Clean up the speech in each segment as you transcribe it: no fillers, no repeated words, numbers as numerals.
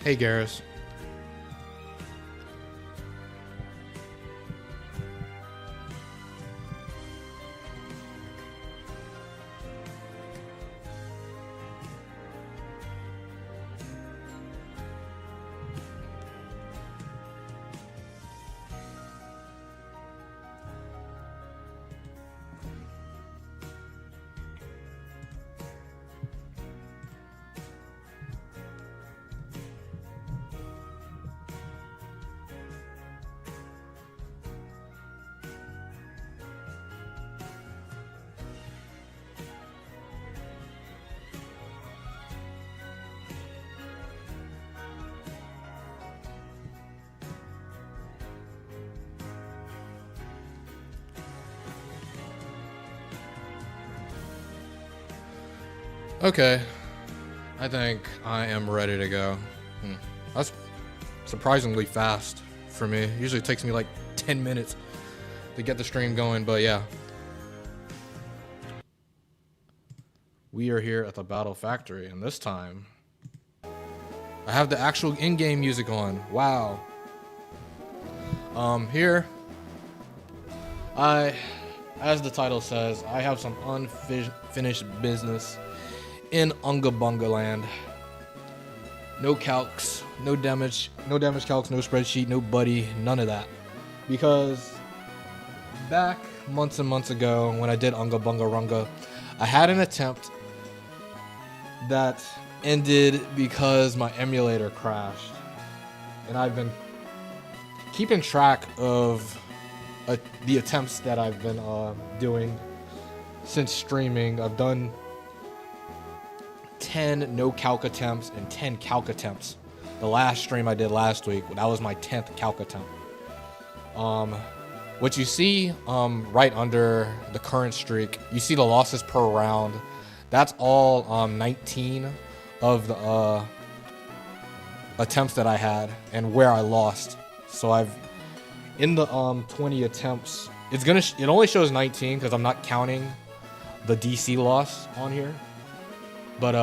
Hey, Garrus. Okay, I think I am ready to go. That's surprisingly fast for me. Usually it takes me like 10 minutes to get the stream going, but yeah. We are here at the Battle Factory, and this time I have the actual in-game music on. Wow. Here, as the title says, I have some unfinished business in UNGA BUNGA land. No calcs, no damage calcs, no spreadsheet, no buddy, none of that. Because back months and months ago when I did UNGA BUNGA RUNGA, I had an attempt that ended because my emulator crashed. And I've been keeping track of the attempts that I've been doing since streaming. I've done 10 no calc attempts and 10 calc attempts. The last stream I did last week, that was my 10th calc attempt. What you see right under the current streak, you see the losses per round. That's all 19 of the attempts that I had and where I lost. So I've in the 20 attempts, it only shows 19 because I'm not counting the DC loss on here. But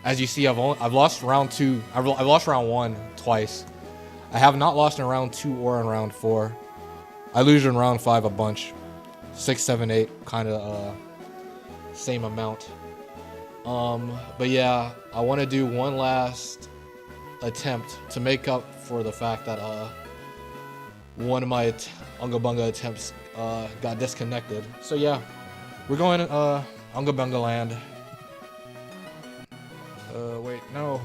as you see, I've lost round 2. I've lost round 1 twice. I have not lost in round 2 or in round 4. I lose in round 5 a bunch. 6, 7, 8, kind of same amount. But yeah, I want to do one last attempt to make up for the fact that one of my UNGA BUNGA attempts got disconnected. So yeah, we're going UNGA BUNGA land. Wait, no.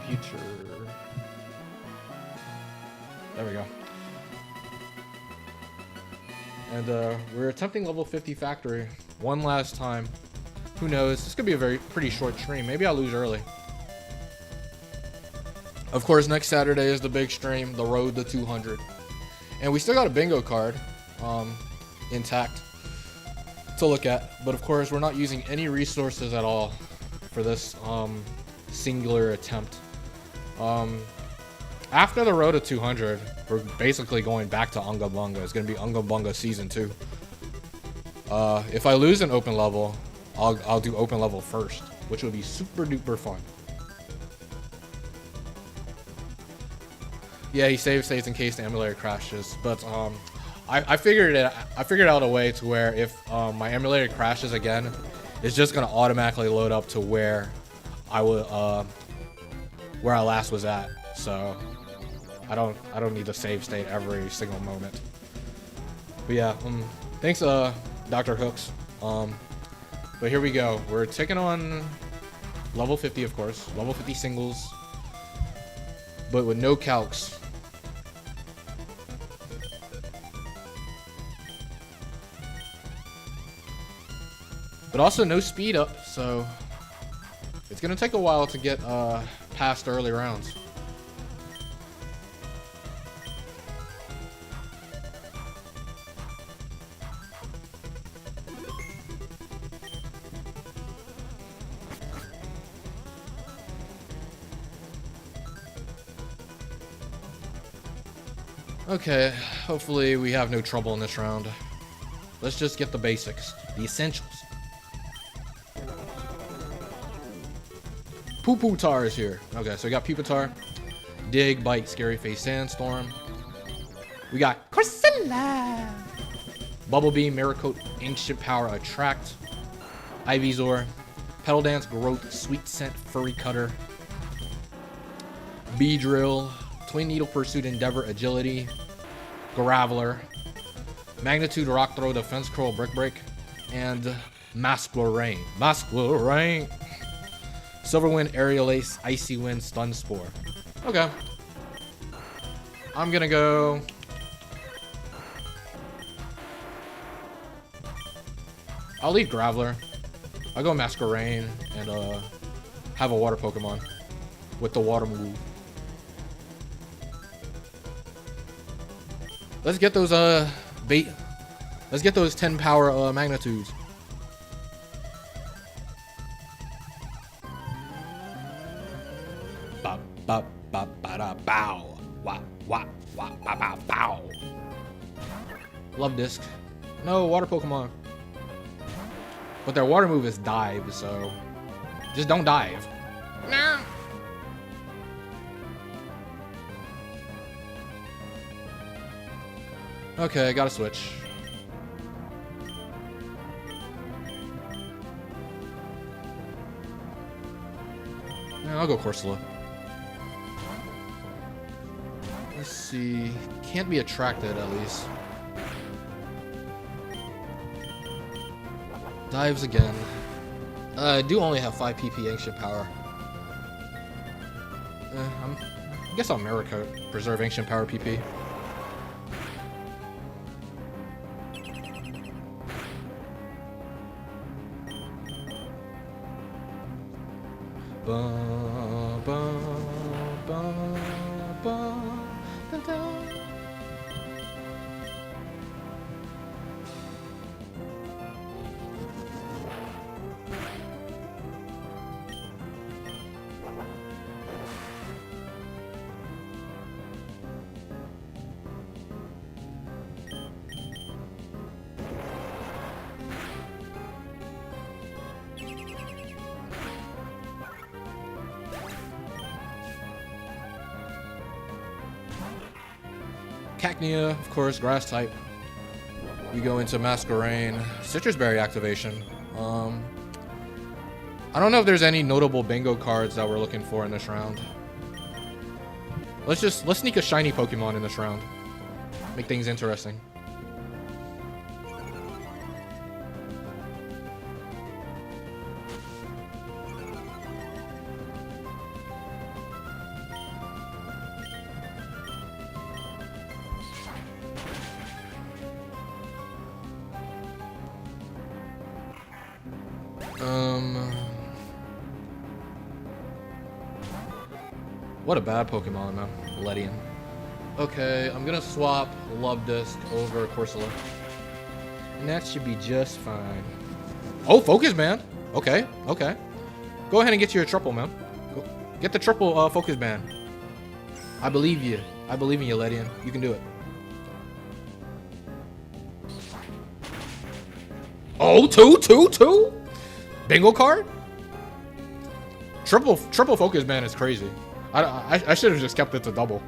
Computer. There we go. And we're attempting level 50 factory one last time. Who knows? This could be a pretty short stream. Maybe I'll lose early. Of course, next Saturday is the big stream, the road to 200. And we still got a bingo card intact to look at. But of course, we're not using any resources at all for this singular attempt. After the road to 200, we're basically going back to UNGA BUNGA. It's going to be UNGA BUNGA Season 2. If I lose an open level, I'll do open level first, which would be super duper fun. Yeah, he saves states in case the emulator crashes, but I figured out a way to where if my emulator crashes again, it's just gonna automatically load up to where I last was at. So I don't need to save state every single moment. But yeah, thanks Dr. Hooks. But here we go. We're taking on level 50, of course, level 50 singles, but with no calcs. But also no speed up, so it's gonna take a while to get past early rounds. Okay, hopefully we have no trouble in this round. Let's just get the basics, the essentials. Puputar is here. Okay, so we got Pupitar. Dig, Bite, Scary Face, Sandstorm. We got Corsola. Bubble Beam, Miracle, Ancient Power, Attract. Ivysaur. Petal Dance, Growth, Sweet Scent, Furry Cutter. Beedrill. Twin Needle Pursuit, Endeavor, Agility. Graveler. Magnitude, Rock Throw, Defense Curl, Brick Break. And Masquerain. Masquerain. Silver Wind, Aerial Ace, Icy Wind, Stun Spore. Okay. I'm gonna go... I'll leave Graveler. I'll go Masquerain and have a water Pokemon with the water move. Let's get those let's get those 10 power magnitudes. Ba ba ba ba da bow. Wah wah wah ba ba bow. Love Disc. No water Pokemon. But their water move is dive, so just don't dive. No. Okay, I gotta switch. Yeah, I'll go Corsola. Let's see. Can't be attracted at least. Dives again. I do only have 5 PP Ancient Power. I guess I'll Miracle Preserve Ancient Power PP. Ba, ba, ba, ba, da, da. Cacnea, of course, grass type. We go into Masquerain. Citrus Berry activation. I don't know if there's any notable bingo cards that we're looking for in this round. Let's sneak a shiny Pokemon in this round. Make things interesting. What a bad Pokemon, man. Ledian. Okay, I'm gonna swap Love Disc over Corsola. And that should be just fine. Oh, Focus Band. Okay, okay. Go ahead and get your triple, man. Go. Get the triple Focus Band. I believe you. I believe in you, Ledian. You can do it. Oh, two? Bingo card? Triple Focus Band is crazy. I should have just kept it to double.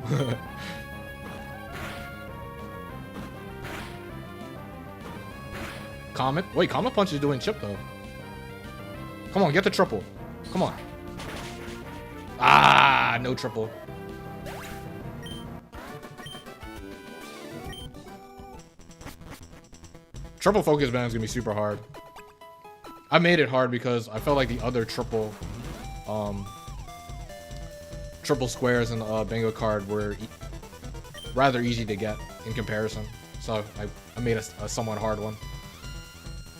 Comet? Wait, Comet Punch is doing chip though. Come on, get the triple. Come on. Ah, no triple. Triple Focus Band is gonna be super hard. I made it hard because I felt like the other triple squares in the bingo card were rather easy to get in comparison. So I made a somewhat hard one.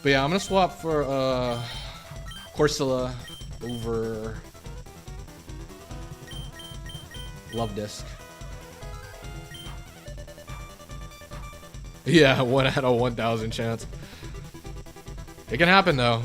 But yeah, I'm gonna swap for Corsola over Love Disc. Yeah, 1 out of 1,000 chance. It can happen though.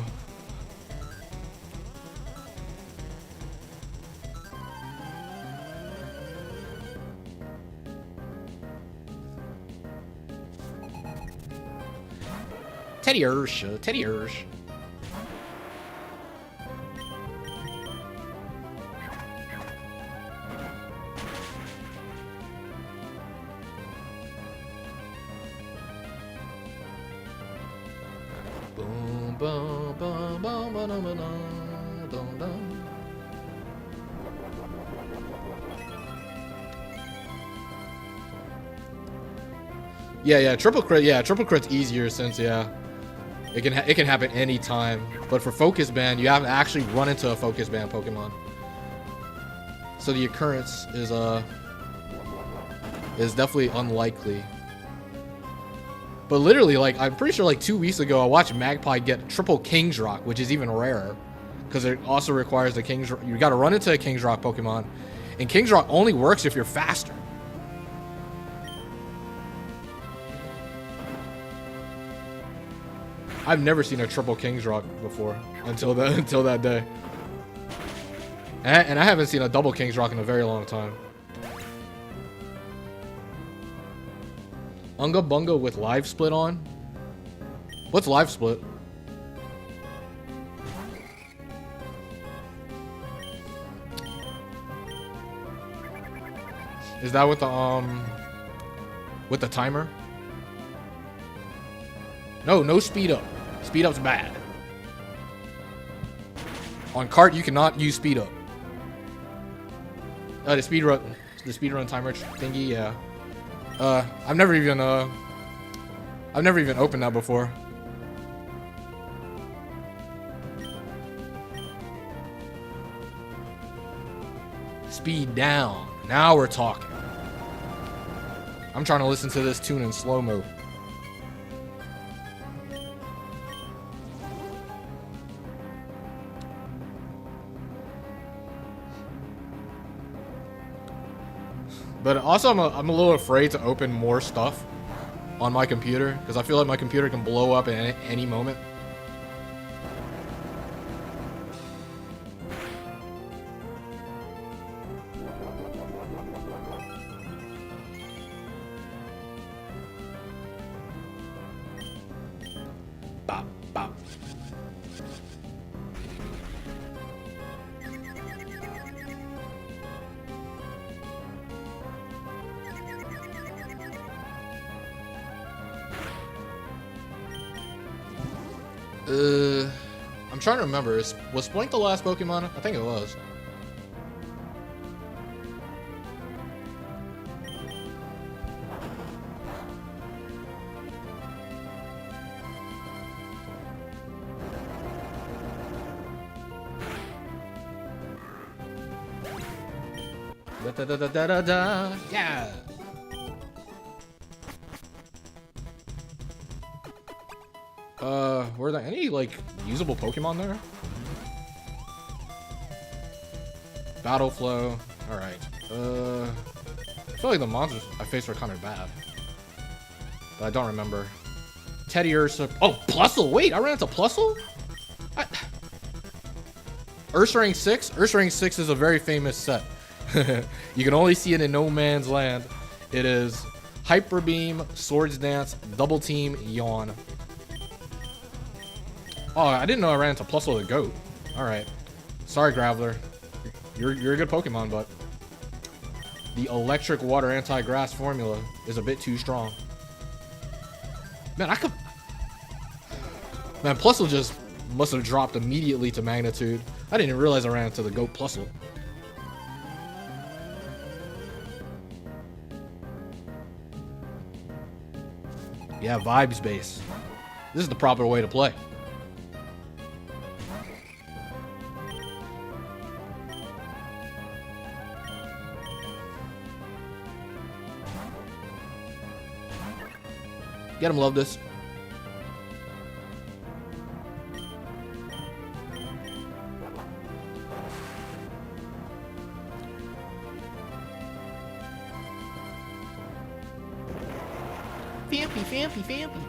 Teddy Ursh. Yeah, triple crit. Yeah, triple crit's easier since it can happen anytime. But for focus band, you have to actually run into a focus band Pokemon. So the occurrence is definitely unlikely. But literally, like, I'm pretty sure like 2 weeks ago, I watched Magpie get triple King's Rock, which is even rarer, because it also requires the King's Rock. You got to run into a King's Rock Pokemon, and King's Rock only works if you're faster. I've never seen a triple King's Rock before until that day, and I haven't seen a double King's Rock in a very long time. Unga Bunga with live split on? What's live split? Is that with the timer? No speed up. Speed up's bad. On cart you cannot use speed up. The speed run timer thingy, yeah. I've never even opened that before. Speed down. Now we're talking. I'm trying to listen to this tune in slow-mo. But also, I'm a little afraid to open more stuff on my computer, because I feel like my computer can blow up at any moment. Bop, bop. I'm trying to remember. Was Splink the last Pokemon? I think it was. Da da da da da da. Yeah. Were there any, like, usable Pokemon there? Battle Flow. Alright. I feel like the monsters I faced were kind of bad. But I don't remember. Teddy Ursa. Oh, Plusle! Wait, I ran into Plusle? Ursaring 6? Ursaring 6 is a very famous set. You can only see it in No Man's Land. It is Hyper Beam, Swords Dance, Double Team, Yawn. Oh, I didn't know I ran into Plusle the Goat. Alright. Sorry, Graveler. You're a good Pokemon, but the electric water anti-grass formula is a bit too strong. Man, Man, Plusle just must have dropped immediately to Magnitude. I didn't even realize I ran into the Goat Plusle. Yeah, vibes base. This is the proper way to play. Get him, love this. Fampy, fampy, fampy.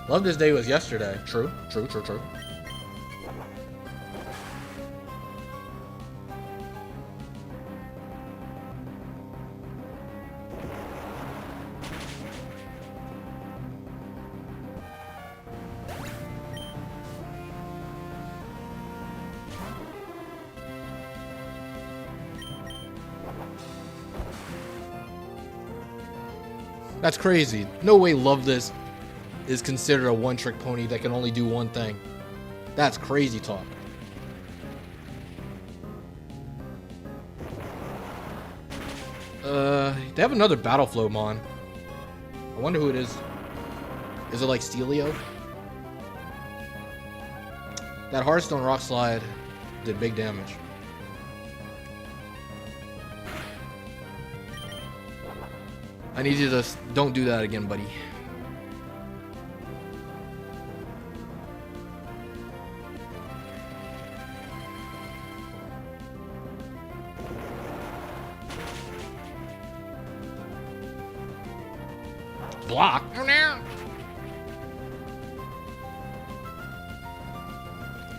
Love this day was yesterday. True, true, true, true. That's crazy. No way Love This is considered a one-trick pony that can only do one thing. That's crazy talk. They have another Battle Flow Mon. I wonder who it is. Is it like Steelio? That Hearthstone Rock Slide did big damage. I need you to don't do that again, buddy. Block. Oh, no.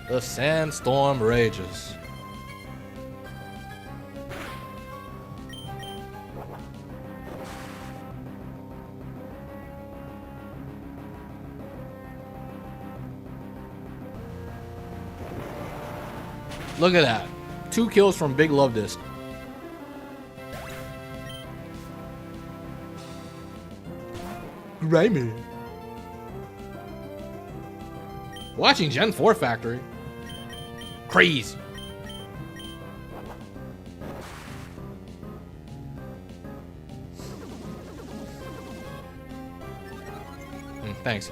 The sandstorm rages. Look at that. 2 kills from Big Love This. Grimy. Watching Gen 4 Factory. Crazy. Thanks.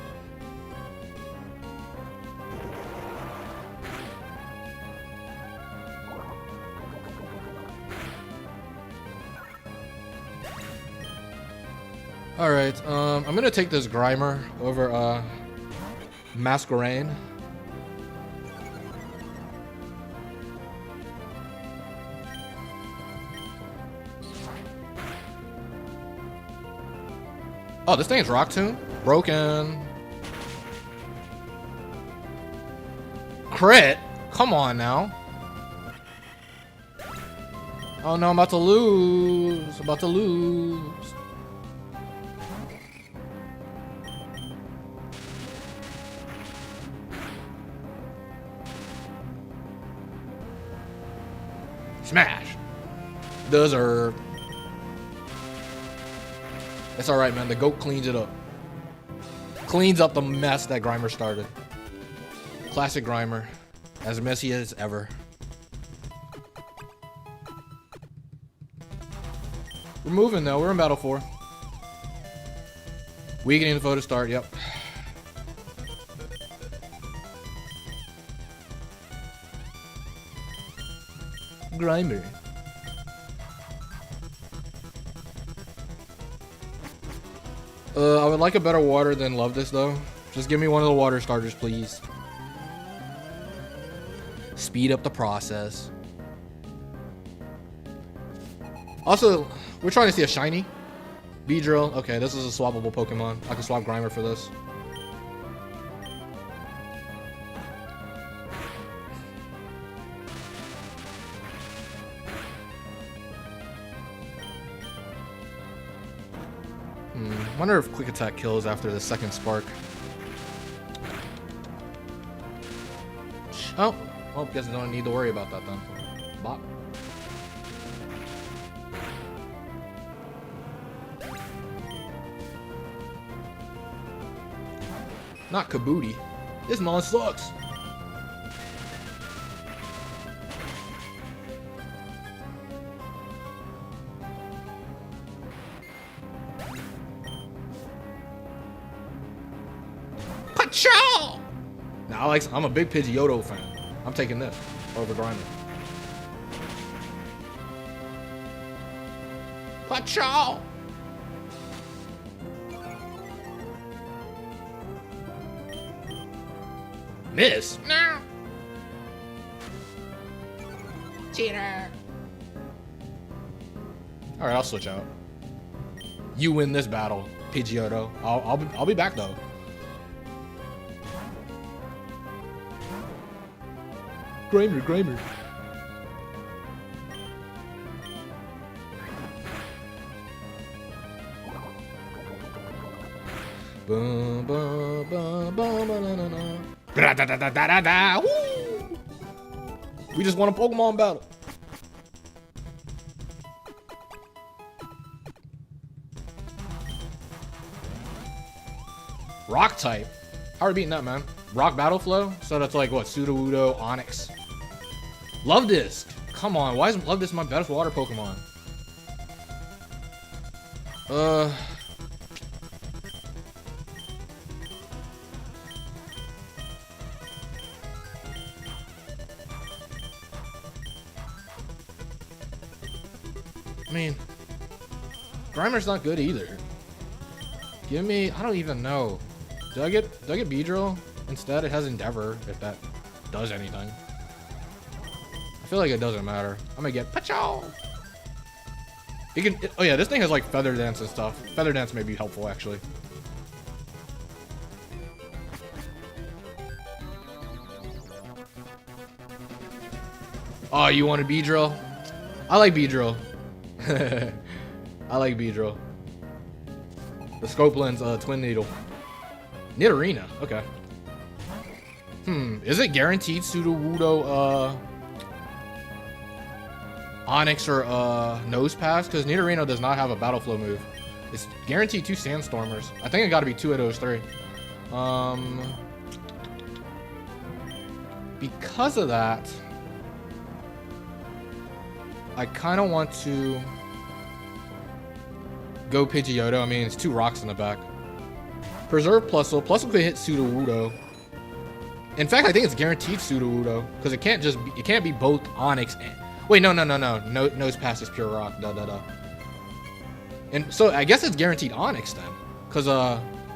Alright, I'm gonna take this Grimer over Masquerain. Oh, this thing's Rock Tomb? Broken. Crit? Come on now. Oh no, I'm about to lose. I'm about to lose. Smash. Deserve. It's alright, man. The goat cleans it up. Cleans up the mess that Grimer started. Classic Grimer. As messy as ever. We're moving though. We're in Battle 4. Weakening the foe to start. Yep. Grimer. I would like a better water than Love This though. Just give me one of the water starters, please. Speed up the process. Also, we're trying to see a shiny. Beedrill. Okay, this is a swappable Pokemon. I can swap Grimer for this. Wonder if Quick Attack kills after the second Spark. Oh, well, guess I don't need to worry about that then. Bot. Not Kabuti. This mon sucks. Patrol! Now, I'm a big Pidgeotto fan. I'm taking this over Grimer. Patrol! Miss? No. Cheater. All right, I'll switch out. You win this battle, Pidgeotto. I'll be back though. Grimer. Boom, boom, boom, boom, ba-na-na-na. Da-da-da-da-da-da. Woo! We just won a Pokemon battle. Rock type. How are we beating that, man? Rock battle flow? So that's like what? Sudowoodo, Onyx. Love Disc. Come on, why is Love Disc my best water Pokemon? I mean, Grimer's not good either. Give me, I don't even know. Do I get Beedrill? Instead, it has Endeavor, if that does anything. I feel like it doesn't matter. I'm gonna get Pachow! Oh yeah, this thing has like Feather Dance and stuff. Feather Dance may be helpful, actually. Oh, you want a Beedrill? I like Beedrill. I like Beedrill. The Scope Lens, Twin Needle. Nidorina, okay. Is it guaranteed Sudowoodo, Onyx or Nose Pass? Because Nidorino does not have a Battle Flow move. It's guaranteed 2 Sandstormers. I think it got to be 2 of those 3. Because of that, I kind of want to go Pidgeotto. I mean, it's 2 rocks in the back. Preserve Plusle. Plusle could hit Sudowoodo. In fact, I think it's guaranteed Sudowoodo because it can't be both Onyx and. Wait, no. Nose Pass is pure rock. Duh. And so I guess it's guaranteed Onyx then, because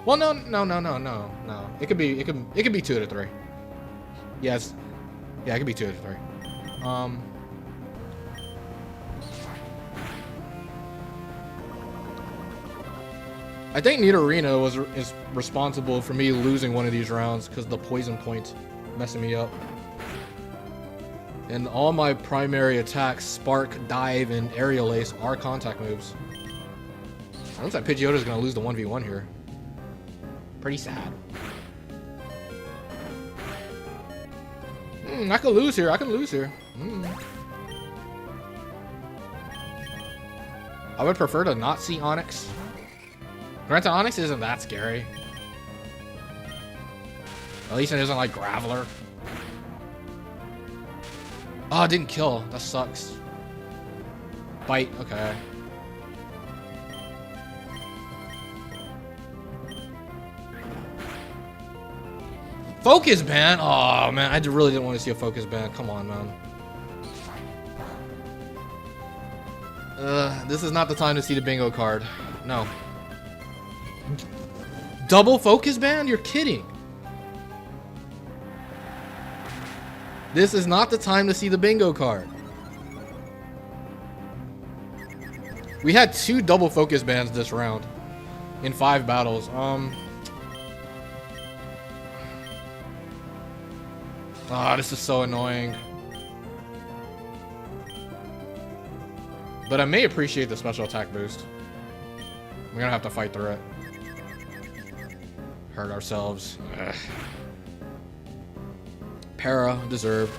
well, no. It could be 2 to 3. Yes, yeah, it could be 2 to 3. I think Nidorino is responsible for me losing one of these rounds because the poison point messing me up. And all my primary attacks, Spark, Dive, and Aerial Ace, are contact moves. It looks like Pidgeotto's gonna lose the 1v1 here. Pretty sad. I could lose here. I can lose here. I would prefer to not see Onyx. Granted, Onyx isn't that scary. At least it isn't like Graveler. Oh, it didn't kill. That sucks. Bite. Okay. Focus ban. Oh man, I really didn't want to see a focus ban. Come on, man. This is not the time to see the bingo card. No. Double focus ban? You're kidding. This is not the time to see the bingo card. We had 2 double focus bans this round in 5 battles. This is so annoying. But I may appreciate the special attack boost. We're gonna have to fight through it. Hurt ourselves. Ugh. Para, deserved.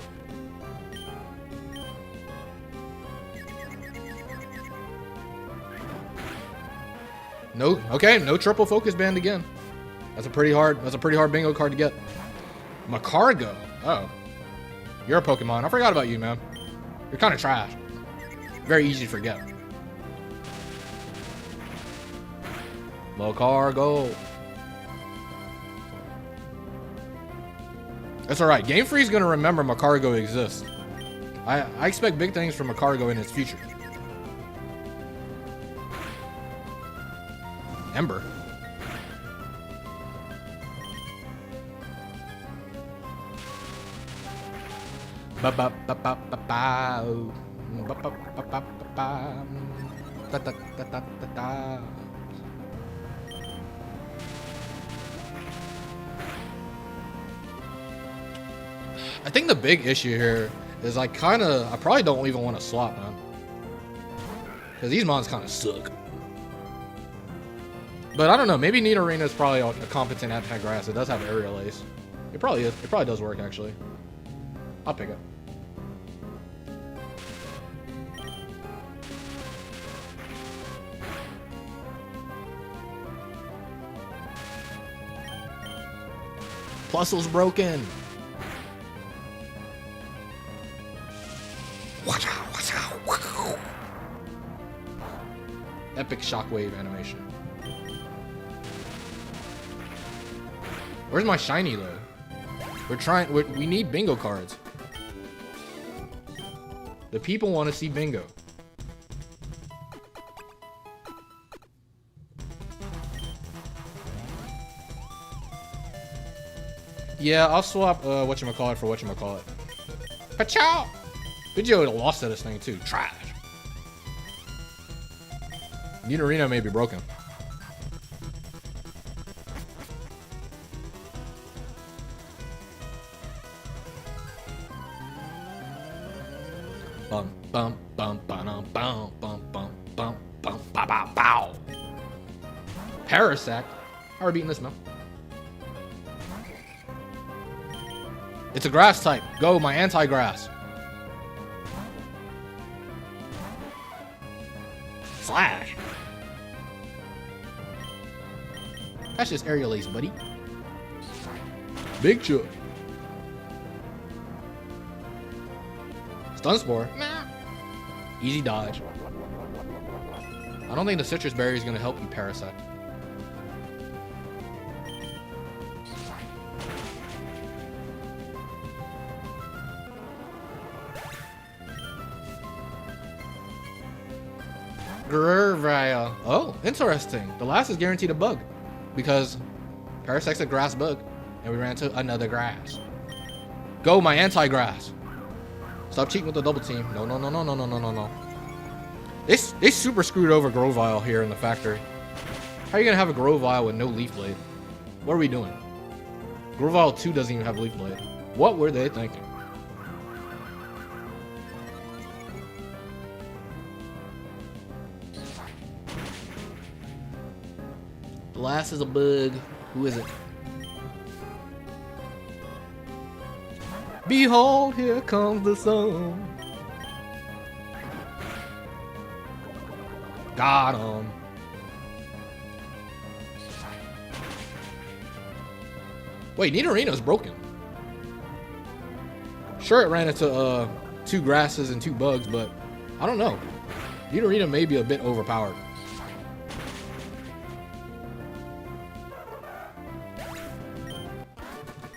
No, okay, no triple focus band again. That's a pretty hard bingo card to get. Macargo. Oh. You're a Pokemon. I forgot about you, man. You're kind of trash. Very easy to forget. Macargo. That's alright. Game Freak's gonna remember Macargo exists. I expect big things from Macargo in its future. Ember. I think the big issue here is I probably don't even want to swap, man. Because these mons kind of suck. But I don't know, maybe Nidorina is probably a competent anti-grass. It does have Aerial Ace. It probably is. It probably does work, actually. I'll pick it. Plusle's broken. Watch out, watch out. Epic shockwave animation. Where's my shiny though? We need bingo cards. The people want to see bingo. Yeah, I'll swap whatchamacallit for whatchamacallit. Pachow! Video would have lost to this thing too. Trash. Nidorino may be broken. Bum bum bum bum bum bum bum bum bum bow bow bow. Parasect. How are we beating this now? It's a grass type. Go, my anti-grass. Slash. That's just aerial ace, buddy. Big Chuck. Stun Spore. Nah. Easy dodge. I don't think the citrus berry is going to help you, Parasect. Gurvile. Oh, interesting. The last is guaranteed a bug because Parasect's a grass bug and we ran into another grass. Go, my anti-grass. Stop cheating with the double team. No, no, no, no, no, no, no, no, no. They super screwed over Grovyle here in the factory. How are you going to have a Grovyle with no Leaf Blade? What are we doing? Grovyle 2 doesn't even have Leaf Blade. What were they thinking? The last is a bug. Who is it? Behold, here comes the sun. Got him. Wait, Nidorino's broken. Sure, it ran into 2 grasses and 2 bugs, but I don't know. Nidorino may be a bit overpowered.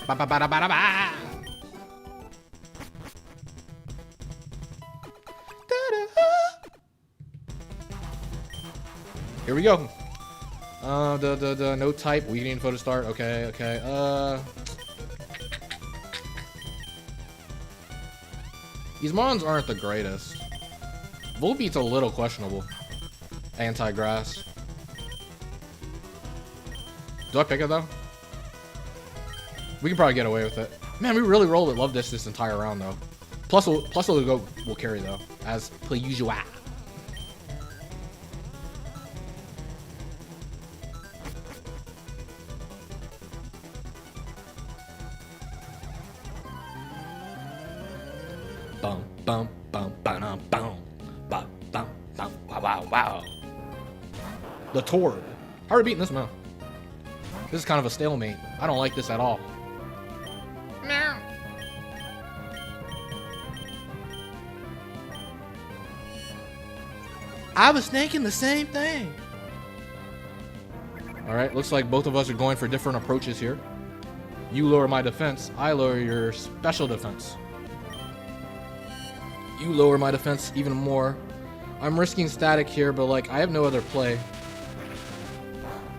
Ba ba ba ba ba ba. Here we go. The no type, weakening photo start. Okay, okay. These mons aren't the greatest. Volbeat's a little questionable. Anti-grass. Do I pick it though? We can probably get away with it. Man, we really rolled with Love Dish this entire round though. Plus will carry though, as per usual. Bum bum bum bum bum bum bum bum wow wow. The Tord. How are we beating this man? This is kind of a stalemate. I don't like this at all. No. I was thinking the same thing. All right, looks like both of us are going for different approaches here. You lower my defense, I lower your special defense. You lower my defense even more. I'm risking static here, but like I have no other play.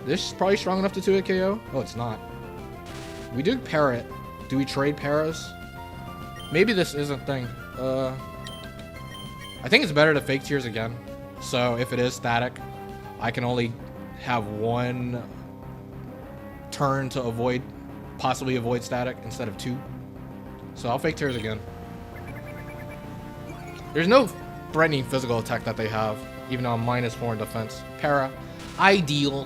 This is probably strong enough to 2-hit KO. Oh, it's not. We did Parrot. Do we trade Paras? Maybe this isn't thing. I think it's better to fake tears again. So if it is static, I can only have 1 turn to possibly avoid static instead of 2. So I'll fake tears again. There's no threatening physical attack that they have, even though I'm -4 in defense. Para, ideal.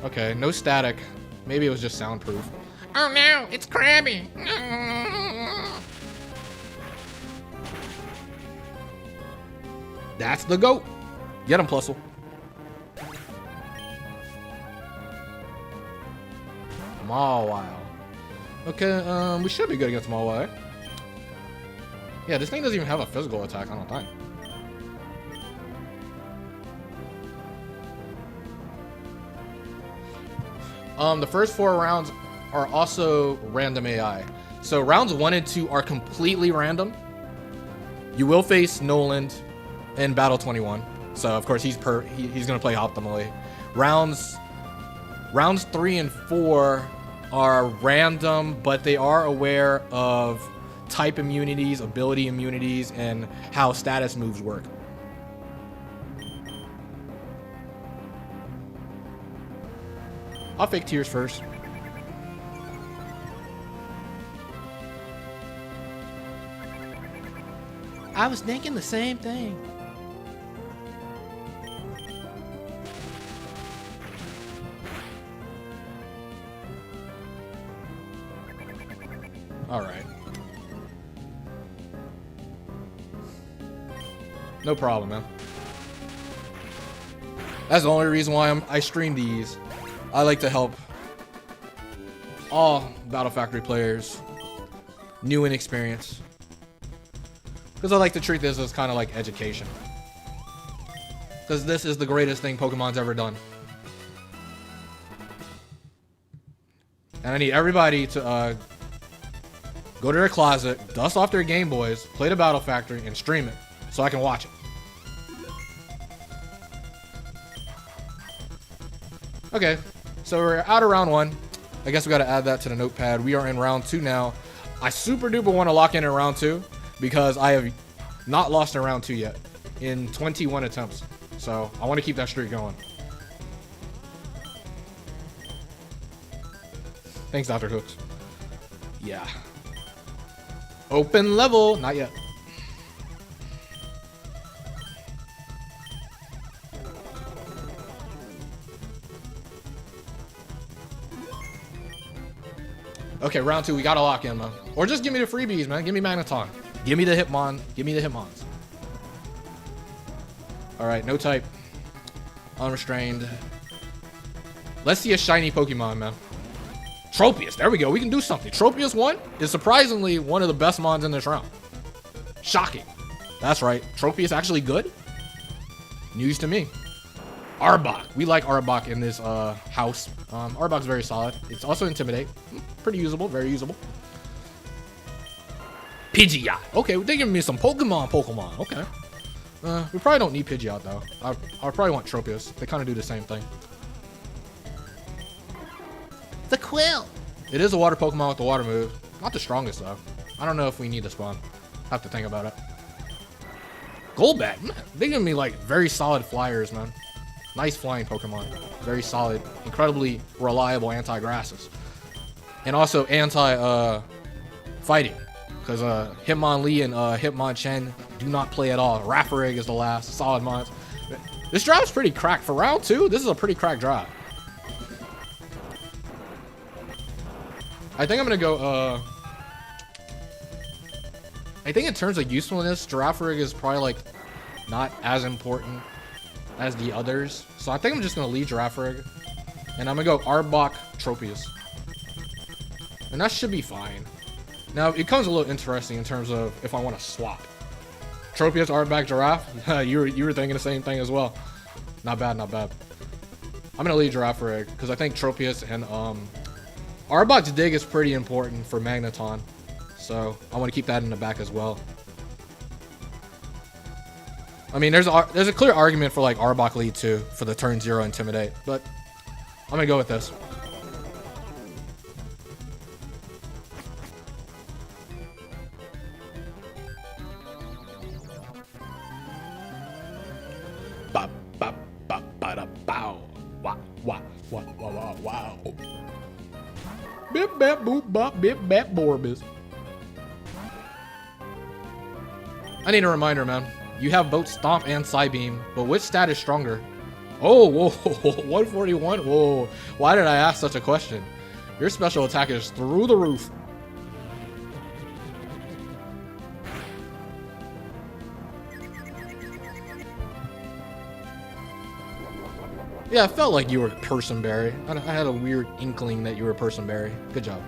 Okay, no static. Maybe it was just soundproof. Oh no, it's Krabby. That's the GOAT. Get him, Plusle. Mawile. Okay, we should be good against Mawile. Yeah, this thing doesn't even have a physical attack, I don't think. The first 4 rounds are also random AI. So rounds 1 and 2 are completely random. You will face Noland in Battle 21. So of course he's gonna play optimally. Rounds 3 and 4 are random, but they are aware of type immunities, ability immunities, and how status moves work. I'll fake tears first. I was thinking the same thing. All right. No problem, man. That's the only reason why I stream these. I like to help all Battle Factory players, new and experienced, because I like to treat this as kind of like education. Because this is the greatest thing Pokemon's ever done. And I need everybody to go to their closet, dust off their Game Boys, play the Battle Factory, and stream it so I can watch it. Okay. So we're out of round 1. I guess we got to add that to the notepad. We are in round 2 now. I super duper want to lock in round 2 because I have not lost in round 2 yet in 21 attempts. So I want to keep that streak going. Thanks, Dr. Hooks. Yeah. Open level. Not yet. Okay, round 2, we gotta lock in, man. Or just give me the freebies, man. Give me Magneton. Give me the Hitmon. Give me the Hitmons. Alright, no type. Unrestrained. Let's see a shiny Pokemon, man. Tropius. There we go. We can do something. Tropius 1 is surprisingly one of the best mons in this round. Shocking. That's right. Tropius actually good? News to me. Arbok. We like Arbok in this house. Arbok's very solid. It's also Intimidate. Pretty usable. Very usable. Pidgeot. Okay, they're giving me some Pokemon. Okay. We probably don't need Pidgeot, though. I probably want Tropius. They kind of do the same thing. The Quill. It is a water Pokemon with the water move. Not the strongest, though. I don't know if we need this spawn. Have to think about it. Golbat. Man, they're giving me, like, very solid flyers, man. Nice flying Pokemon. Very solid. Incredibly reliable anti-grasses. And also anti-fighting. Because Hitmonlee and Hitmonchan do not play at all. Raffarig is the last. Solid mons. This draft's pretty cracked. For round 2, this is a pretty cracked draft. I think I'm going to go... I think in terms of usefulness, Girafarig is probably, like, not as important as the others. So I think I'm just going to leave Girafarig. And I'm going to go Arbok, Tropius. And that should be fine. Now, it comes a little interesting in terms of if I want to swap. Tropius, Arbok, Giraffe. you were thinking the same thing as well. Not bad, not bad. I'm going to leave Girafarig because I think Tropius and Arbok's Dig is pretty important for Magneton. So I want to keep that in the back as well. I mean, there's a clear argument for like Arbok lead too for the turn 0 Intimidate, but I'm gonna go with this. Ba ba ba ba da bow. Wow wow wow wow wow. Bip bap boop bop bip bap borbis. I need a reminder, man. You have both Stomp and Psybeam, but which stat is stronger? Oh, whoa, 141? Whoa, why did I ask such a question? Your special attack is through the roof. Yeah, it felt like you were Personberry. I had a weird inkling that you were Personberry. Good job.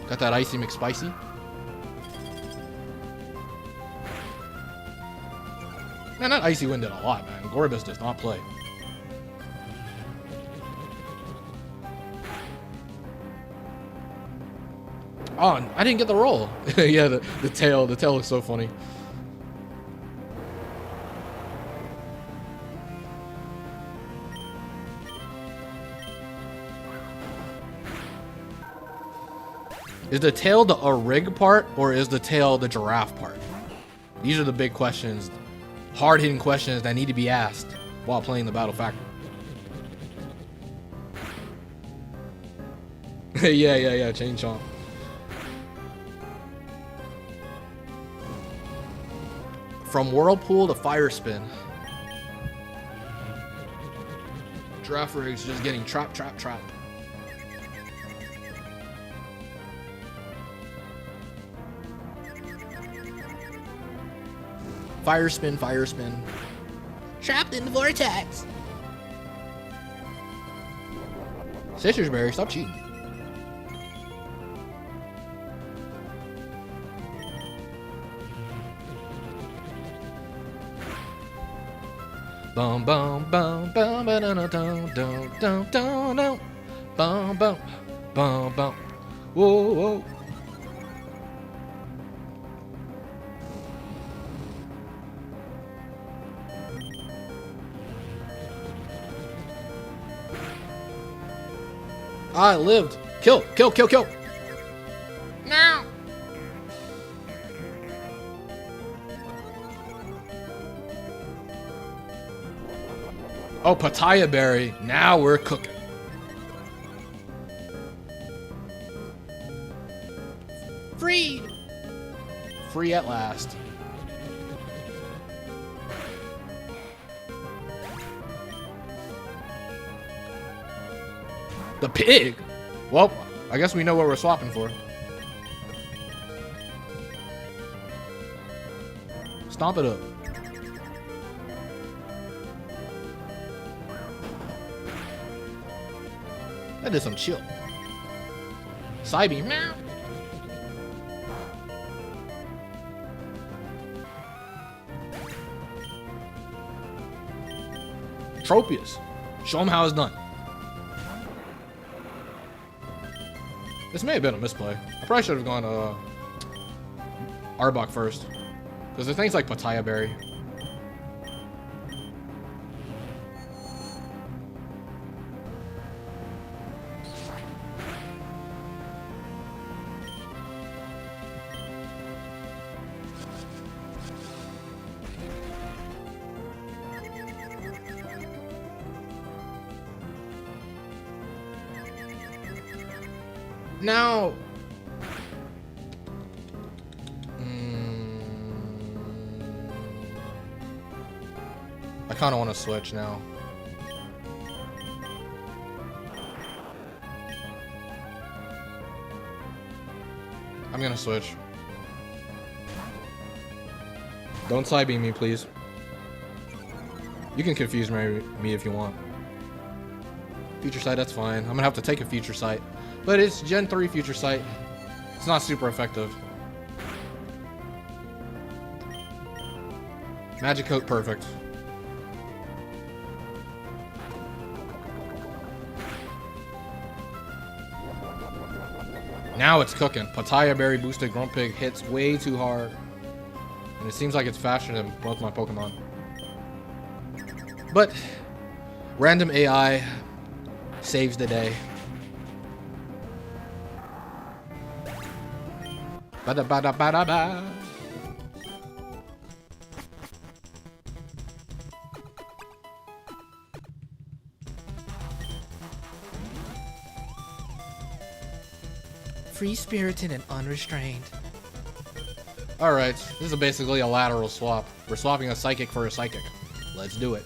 Got that Icy McSpicy? Man, that Icy Wind did a lot, man. Gorbis does not play. Oh, I didn't get the roll. Yeah, the tail looks so funny. Is the tail the rig part, or is the tail the giraffe part? These are the big questions, hard-hitting questions that need to be asked while playing the Battle Factor. yeah, Chain Chomp. From Whirlpool to Fire Spin. Giraffe Rig's just getting trapped. Fire Spin. Trapped in the vortex. Citrus Berry, stop cheating. Bum bum bum bum ba dum dum dum dum dum bum bum bum bum. Whoa. I lived. Kill. No. Oh, Pattaya Berry. Now we're cooking. Free at last. The pig? Well, I guess we know what we're swapping for. Stomp it up. That is some chill. Side beam. Meow. Tropius. Show him how it's done. This may have been a misplay. I probably should have gone Arbok first. Because the things like Pattaya Berry. Now, I kind of want to switch now. I'm gonna switch. Don't side beam me, please. You can confuse me if you want. Future sight, that's fine. I'm gonna have to take a future sight. But it's Gen 3 Future Sight. It's not super effective. Magic Coat, perfect. Now it's cooking. Pattaya Berry boosted Grumpig hits way too hard. And it seems like it's faster than both my Pokemon. But random AI saves the day. Ba-da-ba-da-ba-da-ba. Free-spirited and unrestrained. Alright, this is basically a lateral swap. We're swapping a Psychic for a Psychic. Let's do it.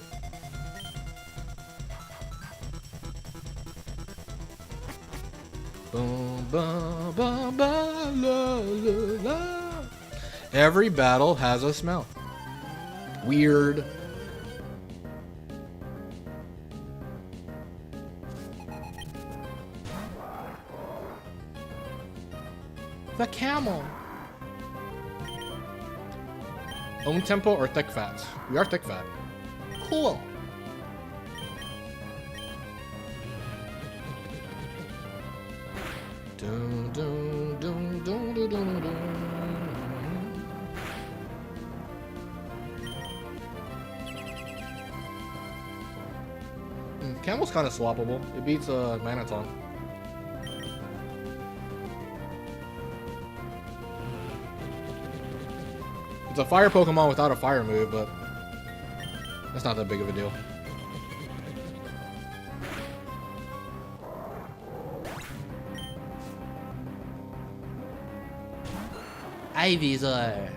Boom, ba, ba, ba, la, la, la. Every battle has a smell. Weird. The camel. Own tempo or thick fats? We are thick fat. Cool. Dun, dun, dun, dun, dun, dun, dun. Camel's kind of swappable. It beats Manaton. It's a fire Pokemon without a fire move, but that's not that big of a deal. Ivysaur.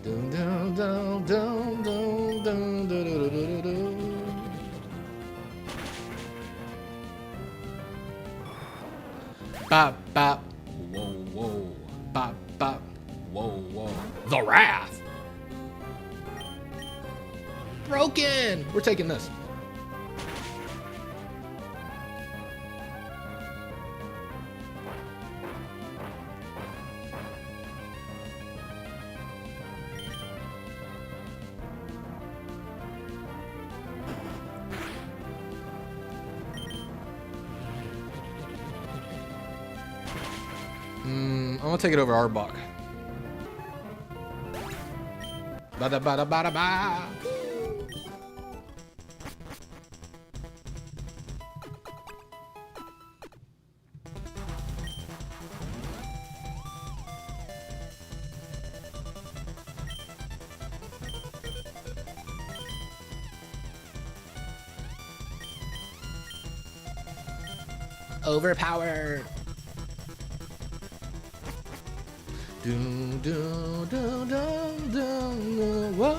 Dun dun dun dun dun dun dun dun dun. Bop bop. Whoa whoa. Bop bop. Whoa whoa. The Wrath. Broken. We're taking this. I'm gonna take it over Arbok. Bada bada bada ba. Overpowered. Dun, dun, dun, dun, dun, whoa.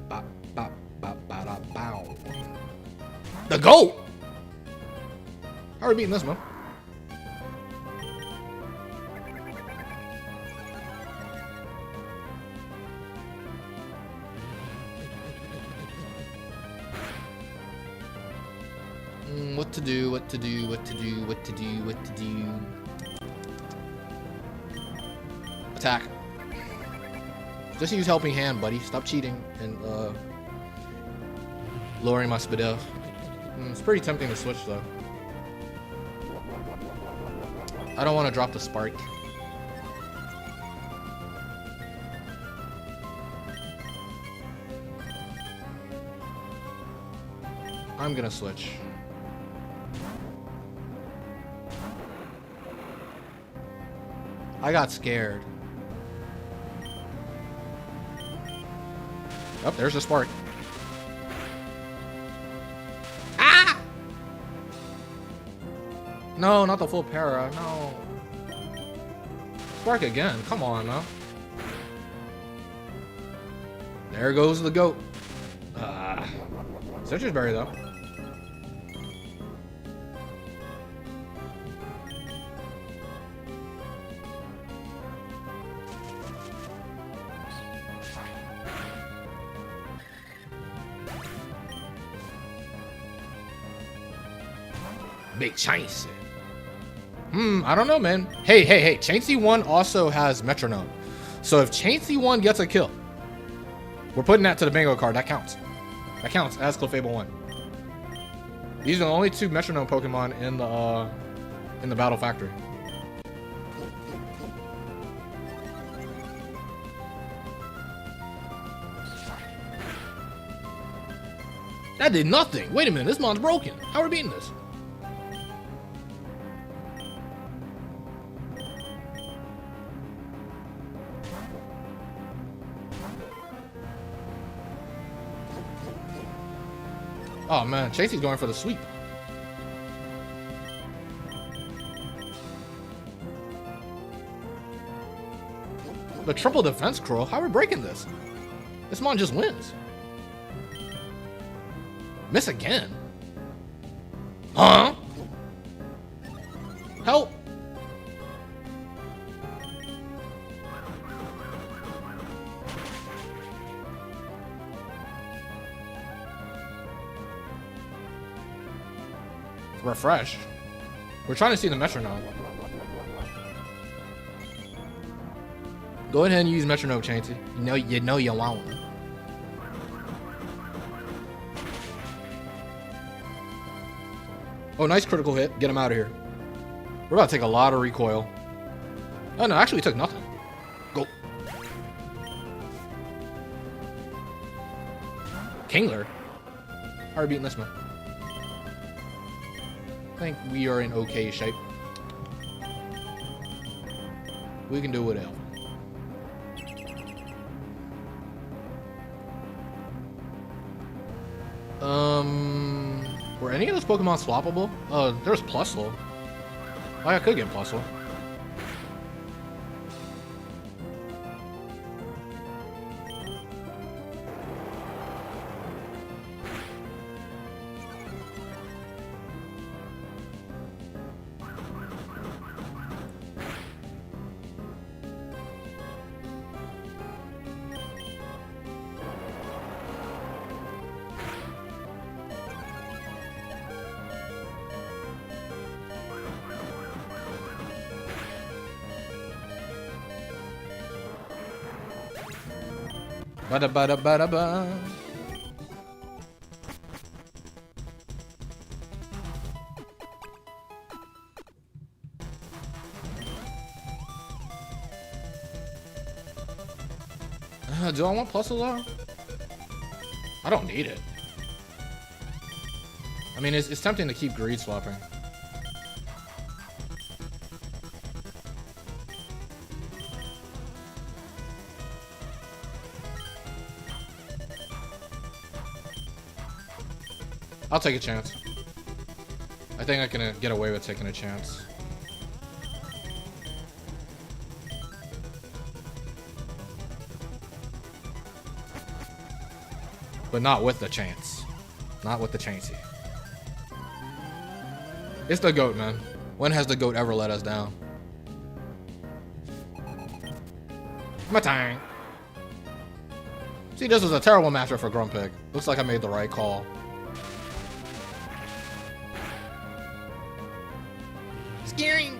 Bop, bop, bop, bada, bow. The GOAT! How are we beating this, man? What to do, what to do, what to do, what to do, what to do. Attack. Just use Helping Hand, buddy. Stop cheating and lowering my speedup. It's pretty tempting to switch, though. I don't want to drop the spark. I'm gonna switch. I got scared. Oh, there's a spark. Ah! No, not the full para. No. Spark again. Come on, now. There goes the GOAT. Citrus Berry, though. Big chance. I don't know, man. Hey. Chansey 1 also has Metronome. So if Chansey 1 gets a kill, we're putting that to the bingo card. That counts. That counts as Clefable 1. These are the only 2 Metronome Pokemon in the Battle Factory. That did nothing. Wait a minute. This mon's broken. How are we beating this? Oh man, Chasey's going for the sweep. The triple defense curl? How are we breaking this? This mon just wins. Miss again? Huh? Help! refresh. We're trying to see the metronome. Go ahead and use metronome, Chainty. You know you want one. Oh, nice critical hit. Get him out of here. We're about to take a lot of recoil. Oh no, actually we took nothing. Go. Kingler? How are we beating this man? I think we are in okay shape. We can do whatever. Were any of those Pokemon swappable? There's Plusle. Oh, I could get Plusle. Bada bada bada ba. Do I want Plusle? I don't need it. I mean, it's tempting to keep greed swapping. I'll take a chance. I think I can get away with taking a chance. But not with the chance. Not with the chancey. It's the GOAT, man. When has the GOAT ever let us down? My time. See, this was a terrible matchup for Grumpig. Looks like I made the right call. Scaring.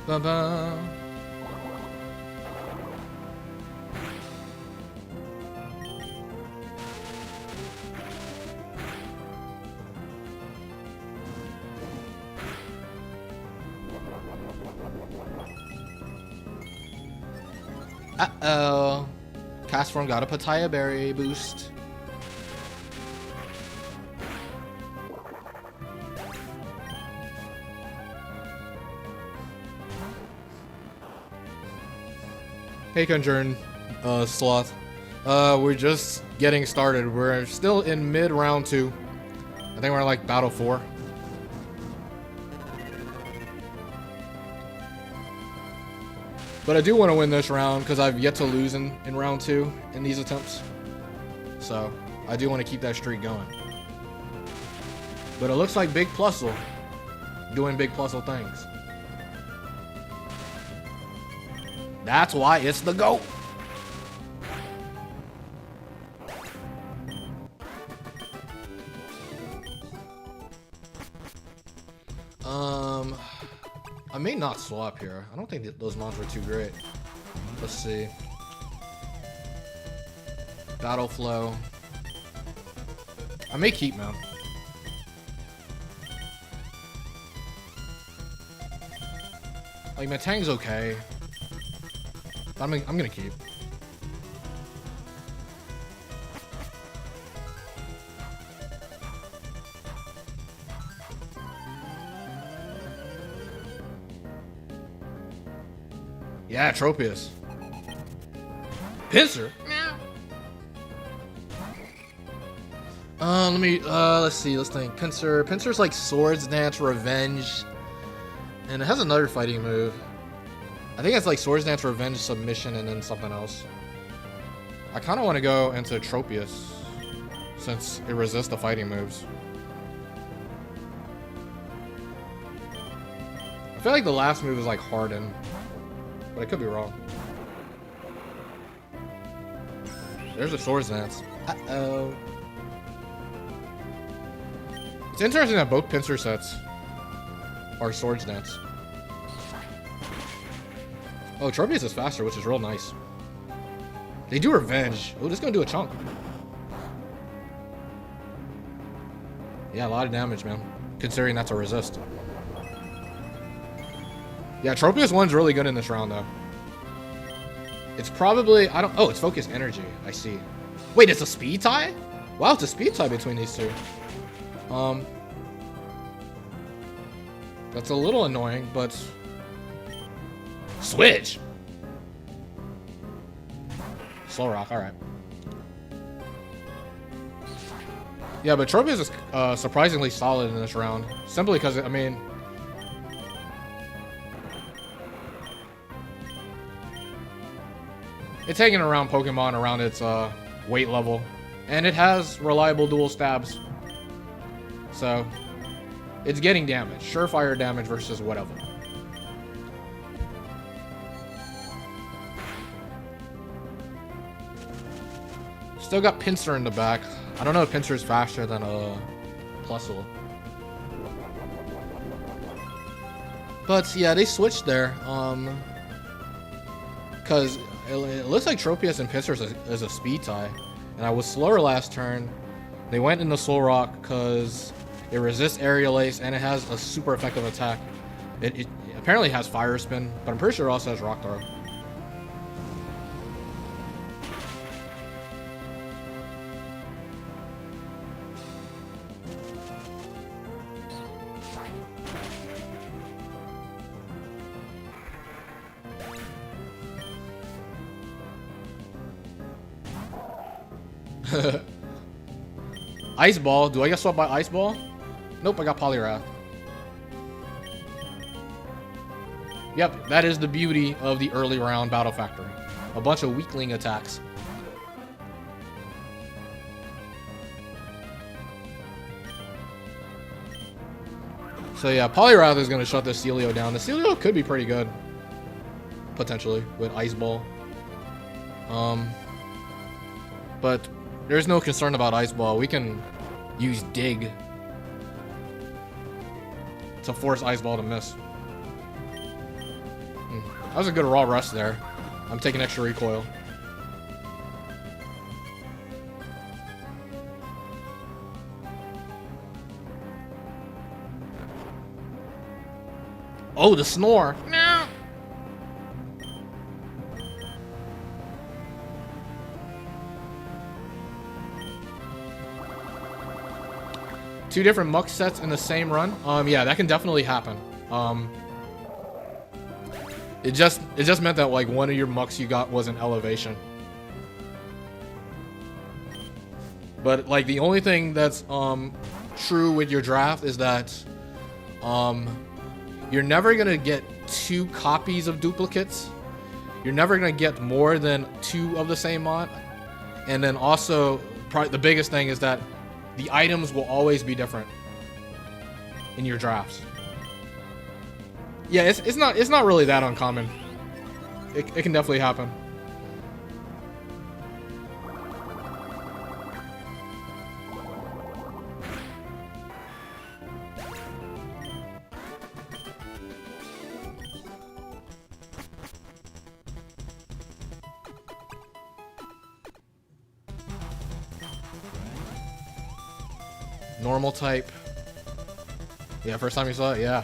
Ba-ba. Uh-oh. Castform got a Pataya Berry boost. Hey, Conjuring, Sloth. We're just getting started. We're still in mid round 2. I think we're like battle 4. But I do want to win this round because I've yet to lose in round 2 in these attempts. So I do want to keep that streak going. But it looks like Big Plusle doing Big Plusle things. That's why it's the GOAT. I may not swap here. I don't think that those mons were too great. Let's see. Battle flow. I may keep, man. Like, my Tang's okay. I'm gonna keep. Yeah, Tropius. Pinsir? Let's see, let's think. Pinsir's like Swords Dance, Revenge, and it has another fighting move. I think it's like Swords Dance, Revenge, Submission, and then something else. I kind of want to go into Tropius, since it resists the fighting moves. I feel like the last move is like Harden, but I could be wrong. There's a Swords Dance. Uh-oh. It's interesting that both Pinsir sets are Swords Dance. Oh, Tropius is faster, which is real nice. They do Revenge. Oh, this is gonna do a chunk. Yeah, a lot of damage, man. Considering that's a resist. Yeah, Tropius 1's really good in this round, though. It's probably... Oh, it's Focus Energy. I see. Wait, it's a speed tie? Wow, it's a speed tie between these two. That's a little annoying, but... Switch! Slow Rock, alright. Yeah, but Tropius is surprisingly solid in this round. Simply because, I mean... it's hanging around Pokemon around its weight level. And it has reliable dual stabs. So, it's getting damage. Surefire damage versus whatever. Still got Pinsir in the back. I don't know if Pinsir is faster than Plusle. But yeah, they switched there. Because it looks like Tropius and Pinsir is a speed tie. And I was slower last turn. They went into Soul Rock because it resists Aerial Ace and it has a super effective attack. It apparently has Fire Spin, but I'm pretty sure it also has Rock Throw. Ice Ball. Do I get swept by Ice Ball? Nope, I got Poliwrath. Yep, that is the beauty of the early round Battle Factory. A bunch of weakling attacks. So yeah, Poliwrath is going to shut the Celio down. The Celio could be pretty good. Potentially, with Ice Ball. But there's no concern about Ice Ball. We can use Dig to force Ice Ball to miss. That was a good raw rush there. I'm taking extra recoil. Oh, the Snore. No. Two different Muk sets in the same run. Yeah, that can definitely happen. It just meant that like one of your Muks you got was an elevation. But like the only thing that's true with your draft is that you're never gonna get 2 copies of duplicates. You're never gonna get more than 2 of the same mod. And then also, probably the biggest thing is that the items will always be different in your drafts. Yeah, it's not really that uncommon. It can definitely happen. Normal type. Yeah, first time you saw it, yeah.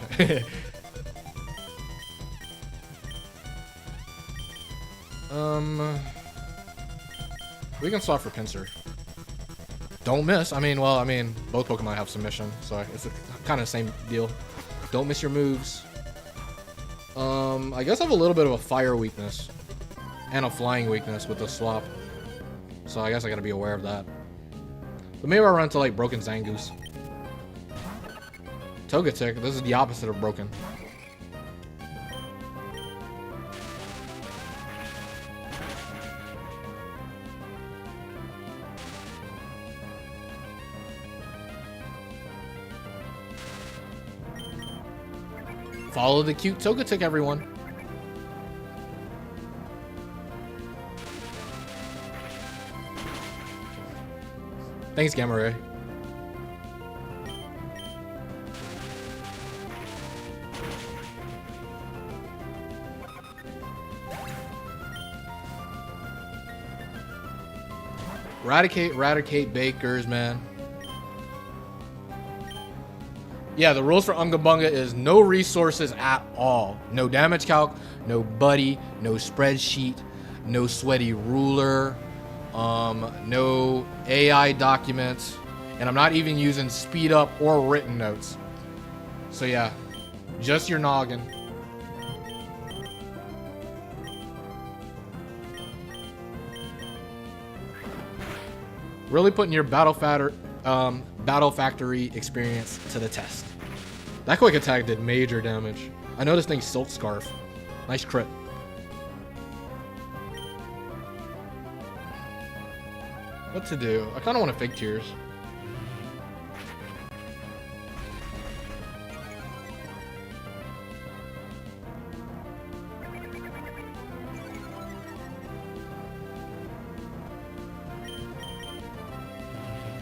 We can swap for Pinsir. Don't miss. I mean, both Pokemon have submission, so it's kind of the same deal. Don't miss your moves. I guess I have a little bit of a fire weakness and a flying weakness with the swap. So I guess I gotta be aware of that. But maybe I'll run into like broken Zangoose. Togetic, this is the opposite of broken. Follow the cute Togetic, everyone. Thanks, Gamma Ray. Eradicate bakers, man. Yeah, the rules for Unga Bunga is no resources at all. No damage calc, no buddy, no spreadsheet, no sweaty ruler, no AI documents, and I'm not even using speed up or written notes. So yeah, just your noggin. Really putting your battle factory experience to the test. That quick attack did major damage. I know this thing's Silk Scarf. Nice crit. What to do? I kind of want to Fake Tears.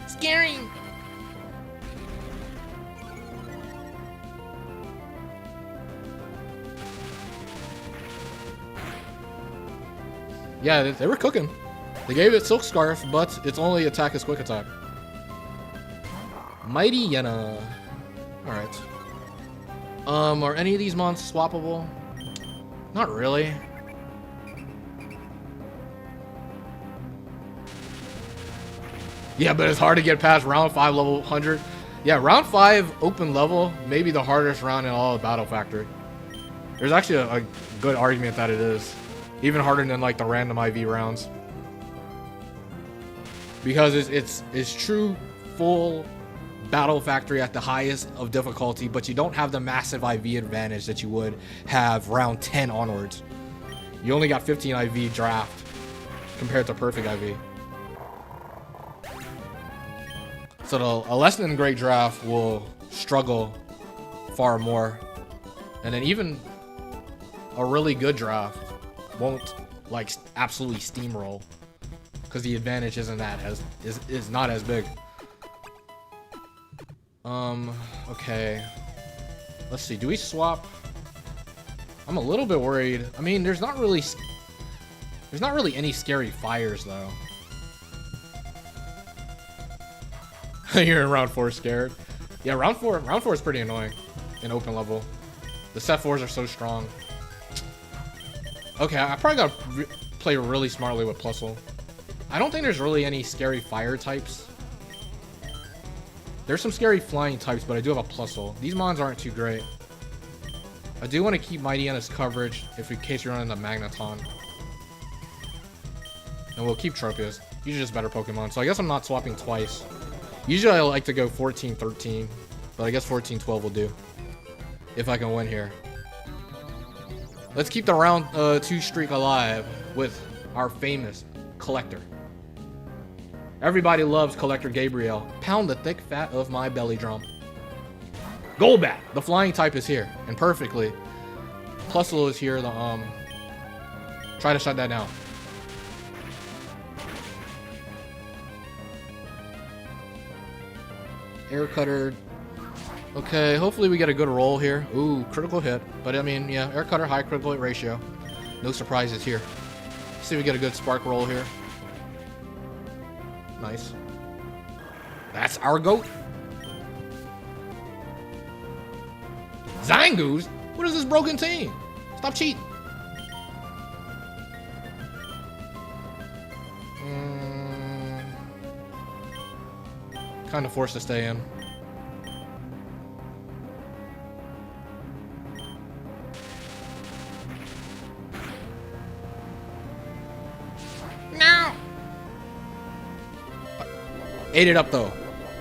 Scary. Yeah, they were cooking. They gave it Silk Scarf, but its only attack is Quick Attack. Mighty Yena. Alright. Are any of these mons swappable? Not really. Yeah, but it's hard to get past round 5 level 100. Yeah, round 5 open level, maybe the hardest round in all of Battle Factory. There's actually a good argument that it is. Even harder than like the random IV rounds. Because it's true full Battle Factory at the highest of difficulty, but you don't have the massive IV advantage that you would have round 10 onwards. You only got 15 IV draft compared to perfect IV. So a less than great draft will struggle far more. And then even a really good draft won't like absolutely steamroll because the advantage isn't that is not as big. Okay. Let's see. Do we swap? I'm a little bit worried. I mean, there's not really any scary fires though. You're in round 4 scared. Yeah, round 4 is pretty annoying in open level. The set 4s are so strong. Okay, I probably gotta play really smartly with Plusle. I don't think there's really any scary fire types. There's some scary flying types, but I do have a Plusle. These mons aren't too great. I do want to keep Mighty Yenna's coverage in case you're running the Magneton. And we'll keep Tropius. These are just better Pokemon, so I guess I'm not swapping twice. Usually I like to go 14-13, but I guess 14-12 will do. If I can win here. Let's keep the round 2 streak alive with our famous Collector. Everybody loves Collector Gabriel. Pound the thick fat of my belly drum. Golbat! The flying type is here, and perfectly. Plusle is here, try to shut that down. Air Cutter. Okay, hopefully we get a good roll here. Ooh, critical hit. But I mean, yeah, Air Cutter, high critical hit ratio. No surprises here. See if we get a good spark roll here. Nice. That's our goat. Zangoose? What is this broken team? Stop cheating. Kind of forced to stay in. Ate it up though.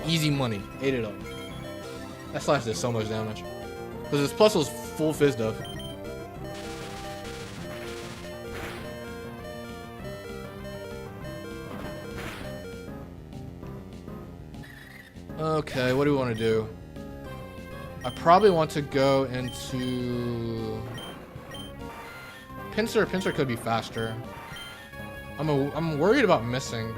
Easy money. Ate it up. That slash did so much damage. Because his plus was full fizz def. Okay, what do we want to do? I probably want to go into Pincer. Pincer could be faster. I'm worried about missing.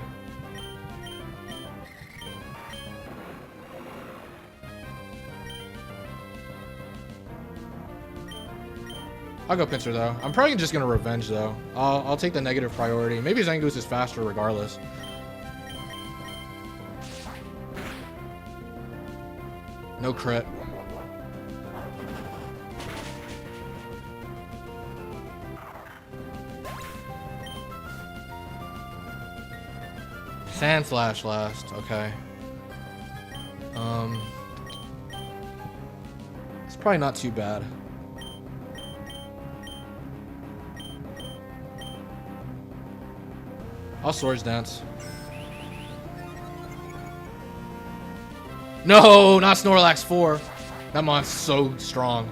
I'll go Pincer though. I'm probably just gonna revenge though. I'll take the negative priority. Maybe Zangoose is faster regardless. No crit. Sand Slash last. Okay. It's probably not too bad. I'll Swords Dance. No, not Snorlax 4. That mon's so strong.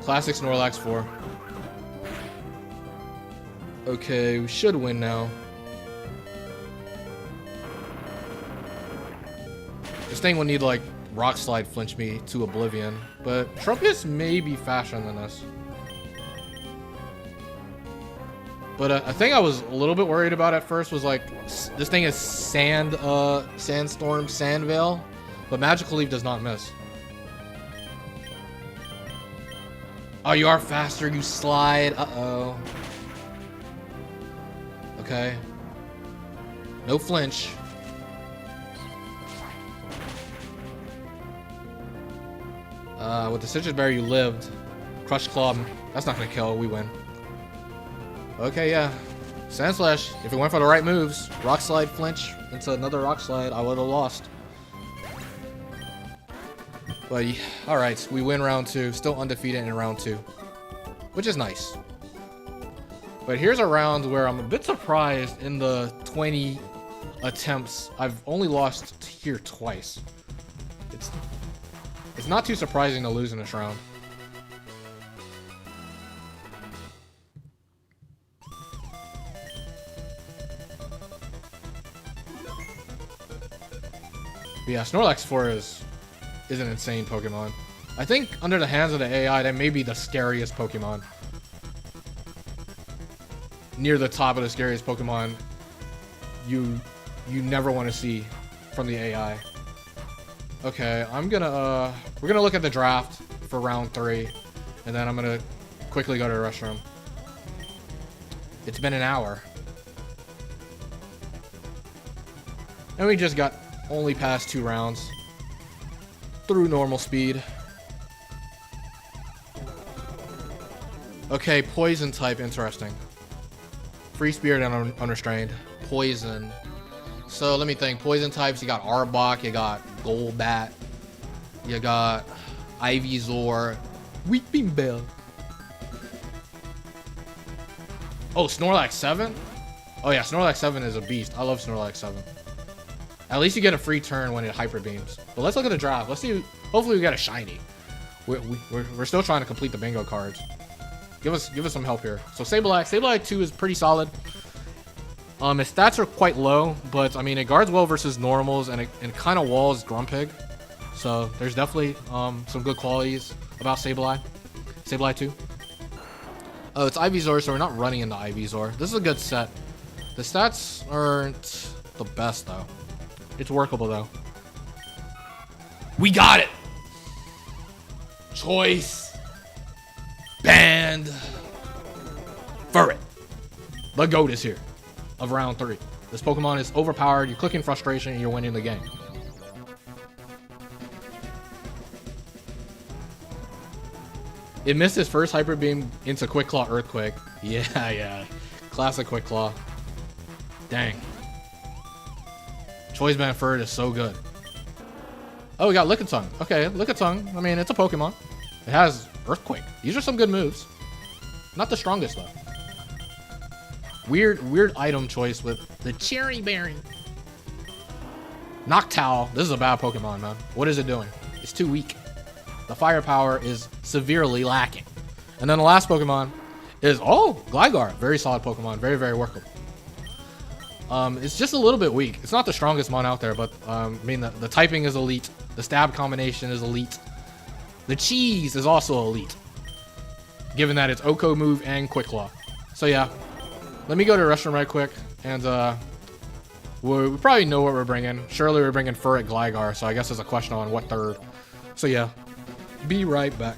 Classic Snorlax 4. Okay, we should win now. This thing will need like Rock Slide flinch me to oblivion, but Trumpius may be faster than us. But a thing I was a little bit worried about at first was like, this thing is Sandstorm, Sandveil, but Magical Leaf does not miss. Oh, you are faster, you slide. Uh-oh. Okay. No flinch. With the Citrus Berry, you lived. Crush Claw, that's not gonna kill, we win. Okay, yeah. Sand Slash, if it went for the right moves, Rock Slide flinch into another Rock Slide, I would have lost. But, alright, we win round 2. Still undefeated in round 2. Which is nice. But here's a round where I'm a bit surprised in the 20 attempts. I've only lost here twice. It's not too surprising to lose in this round. But yeah, Snorlax 4 is an insane Pokemon. I think under the hands of the AI, that may be the scariest Pokemon. Near the top of the scariest Pokemon you never want to see from the AI. Okay, we're gonna look at the draft for round 3, and then I'm gonna quickly go to the restroom. It's been an hour. And we just got only past 2 rounds through normal speed. Okay, poison type, interesting. Free Spirit and Unrestrained. Poison. So let me think. Poison types, you got Arbok, you got Golbat, you got Ivysaur, Weeping Bell. Oh, Snorlax 7? Oh yeah, Snorlax 7 is a beast. I love Snorlax 7. At least you get a free turn when it Hyper Beams. But let's look at the draft. Let's see. Hopefully we get a shiny. We're still trying to complete the bingo cards. Give us some help here. So Sableye 2 is pretty solid. His stats are quite low, but I mean it guards well versus normals and it kind of walls Grumpig. So there's definitely some good qualities about Sableye 2. Oh, it's Ivysaur, so we're not running into Ivysaur. This is a good set. The stats aren't the best though. It's workable though. We got it. Choice band Furret. The GOAT is here of round 3. This Pokemon is overpowered. You're clicking frustration and you're winning the game. It missed his first Hyper Beam into Quick Claw Earthquake. Yeah. Classic Quick Claw. Dang. Choice Band Furret is so good. Oh, we got Lickitung. Okay, Lickitung. I mean, it's a Pokemon. It has Earthquake. These are some good moves. Not the strongest, though. Weird item choice with the Cherry Berry. Noctowl. This is a bad Pokemon, man. What is it doing? It's too weak. The firepower is severely lacking. And then the last Pokemon is, oh, Gligar. Very solid Pokemon. Very, very workable. It's just a little bit weak. It's not the strongest mon out there, but I mean, the typing is elite. The stab combination is elite. The cheese is also elite, given that it's Oko move and Quick Claw. So yeah, let me go to the restroom right quick, and we probably know what we're bringing. Surely we're bringing Furret Gligar, so I guess there's a question on what third. So yeah, be right back.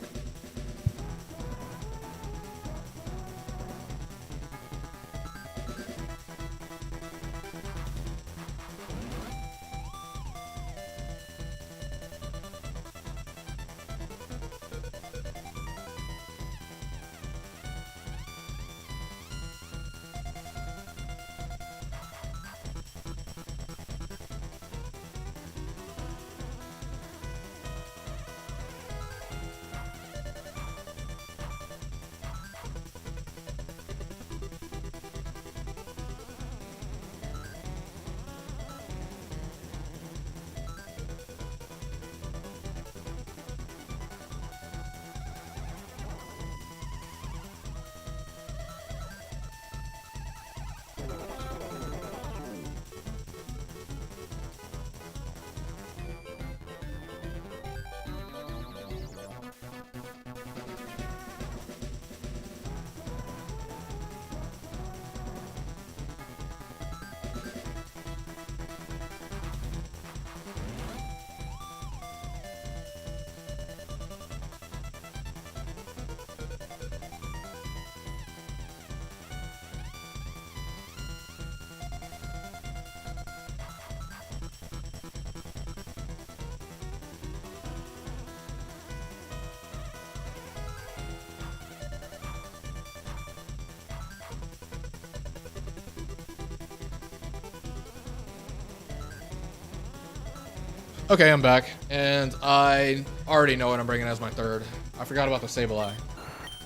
Okay, I'm back, and I already know what I'm bringing as my third. I forgot about the Sableye.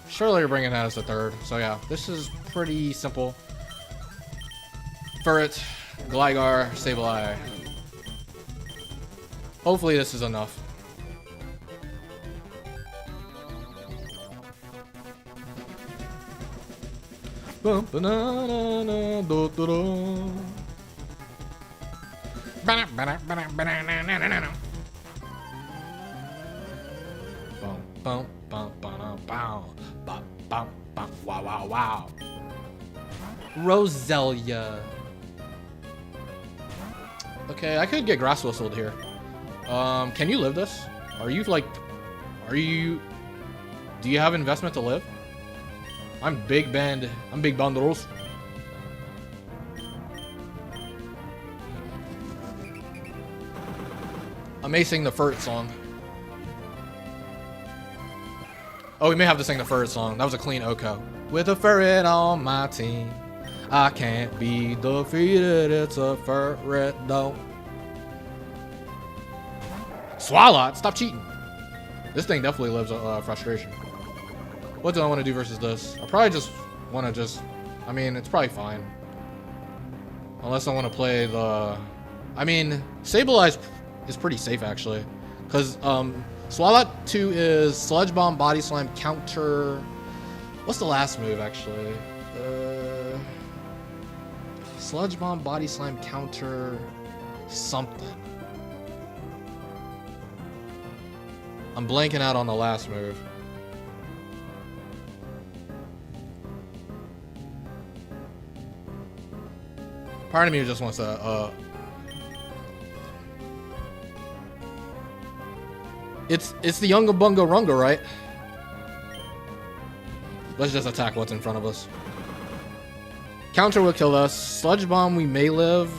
Surely you're bringing that as the third. So yeah, this is pretty simple. Furret, Gligar, Sableye. Hopefully this is enough. Wow. Roselia. Okay, I could get Grass Whistled here. Can you live this? Do you have investment to live? I'm Big Bundles. I'm acing the Furret song. Oh, we may have to sing the Furret song. That was a clean Oko. With a Furret on my team, I can't be defeated. It's a Furret though. Swalot, stop cheating. This thing definitely lives frustration. What do I want to do versus this? I probably just want to I mean, it's probably fine. Unless I want to play the... I mean, Sableye is pretty safe actually, because Swalot 2 is Sludge Bomb, Body Slam, Counter. What's the last move actually? Sludge Bomb, Body Slam, Counter, something. I'm blanking out on the last move. Part of me just wants to It's the UNGA BUNGA RUNGA, right? Let's just attack what's in front of us. Counter will kill us. Sludge Bomb, we may live.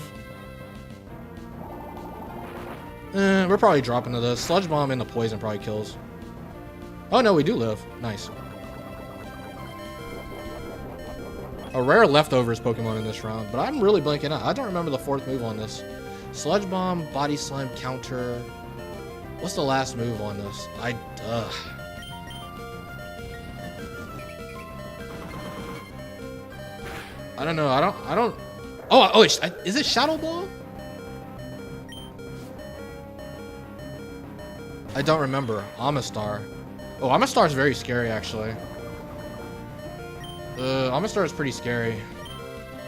We're probably dropping to this. Sludge Bomb and the poison probably kills. Oh no, we do live. Nice. A rare leftovers Pokemon in this round, but I'm really blanking out. I don't remember the fourth move on this. Sludge Bomb, Body Slam, Counter. What's the last move on this? I don't know. I don't. Oh, is it Shadow Ball? I don't remember. Amistar. Oh, Amistar is very scary, actually. Amistar is pretty scary.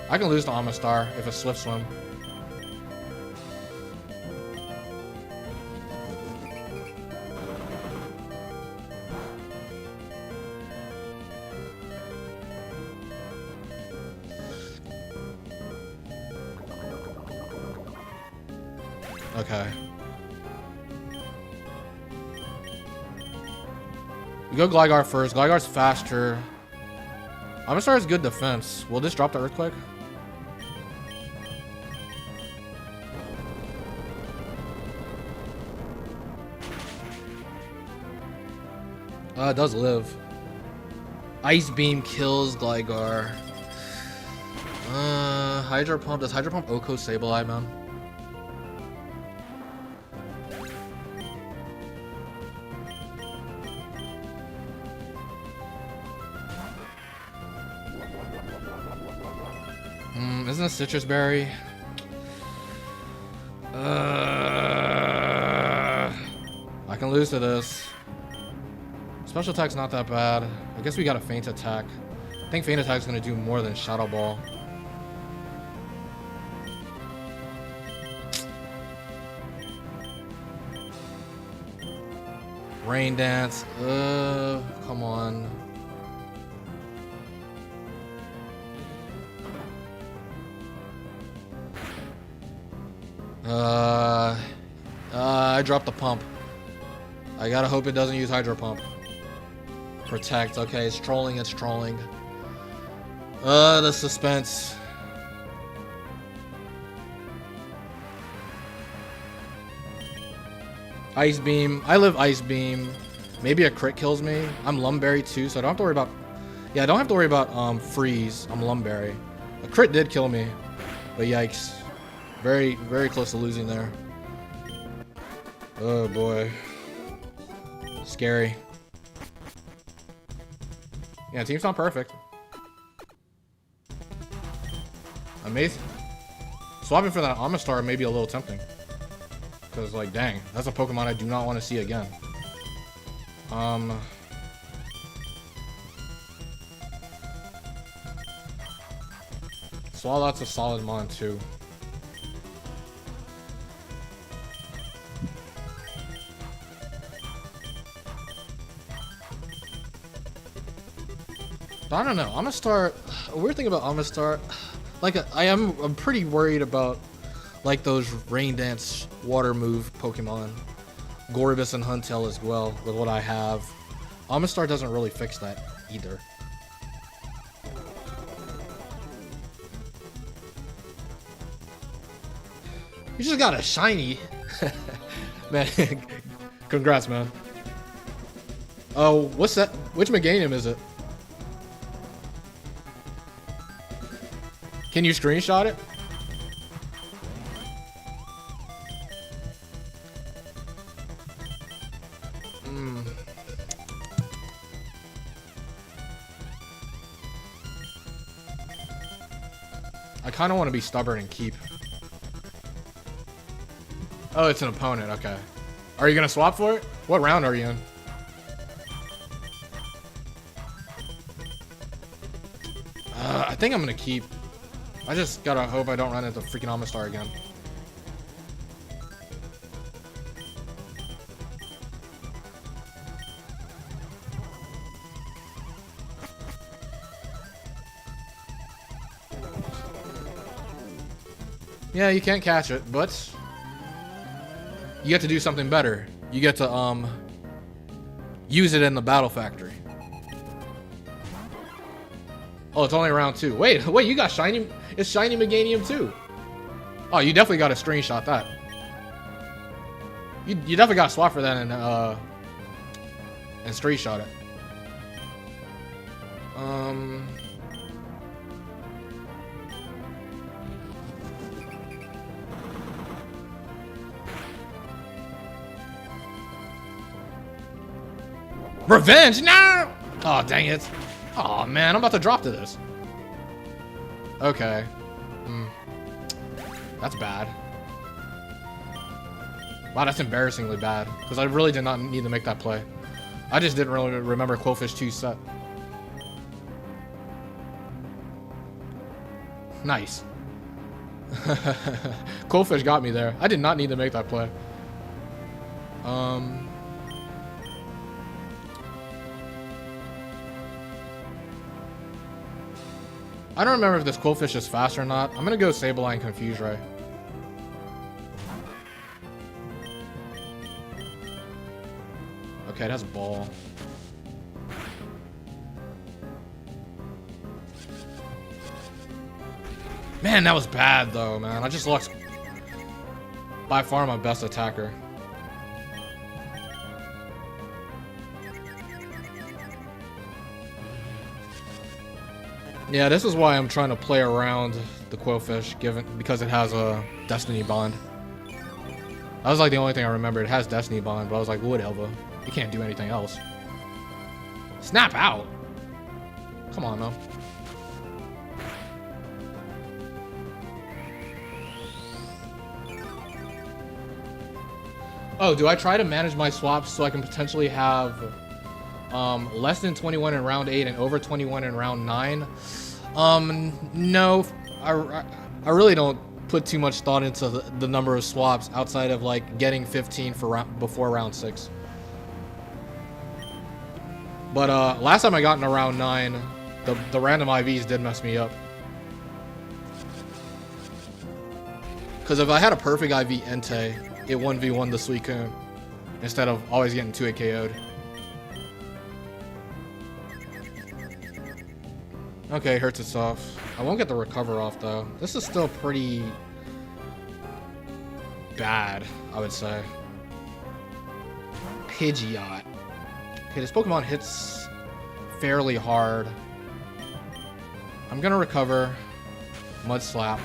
I can lose to Amistar if it's Swift Swim. Okay. We go Gligar first. Gligar's faster. Amistar has good defense. Will this drop the Earthquake? It does live. Ice Beam kills Gligar. Hydro Pump. Does Hydro Pump Oko Sableye, man? Isn't a Citrus Berry? I can lose to this. Special attack's not that bad. I guess we got a Feint Attack. I think Feint Attack's gonna do more than Shadow Ball. Rain Dance. Come on. I dropped the pump. I gotta hope it doesn't use Hydro Pump. Protect. Okay, it's trolling. It's trolling. The suspense. Ice Beam. I live Ice Beam. Maybe a crit kills me. I'm Lumberry too, so I don't have to worry about... Yeah, I don't have to worry about Freeze. I'm Lumberry. A crit did kill me, but yikes. Very, very close to losing there. Oh boy. Scary. Yeah, team's not perfect. Amazing. Swapping for that Amistar may be a little tempting. Because, like, dang, that's a Pokemon I do not want to see again. Swalot's a solid mon, too. I don't know. Amistar, a weird thing about Amistar, like I'm pretty worried about like those Rain Dance water move Pokemon, Gorbis and Huntail as well with what I have. Amistar doesn't really fix that either. You just got a shiny, man. Congrats, man. Oh, what's that? Which Meganium is it? Can you screenshot it? I kind of want to be stubborn and keep. Oh, it's an opponent. Okay. Are you going to swap for it? What round are you in? I think I'm going to keep. I just gotta hope I don't run into freaking Amistar again. Yeah, you can't catch it, but you get to do something better. You get to use it in the battle factory. Oh, it's only round 2. Wait, you got shiny. It's shiny Meganium too. Oh, you definitely got to screenshot that. You definitely got to swap for that and screenshot it. Revenge? No! Oh, dang it. Oh, man, I'm about to drop to this. Okay. That's bad. Wow, that's embarrassingly bad. Because I really did not need to make that play. I just didn't really remember Quillfish 2 set. Nice. Quillfish got me there. I did not need to make that play. I don't remember if this Quillfish is fast or not. I'm gonna go Sableye and Confuse Ray. Okay, that's a ball. Man, that was bad though, man. I just lost by far my best attacker. Yeah, this is why I'm trying to play around the Quillfish, because it has a Destiny Bond. That was like the only thing I remember. It has Destiny Bond, but I was like, whatever. You can't do anything else. Snap out. Come on, though. Oh, do I try to manage my swaps so I can potentially have less than 21 in round 8 and over 21 in round 9? No. I really don't put too much thought into the number of swaps outside of like getting 15 for before round 6. But last time I got into round 9, the random IVs did mess me up. Because if I had a perfect IV Entei, it 1v1 the Suicune instead of always getting 2-hit KO'd. Okay, hurts itself. I won't get the recover off though. This is still pretty bad, I would say. Pidgeot. Okay, this Pokemon hits fairly hard. I'm gonna recover. Mud Slap.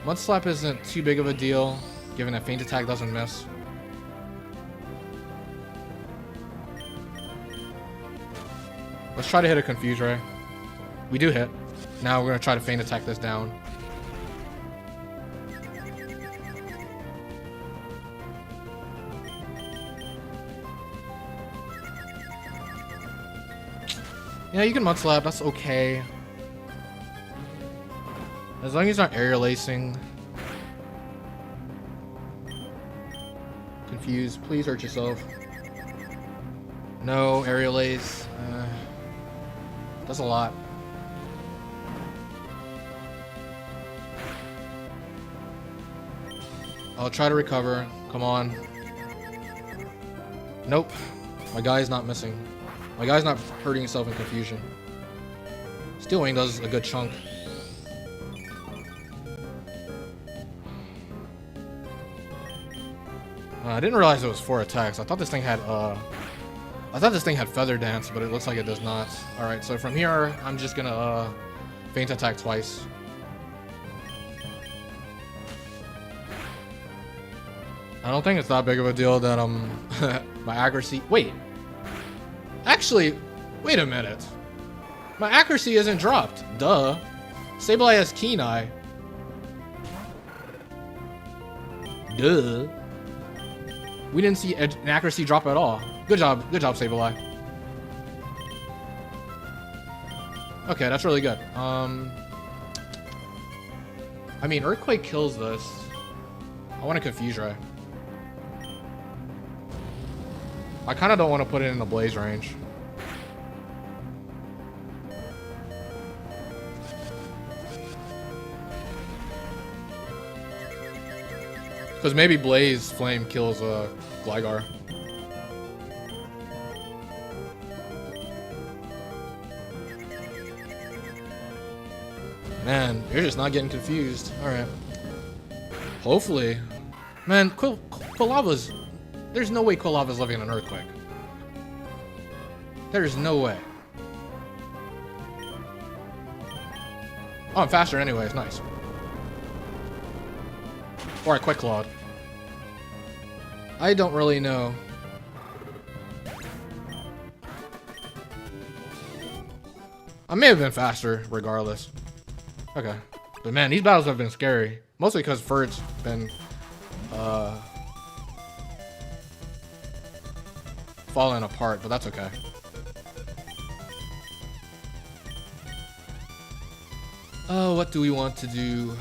Mud Slap isn't too big of a deal, given that Feint Attack doesn't miss. Let's try to hit a Confuse Ray. We do hit. Now we're gonna try to Feint Attack this down. Yeah, you can Mud Slap, that's okay. As long as he's not aerial lacing. Confused, please hurt yourself. No, aerial ace. That's a lot. I'll try to recover. Come on. Nope. My guy's not missing. My guy's not hurting himself in confusion. Steel Wing does a good chunk. I didn't realize it was 4 attacks. I thought this thing had Feather Dance, but it looks like it does not. Alright, so from here I'm just gonna Feint Attack twice. I don't think it's that big of a deal that my accuracy. Wait. Actually, wait a minute. My accuracy isn't dropped. Duh. Sableye has Keen Eye. Duh. We didn't see an accuracy drop at all. Good job, Sableye. Okay, that's really good. I mean, Earthquake kills this. I want to Confuse Ray. I kind of don't want to put it in the Blaze range. Because maybe Blaze Flame kills Gligar. Man, you're just not getting confused. Alright. Hopefully. Man, Quillava's... There's no way Quillava's living in an Earthquake. There's no way. Oh, I'm faster anyways. Nice. Alright, Quick Claw. I don't really know. I may have been faster, regardless. Okay. But man, these battles have been scary. Mostly because Furt's been, falling apart, but that's okay. Oh, what do we want to do?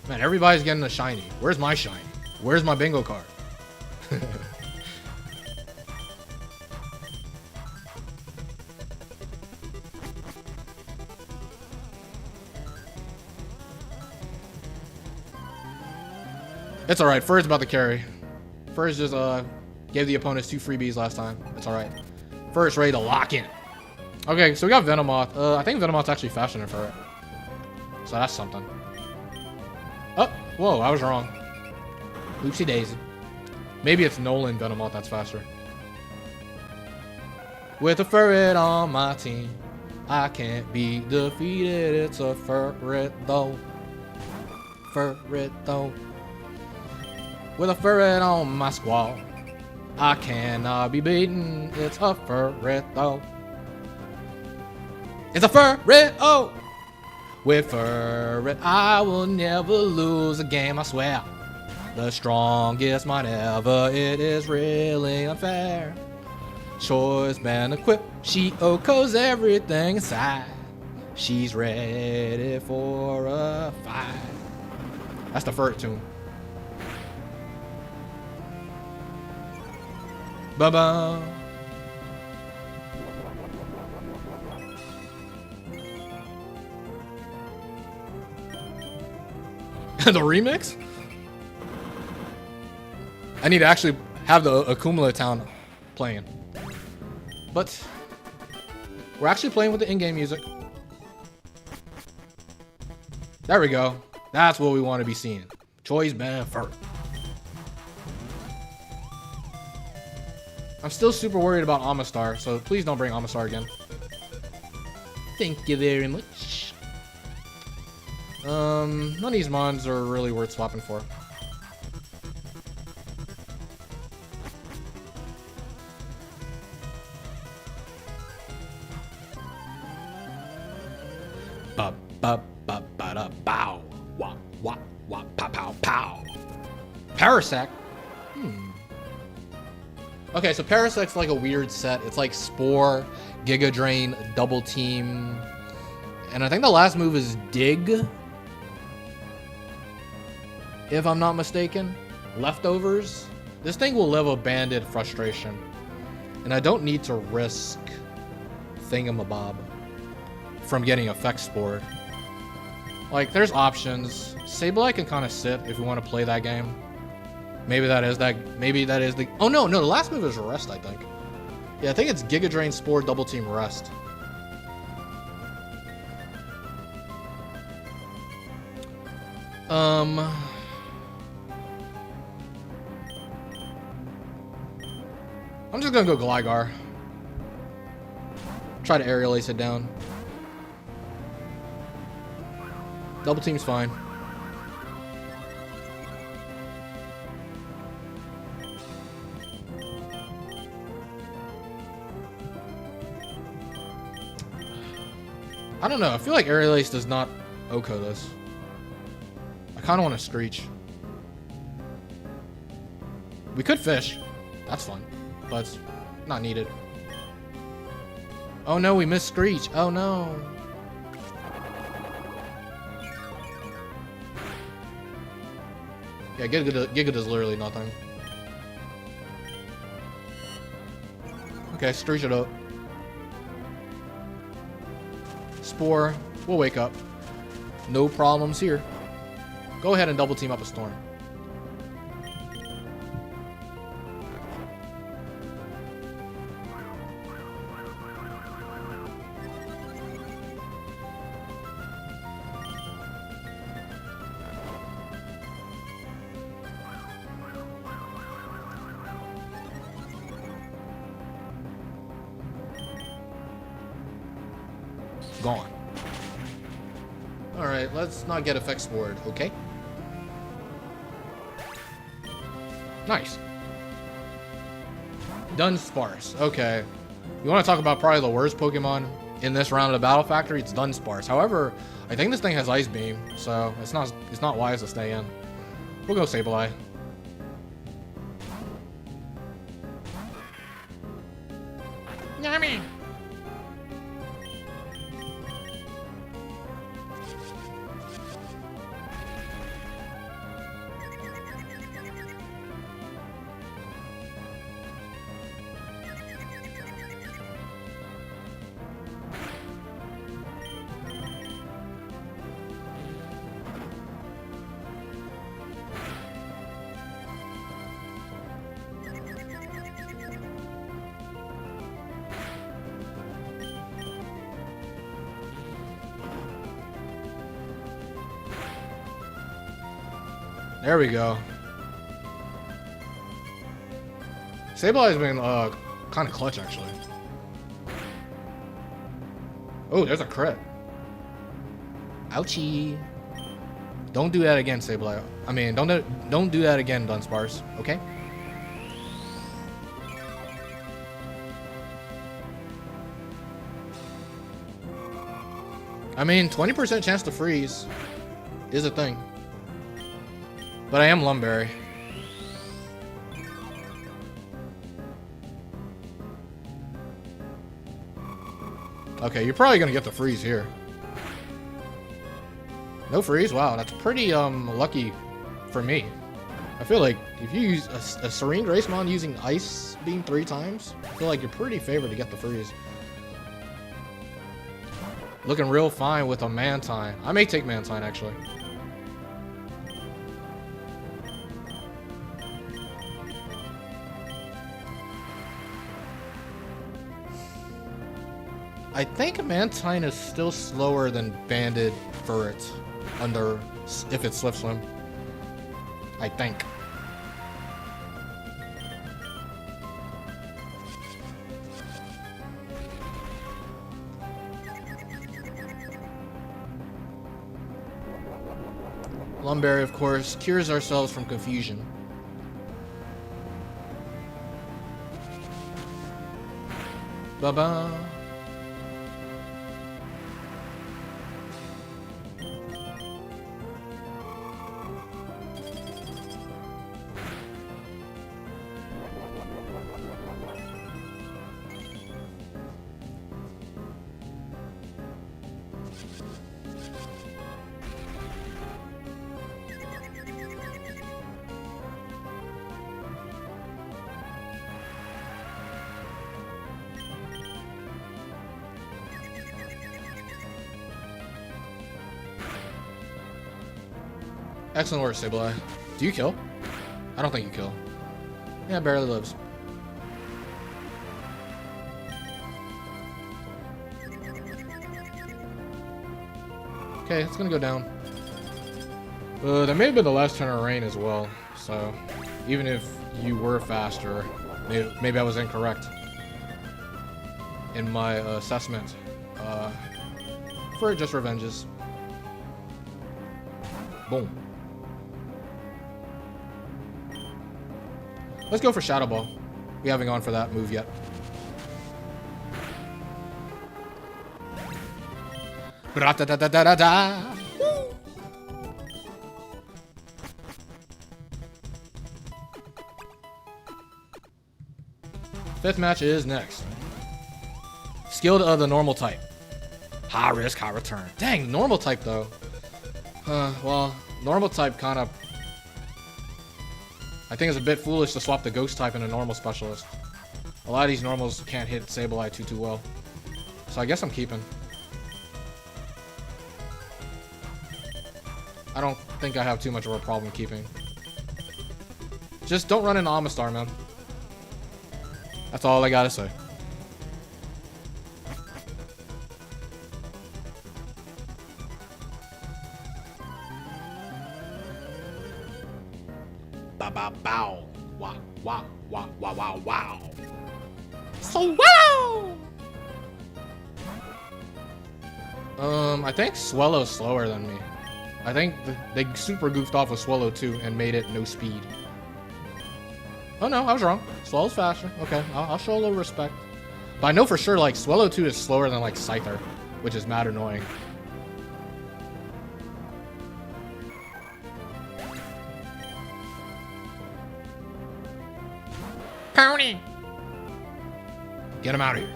Man, everybody's getting a shiny. Where's my shiny? Where's my bingo card? It's alright. Fur's about to carry. Fur's just gave the opponents 2 freebies last time. It's alright. Fur's ready to lock in. Okay, so we got Venomoth. I think Venomoth's actually faster than Fur. So that's something. Oh, whoa, I was wrong. Oopsie daisy. Maybe it's Nolan Venomoth that's faster. With a Furret on my team, I can't be defeated. It's a Furret though. Furret though. With a Furret on my squad, I cannot be beaten. It's a Furret though. It's a Furret, oh! With Furret, I will never lose a game, I swear. The strongest might ever, it is really unfair. Choice been equipped, she OHKOs everything inside. She's ready for a fight. That's the Furret tune. Ba-ba. The remix? I need to actually have the Akumula Town playing. But we're actually playing with the in-game music. There we go. That's what we want to be seeing. Choice band first. I'm still super worried about Amistar, so please don't bring Amistar again. Thank you very much. None of these mons are really worth swapping for. Ba ba ba ba da bow. Wah wah wah pow pow pow. Parasect. Okay, so Parasect's like a weird set. It's like Spore, Giga Drain, Double Team, and I think the last move is Dig. If I'm not mistaken. Leftovers. This thing will live a banded frustration. And I don't need to risk Thingamabob from getting effect spored. Like, there's options. Sableye can kind of sit if you want to play that game. Maybe that is the... Oh, no, the last move is Rest, I think. Yeah, I think it's Giga Drain, Spore, Double Team, Rest. I'm just gonna go Gligar. Try to Aerial Ace it down. Double Team's fine. I don't know. I feel like Aerial Ace does not OHKO this. I kind of want to Screech. We could Fish. That's fun. But it's not needed. Oh no, we missed Screech. Oh no. Yeah, Giga does literally nothing. Okay, Screech it up. Spore. We'll wake up. No problems here. Go ahead and double team up a Storm. Gone. Alright, let's not get effect spored, okay? Nice. Dunsparce. Okay. You want to talk about probably the worst Pokemon in this round of the Battle Factory? It's Dunsparce. However, I think this thing has Ice Beam, so it's not wise to stay in. We'll go Sableye. Yummy. There we go. Sableye has been kind of clutch actually. Oh, there's a crit. Ouchie. Don't do that again, Sableye. I mean, don't do that again, Dunsparce. Okay. I mean, 20% chance to freeze is a thing. But I am Lumberry. Okay, you're probably gonna get the freeze here. No freeze? Wow, that's pretty lucky for me. I feel like if you use a Serene Gracemon using Ice Beam 3 times, I feel like you're pretty favored to get the freeze. Looking real fine with a Mantine. I may take Mantine actually. I think Mantine is still slower than Banded Furret under if it's Swift Swim. I think. Lumberry, of course, cures ourselves from confusion. Ba-ba. Excellent work, Sableye. Do you kill? I don't think you kill. Yeah, barely lives. Okay, it's gonna go down. That may have been the last turn of rain as well, so even if you were faster, maybe I was incorrect in my assessment. For just revenges. Boom. Let's go for Shadow Ball. We haven't gone for that move yet. Bra-da-da-da-da-da. Fifth match is next. Skilled of the normal type. High risk, high return. Dang, normal type though. Well, normal type kind of... I think it's a bit foolish to swap the ghost type in a normal specialist. A lot of these normals can't hit Sableye too well. So I guess I'm keeping. I don't think I have too much of a problem keeping. Just don't run into Amistar, man. That's all I gotta say. Bow. Wow, wow, wow, wow, wow, wow. So wow! I think Swellow's slower than me. I think they super goofed off with Swellow too and made it no speed. Oh no, I was wrong. Swellow's faster. Okay, I'll show a little respect. But I know for sure like Swellow 2 is slower than like Scyther, which is mad annoying. Pony! Get him out of here.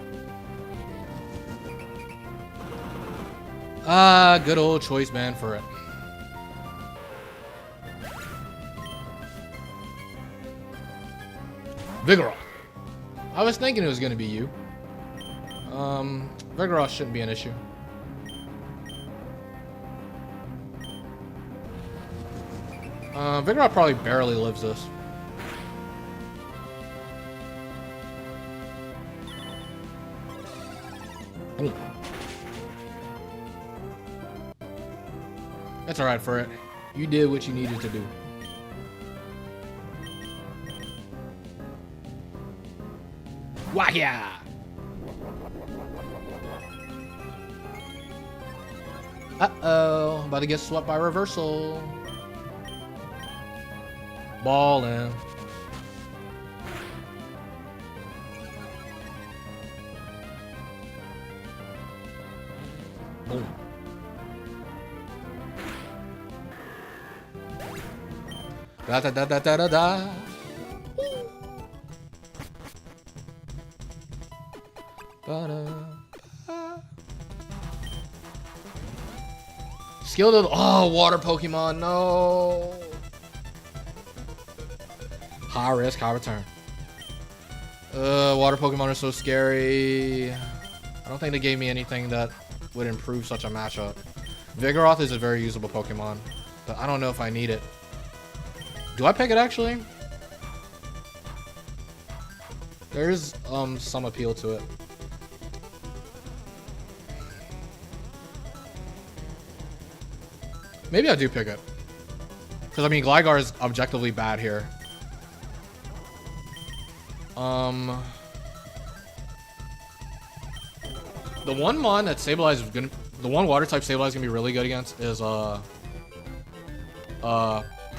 Good old choice band for it. Vigoroth. I was thinking it was gonna be you. Vigoroth shouldn't be an issue. Vigoroth probably barely lives this. Boom. That's alright for it. You did what you needed to do. Wahya! Uh-oh. About to get swept by reversal. Ballin'. Boom. Da da da da da da da. Skill to the water Pokemon, no. High risk, high return. Water Pokemon are so scary. I don't think they gave me anything that would improve such a matchup. Vigoroth is a very usable Pokemon, but I don't know if I need it. Do I pick it actually? There's some appeal to it. Maybe I do pick it. Because I mean Gligar is objectively bad here. The one mon that Sableye is gonna, the one water type Sableye is gonna be really good against is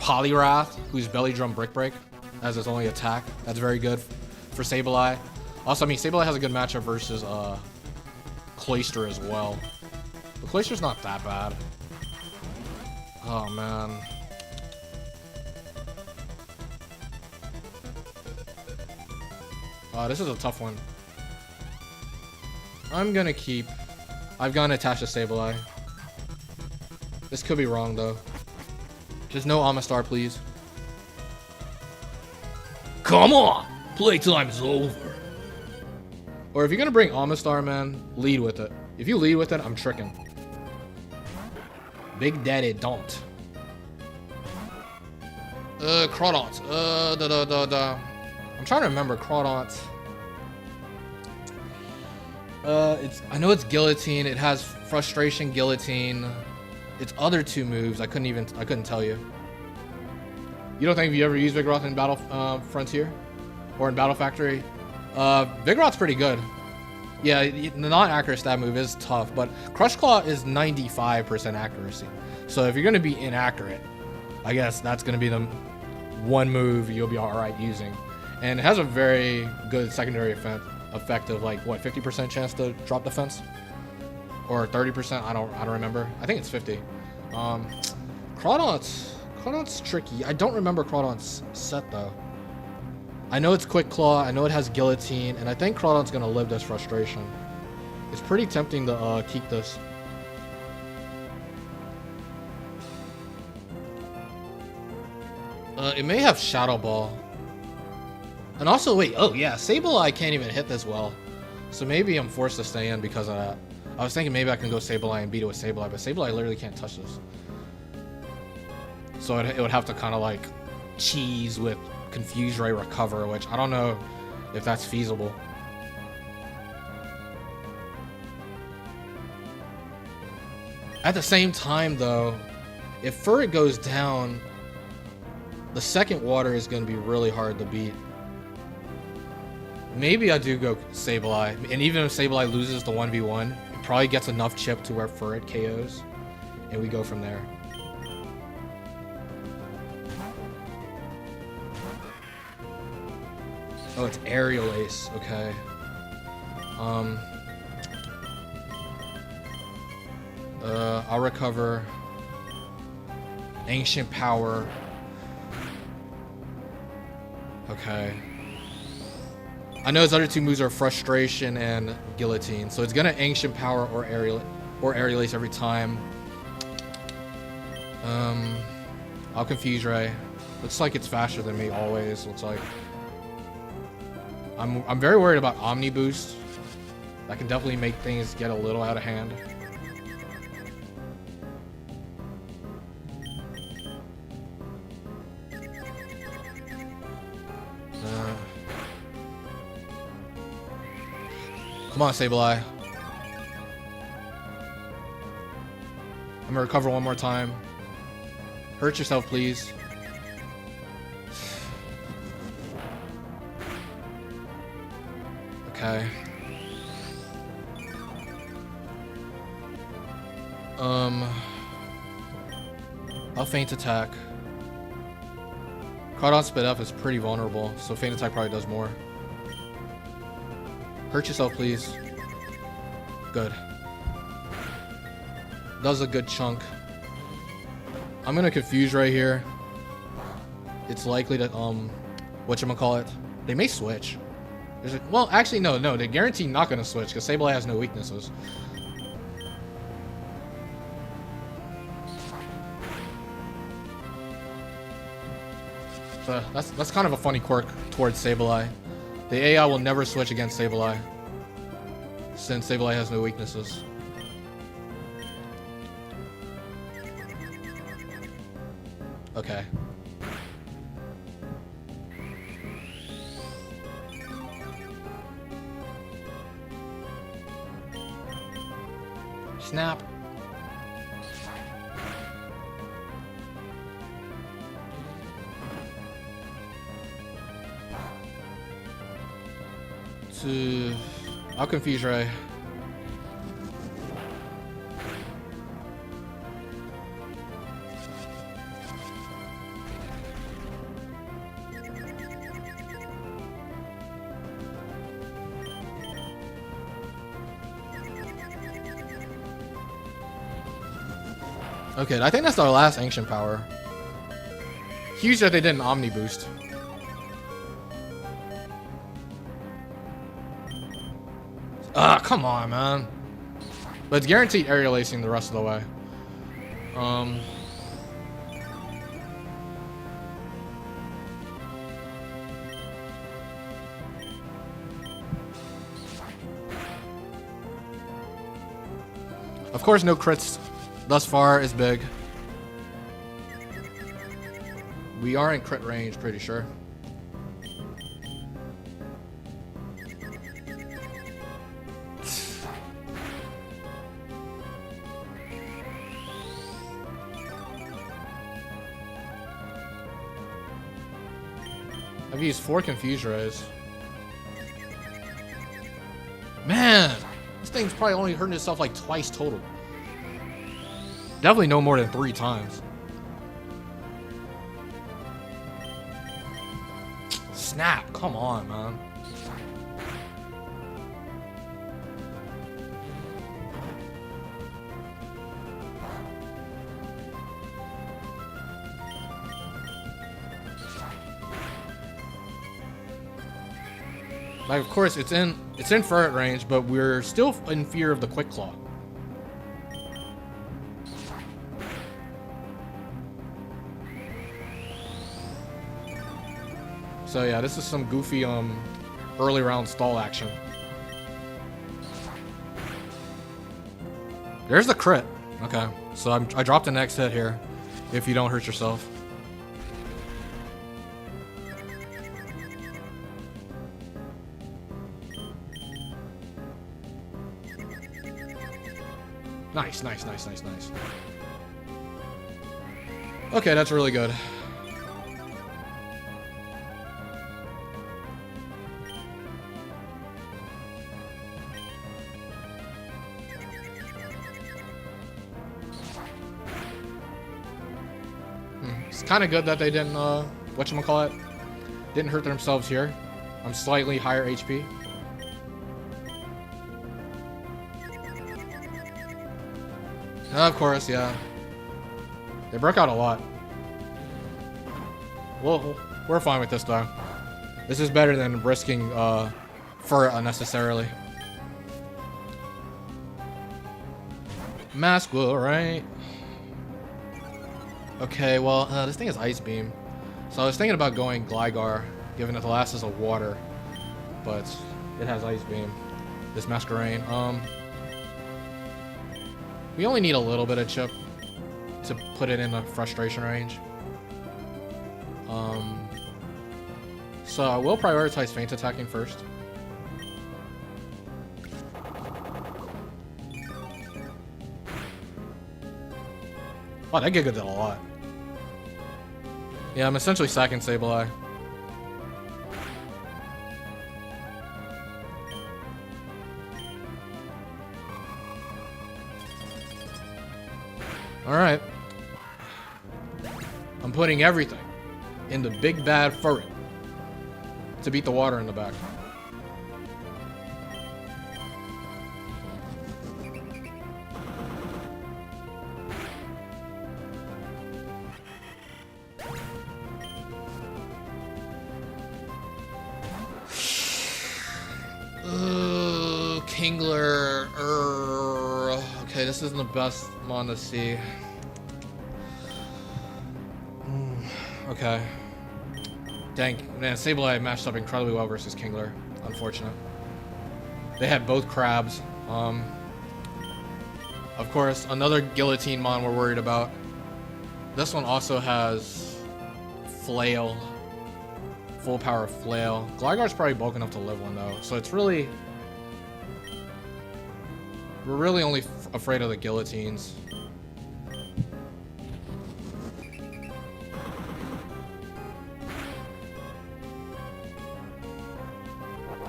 Poliwrath, who's Belly Drum Brick Break as its only attack. That's very good for Sableye. Also, I mean Sableye has a good matchup versus Cloyster as well. But Cloyster's not that bad. Oh man. This is a tough one. I'm gonna keep. I've gone attached to Sableye. This could be wrong though. Just no Amistar, please. Come on! Playtime is over. Or if you're gonna bring Amistar, man, lead with it. If you lead with it, I'm tricking. Big Daddy don't. Crawdont. I'm trying to remember Crawdont. I know it's Guillotine. It has Frustration, Guillotine. Its other two moves, I couldn't tell you. You don't think you ever used Vigoroth in Battle Frontier? Or in Battle Factory? Vigoroth's pretty good. Yeah, the non-accurate stab move is tough, but Crush Claw is 95% accuracy. So if you're going to be inaccurate, I guess that's going to be the one move you'll be alright using. And it has a very good secondary effect of like, what, 50% chance to drop defense? Or 30%? I don't remember. I think it's 50. Crawdont's tricky. I don't remember Crawdont's set though. I know it's Quick Claw, I know it has Guillotine, and I think Crawdont's gonna live this Frustration. It's pretty tempting to keep this. It may have Shadow Ball. And also, wait, oh yeah, Sableye can't even hit this well. So maybe I'm forced to stay in because of that. I was thinking maybe I can go Sableye and beat it with Sableye, but Sableye literally can't touch this. So it would have to kind of like cheese with Confuse Ray Recover, which I don't know if that's feasible. At the same time though, if Furret goes down, the second water is going to be really hard to beat. Maybe I do go Sableye, and even if Sableye loses the 1v1, it probably gets enough chip to where Furret KOs, and we go from there. Oh, it's Aerial Ace, okay. I'll recover. Ancient Power. Okay. I know his other two moves are Frustration and Guillotine, so it's gonna Ancient Power or Aerial. or air release every time. I'll confuse Ray. Looks like it's faster than me always. Looks like. I'm very worried about Omni Boost. That can definitely make things get a little out of hand. Come on, Sableye. I'm gonna recover one more time. Hurt yourself, please. Okay. I'll feint attack. Caught on speedup is pretty vulnerable, so feint attack probably does more. Hurt yourself, please. Good. Does a good chunk. I'm gonna confuse right here. It's likely to whatchamacallit. They may switch. There's a, well, actually no, they're guaranteed not gonna switch because Sableye has no weaknesses. So that's kind of a funny quirk towards Sableye. The AI will never switch against Sableye since Sableye has no weaknesses. Okay. Snap. I'll confuse Ray. Okay, I think that's our last ancient power. Huge that they did an Omni Boost. Ah, come on, man. But it's guaranteed aerial lacing the rest of the way. Of course, no crits thus far is big. We are in crit range, pretty sure. I've used 4 Confuse Rays. Man, this thing's probably only hurting itself like twice total. Definitely no more than 3 times. Snap, come on, man. Like, of course, it's in ferret range, but we're still in fear of the Quick Claw. So yeah, this is some goofy early round stall action. There's the crit. Okay, so I dropped the next hit here. If you don't hurt yourself. Nice, nice, nice, nice, nice. Okay, that's really good. It's kind of good that they didn't, whatchamacallit, didn't hurt themselves here. I'm slightly higher HP. Of course, yeah. They broke out a lot. Well, we're fine with this though. This is better than risking fur unnecessarily. Mask will, right? Okay, well, this thing is Ice Beam. So I was thinking about going Gligar, given that the last is a water. But it has Ice Beam. This Masquerain. We only need a little bit of chip to put it in the frustration range. So I will prioritize feint attacking first. Wow, that Giga did a lot. Yeah, I'm essentially sacking Sableye. Alright. I'm putting everything in the big bad furret to beat the water in the back. Kingler. Okay, this isn't the best mon to see. Okay. Dang, man, Sableye matched up incredibly well versus Kingler. Unfortunate. They had both crabs. Of course, another Guillotine mon we're worried about. This one also has Flail. Full power Flail. Gligar's probably bulk enough to live one though, so it's really... We're really only afraid of the Guillotines.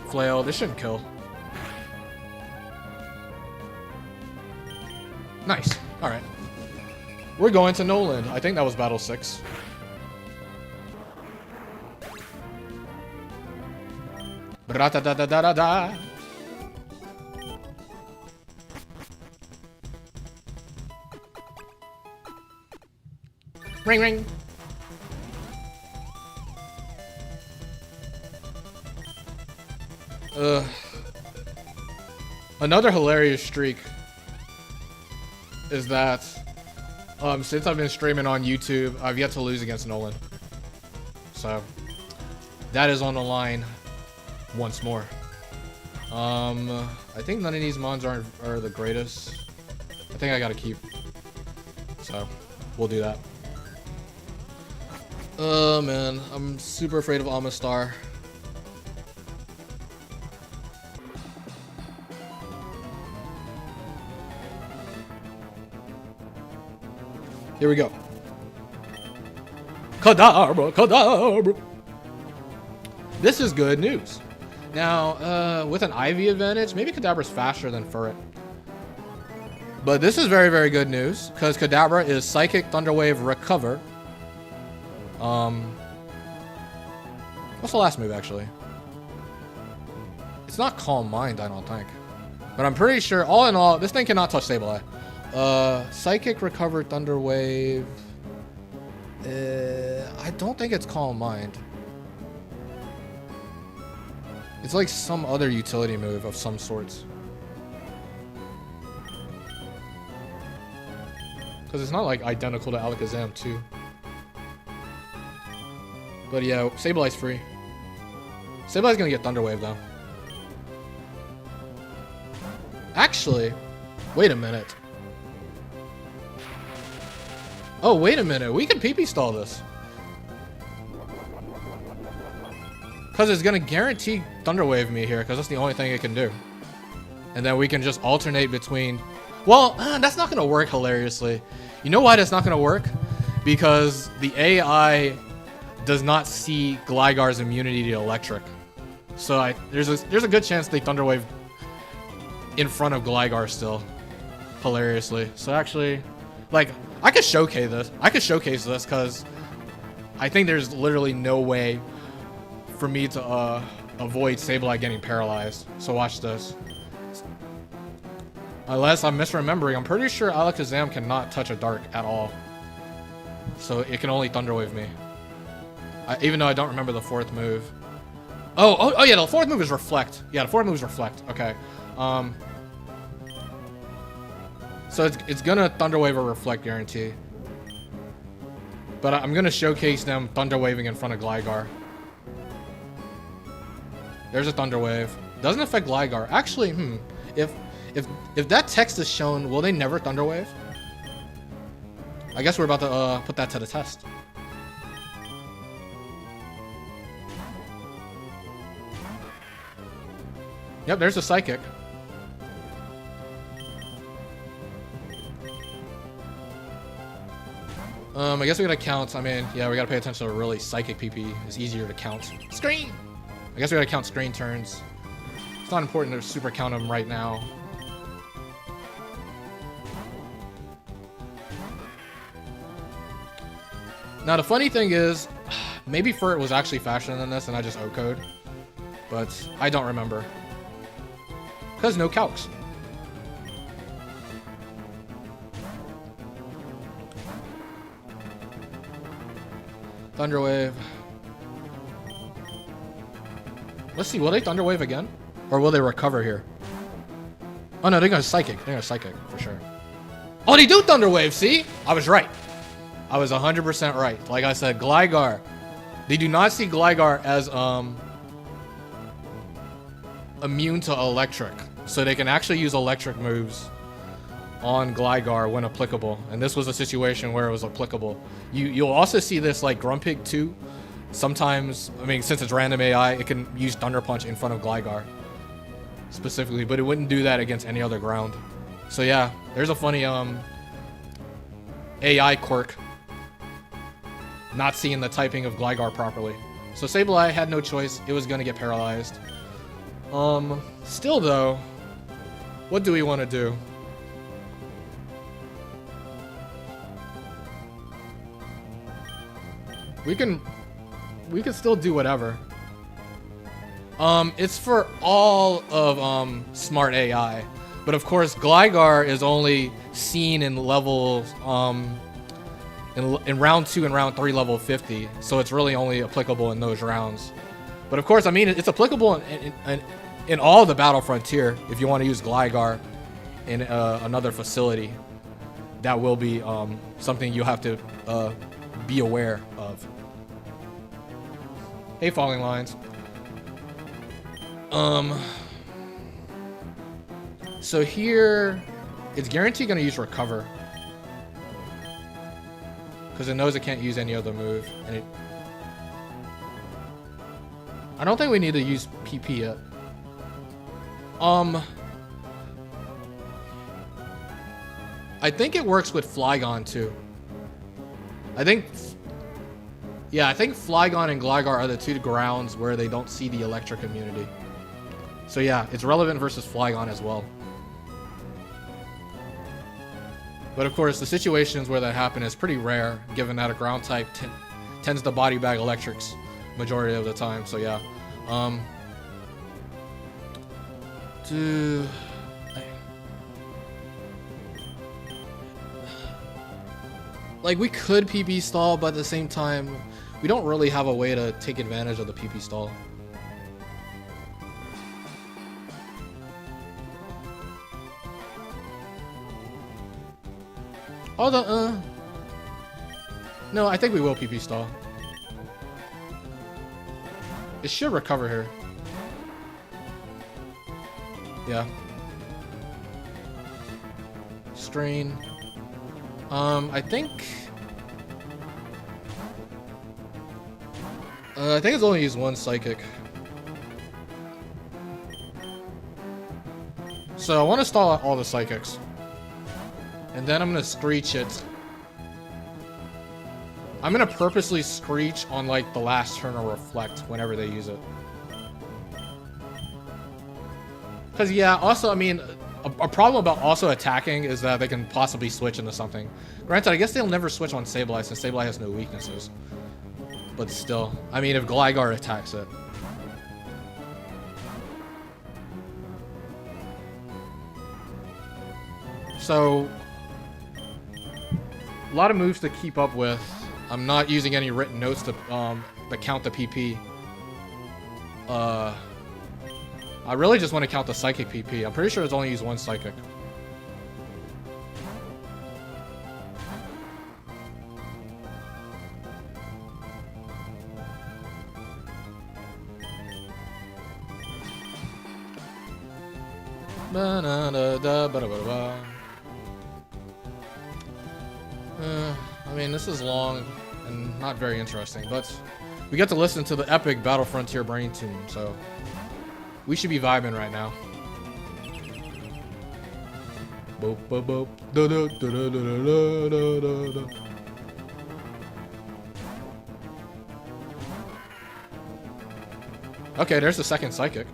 Flail, this shouldn't kill. Nice. Alright. We're going to Nolan. I think that was battle 6. Bra-da-da-da-da-da-da. Ring ring. Another hilarious streak is that since I've been streaming on YouTube, I've yet to lose against Nolan. So that is on the line once more. I think none of these mons are the greatest. I think I gotta keep. So we'll do that. Oh man, I'm super afraid of Amistar. Here we go. Kadabra, Kadabra. This is good news. Now, with an Ivy advantage, maybe Kadabra's faster than Furret. But this is very, very good news, because Kadabra is Psychic, Thunder Wave, Recover. What's the last move, actually? It's not Calm Mind, I don't think. But I'm pretty sure, all in all, this thing cannot touch Sableye. Psychic, Recover, Thunder Wave. I don't think it's Calm Mind. It's like some other utility move of some sorts. Because it's not like identical to Alakazam too. But yeah, Sableye's free. Sableye's gonna get Thunder Wave though. Actually, wait a minute. Oh, wait a minute. We can PP stall this. Because it's going to guarantee Thunder Wave me here, because that's the only thing it can do. And then we can just alternate between... Well, that's not going to work hilariously. You know why that's not going to work? Because the AI does not see Gligar's immunity to electric. So there's a good chance they Thunder Wave in front of Gligar still. Hilariously. So actually, like, I could showcase this. I could showcase this because I think there's literally no way for me to avoid Sableye getting paralyzed. So watch this. Unless I'm misremembering, I'm pretty sure Alakazam cannot touch a Dark at all. So it can only Thunder Wave me. Even though I don't remember the fourth move. Oh yeah, the fourth move is Reflect. Yeah, the fourth move is Reflect. Okay. So it's gonna Thunderwave or Reflect guarantee. But I'm gonna showcase them Thunderwaving in front of Gligar. There's a Thunderwave. Doesn't affect Gligar. Actually, if that text is shown, will they never Thunderwave? I guess we're about to put that to the test. Yep, there's a Psychic. I guess we gotta count. I mean, yeah, we gotta pay attention to really Psychic PP. It's easier to count. Screen! I guess we gotta count screen turns. It's not important to super count them right now. Now, the funny thing is, maybe Furt was actually faster than this and I just O-code. But I don't remember. Because no calcs. Thunderwave. Let's see, will they Thunderwave again? Or will they recover here? Oh no, they're gonna Psychic. They're gonna Psychic, for sure. Oh, they do Thunderwave, see? I was right. I was 100% right. Like I said, Gligar. They do not see Gligar as, immune to Electric. So they can actually use Electric moves on Gligar when applicable. And this was a situation where it was applicable. You'll also see this like Grumpig too. Sometimes, I mean, since it's random AI, it can use Thunder Punch in front of Gligar specifically, but it wouldn't do that against any other ground. So yeah, there's a funny AI quirk. Not seeing the typing of Gligar properly. So Sableye had no choice. It was gonna get paralyzed. Still though, what do we want to do? We can still do whatever. It's for all of smart AI, but of course Gligar is only seen in levels in round 2 and round 3 level 50, so it's really only applicable in those rounds. But of course, I mean, it's applicable in all the Battle Frontier. If you want to use Gligar in another facility, that will be something you have to be aware of. Hey, Falling Lines. So here, it's guaranteed going to use Recover. Because it knows it can't use any other move. And I don't think we need to use PP yet. I think it works with Flygon too. I think Flygon and Gligar are the two grounds where they don't see the electric immunity. So yeah, it's relevant versus Flygon as well. But of course, the situations where that happen is pretty rare, given that a ground type tends to body bag electrics majority of the time. So yeah. Like, we could PP stall, but at the same time, we don't really have a way to take advantage of the PP stall. Although, no, I think we will PP stall. It should recover here. Yeah. Strain. I think it's only used one Psychic. So I want to stall out all the Psychics. And then I'm going to Screech it. I'm going to purposely Screech on like the last turn or Reflect whenever they use it. Because yeah, also, I mean, a problem about also attacking is that they can possibly switch into something. Granted, I guess they'll never switch on Sableye since Sableye has no weaknesses. But still, I mean, if Gligar attacks it. So, a lot of moves to keep up with. I'm not using any written notes to count the PP. I really just want to count the Psychic PP. I'm pretty sure it's only used one Psychic. I mean, this is long and not very interesting, but we get to listen to the epic Battle Frontier brain tune, so we should be vibing right now. Okay, there's the second psychic.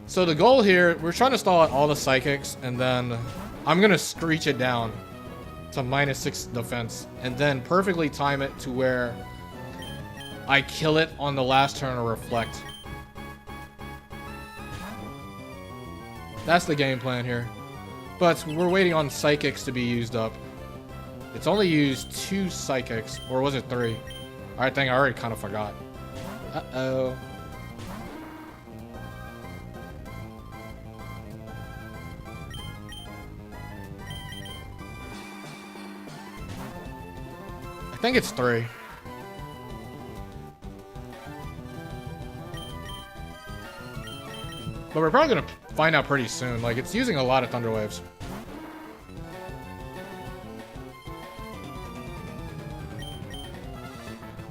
So the goal here, we're trying to stall out all the psychics, and then I'm gonna screech it down to -6 defense, and then perfectly time it to where I kill it on the last turn of reflect. That's the game plan here. But we're waiting on psychics to be used up. It's only used 2 psychics, or was it 3? I think I already kind of forgot. Uh-oh. I think it's 3. But we're probably gonna find out pretty soon. Like, it's using a lot of Thunder Waves.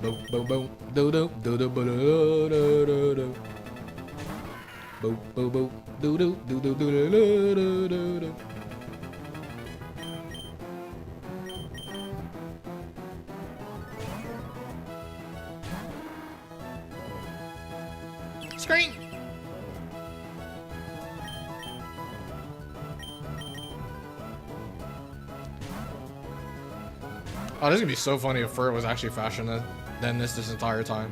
Boom, boom, boom, do do do do do do do do. Boom, boom, boom, do do do do do do do do. Screen. Oh, this is gonna be so funny if Fur was actually faster than this entire time.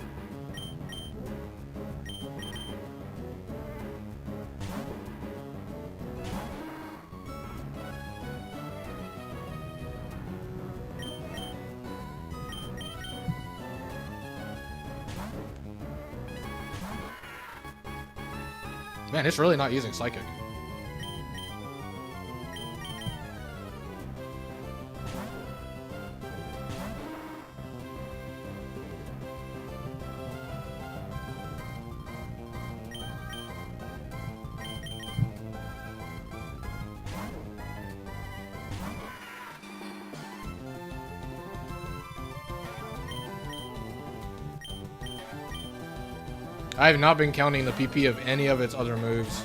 Man, it's really not using Psychic. I have not been counting the PP of any of its other moves.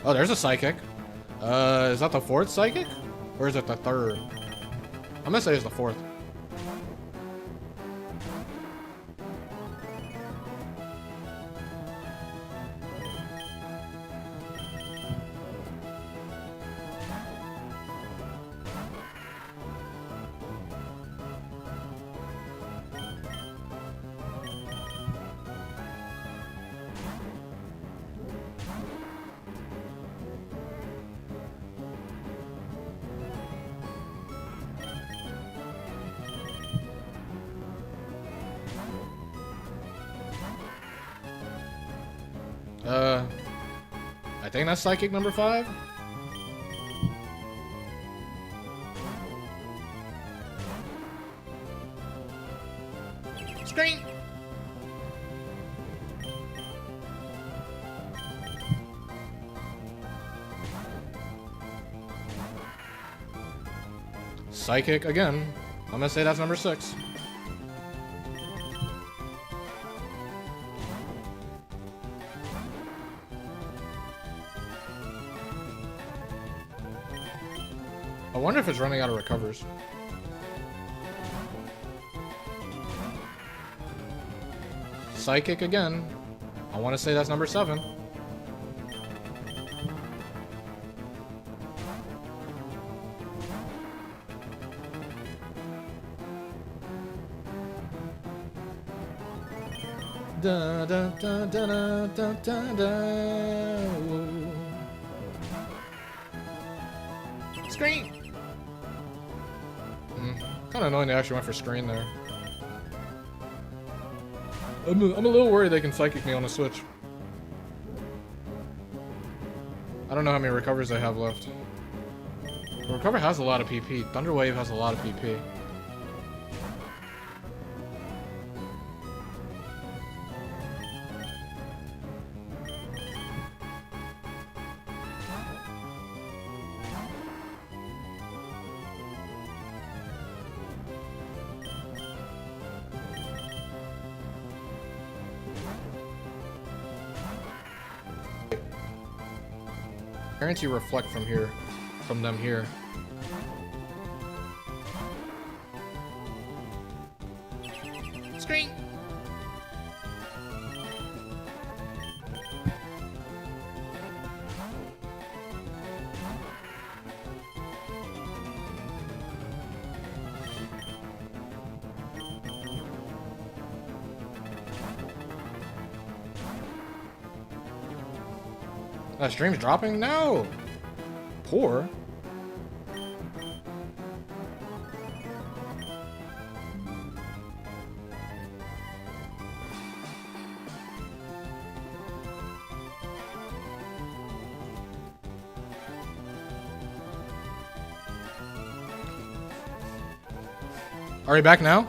Oh, there's a Psychic. Is that the 4th Psychic? Or is it the 3rd? I'm gonna say it's the 4th. I think that's Psychic number 5. Screen. Psychic again. I'm gonna say that's number 6. I wonder if it's running out of recovers. Psychic again. I want to say that's number 7. Da, da, da, da, da, da, da. Screen. Kind of annoying they actually went for screen there. I'm a little worried they can psychic me on the switch. I don't know how many recovers I have left. The recover has a lot of PP. Thunderwave has a lot of PP. Guarantee reflect from here, from them here. Screen. That stream's dropping? No! Poor. Are we back now?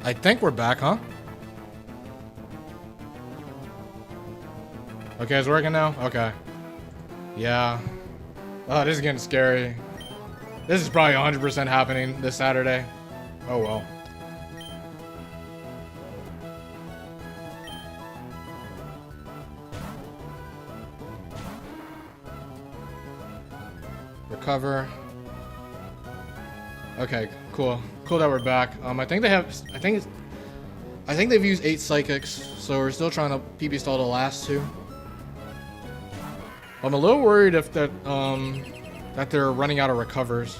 I think we're back, huh? Okay, it's working now? Okay. Yeah. Oh, this is getting scary. This is probably 100% happening this Saturday. Oh well. Recover. Okay, cool. Cool that we're back. I think they have. I think they've used 8 psychics, so we're still trying to PP stall the last 2. I'm a little worried if that they're running out of recovers.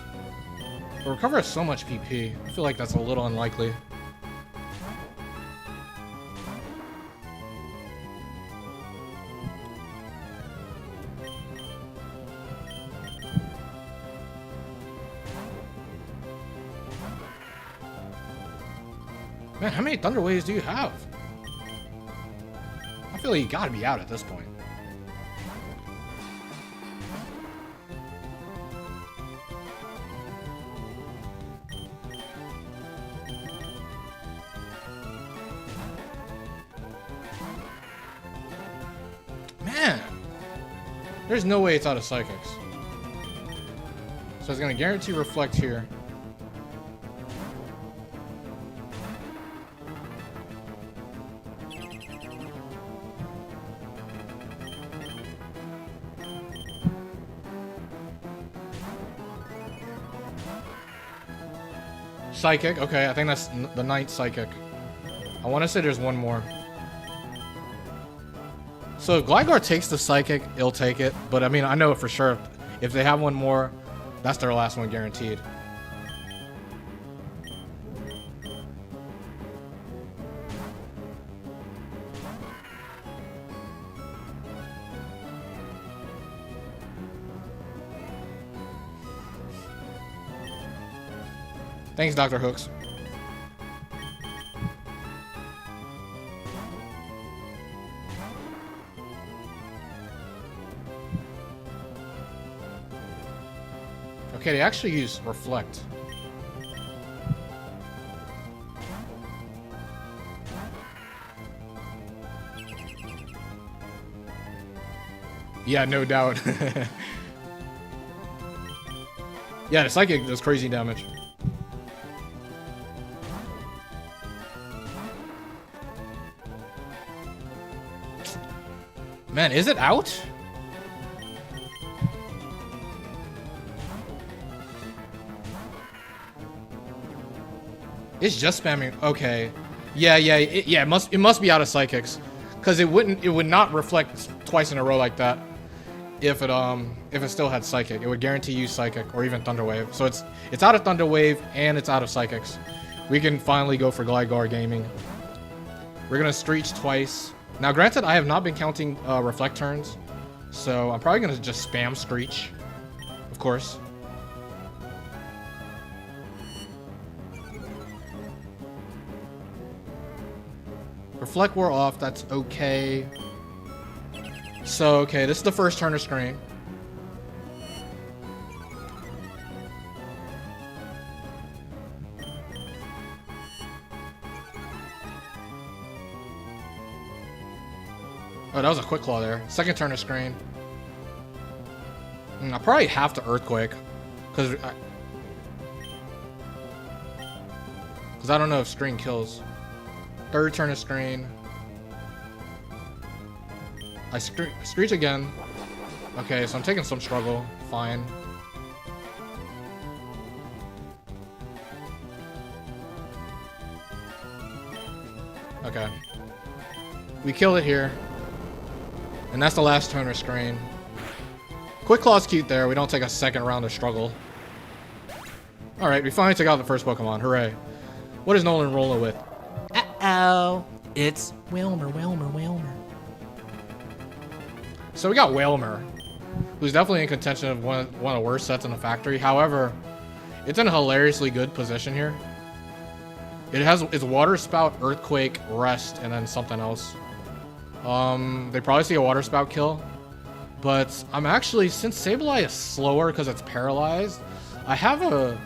The recover has so much PP. I feel like that's a little unlikely. Man, how many Thunder Waves do you have? I feel like you gotta be out at this point. Man! There's no way it's out of Psychics. So it's gonna guarantee Reflect here. Psychic, okay, I think that's the 9th Psychic. I want to say there's one more. So if Gligar takes the Psychic, it'll take it. But I mean, I know for sure if they have one more, that's their last one guaranteed. Thanks, Dr. Hooks. Okay, they actually use Reflect. Yeah, no doubt. Yeah, the Psychic does crazy damage. Man, is it out? It's just spamming. Okay. Yeah, it must be out of Psychics, because it would not reflect twice in a row like that. if it still had Psychic. It would guarantee you Psychic or even Thunder Wave. So it's out of Thunder Wave and it's out of Psychics. We can finally go for Gligar Gaming. We're gonna Screech twice. Now, granted, I have not been counting Reflect turns, so I'm probably gonna just spam Screech, of course. Reflect wore off, that's okay. So, okay, this is the first turner screen. Oh, that was a Quick Claw there. Second turner screen. I probably have to Earthquake, because I don't know if Screen kills. Third turn of screen. I Screech again. Okay, so I'm taking some struggle. Fine. Okay. We kill it here. And that's the last turn of screen. Quick Claw's cute there. We don't take a second round of struggle. Alright, we finally took out the first Pokemon. Hooray. What is Nolan rolling with? Uh-oh. It's Wilmer. So we got Wailmer, who's definitely in contention of one of the worst sets in the factory. However, it's in a hilariously good position here. It has its Water Spout, Earthquake, Rest, and then something else. They probably see a Water Spout kill. But I'm actually, since Sableye is slower because it's paralyzed, I have a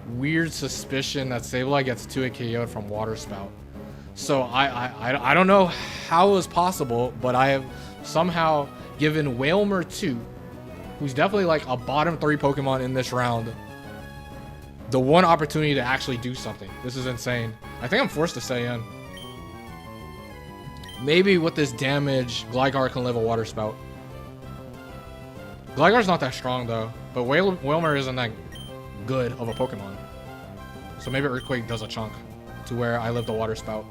weird suspicion that Sableye gets 2-hit KO'd from Water Spout. So I don't know how it was possible, but I have somehow given Wailmer 2, who's definitely like a bottom 3 Pokemon in this round, the one opportunity to actually do something. This is insane. I think I'm forced to stay in. Maybe with this damage, Gligar can live a Water Spout. Gligar's not that strong though, but Wailmer isn't that good of a Pokemon. So maybe Earthquake does a chunk to where I live the Water Spout.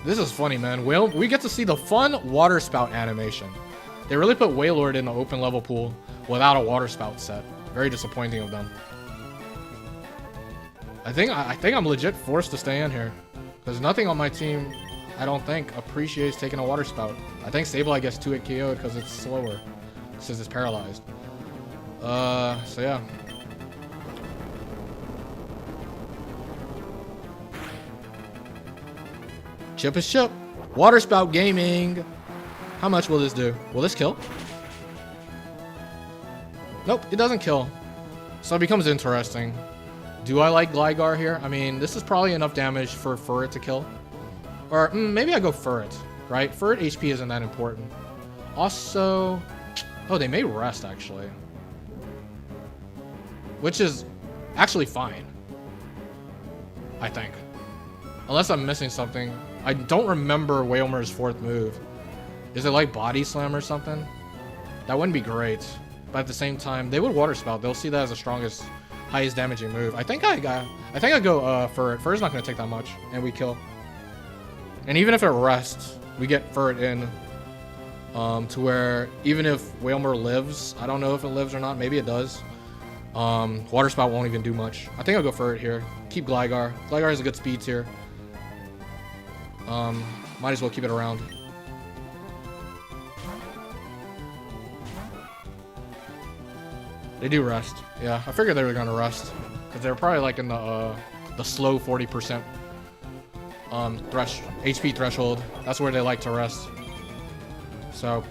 This is funny, man. We get to see the fun Water Spout animation. They really put Wailord in the open level pool without a Water Spout set. Very disappointing of them. I think I'm legit forced to stay in here, because nothing on my team, I don't think, appreciates taking a Water Spout. I think Sableye gets 2-hit KO'd because it's slower, since it's paralyzed. So yeah. Chip is chip. Water Spout Gaming. How much will this do? Will this kill? Nope, it doesn't kill. So it becomes interesting. Do I like Gligar here? I mean, this is probably enough damage for it to kill. Or maybe I go Furret, right? Furret HP isn't that important. Also, oh, they may Rest actually. Which is actually fine, I think. Unless I'm missing something. I don't remember Wailmer's 4th move. Is it like Body Slam or something? That wouldn't be great. But at the same time, they would Water Spout. They'll see that as the strongest, highest damaging move. I think I go Furret. Furret's not gonna take that much, and we kill. And even if it rests, we get Furret in. To where even if Wailmer lives, I don't know if it lives or not. Maybe it does. Water Spout won't even do much. I think I'll go Furret here. Keep Gligar. Gligar has a good speed tier. Might as well keep it around. They do Rest. Yeah, I figured they were gonna Rest, because they were probably like in the slow 40% HP threshold. That's where they like to rest. So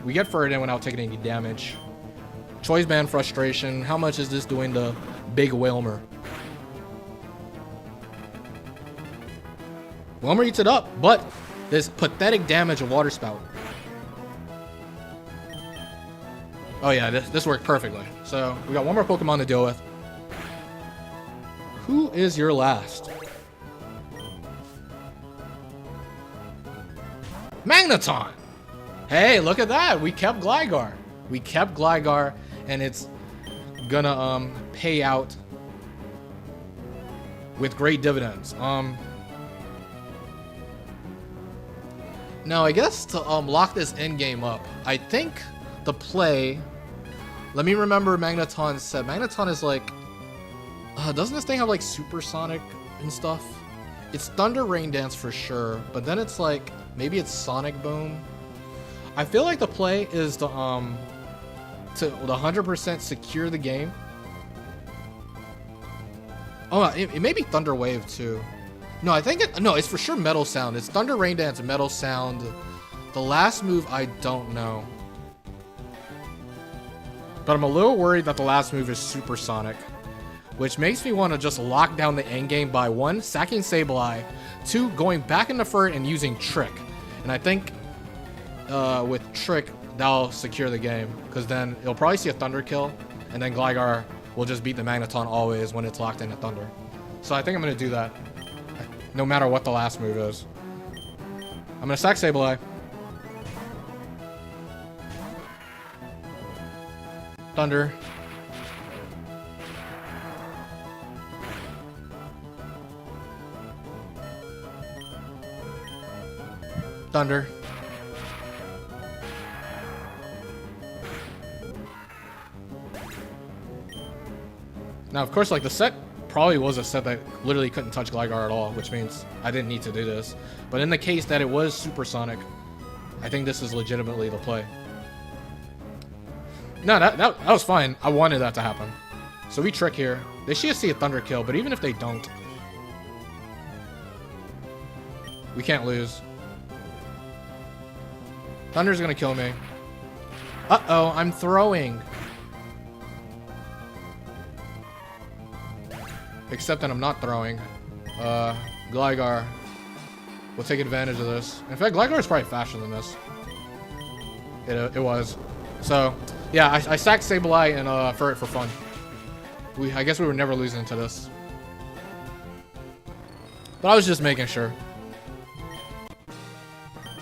we get Furret in without taking any damage. Choice Band Frustration. How much is this doing to Big Wailmer? Wailmer eats it up, but this pathetic damage of Water Spout. Oh yeah, this worked perfectly. So we got one more Pokemon to deal with. Who is your last? Magneton! Hey, look at that! We kept Gligar. We kept Gligar, and it's gonna pay out with great dividends. Now, I guess to lock this end game up, I think the play. Let me remember Magneton said. Magneton is like. Doesn't this thing have like supersonic and stuff? It's Thunder Rain Dance for sure, but then it's like maybe it's Sonic Boom. I feel like the play is to 100% secure the game. Oh, it may be Thunder Wave too. No, I think it's for sure Metal Sound. It's Thunder Rain Dance, Metal Sound. The last move I don't know. But I'm a little worried that the last move is Supersonic, which makes me want to just lock down the end game by 1, sacking Sableye, 2, going back into Furt and using Trick. And I think with Trick, that'll secure the game, because then it'll probably see a Thunder kill, and then Gligar will just beat the Magneton always when it's locked into Thunder. So I think I'm going to do that, no matter what the last move is. I'm going to sack Sableye. Thunder. Thunder. Now, of course, like the set probably was a set that literally couldn't touch Gligar at all, which means I didn't need to do this. But in the case that it was Supersonic, I think this is legitimately the play. No, that was fine. I wanted that to happen. So we Trick here. They should see a Thunder kill, but even if they don't, we can't lose. Thunder's gonna kill me. Uh-oh, I'm throwing. Except that I'm not throwing. Gligar will take advantage of this. In fact, Gligar is probably faster than this. It was. So, yeah, I sacked Sableye and Furt for fun. I guess we were never losing to this. But I was just making sure.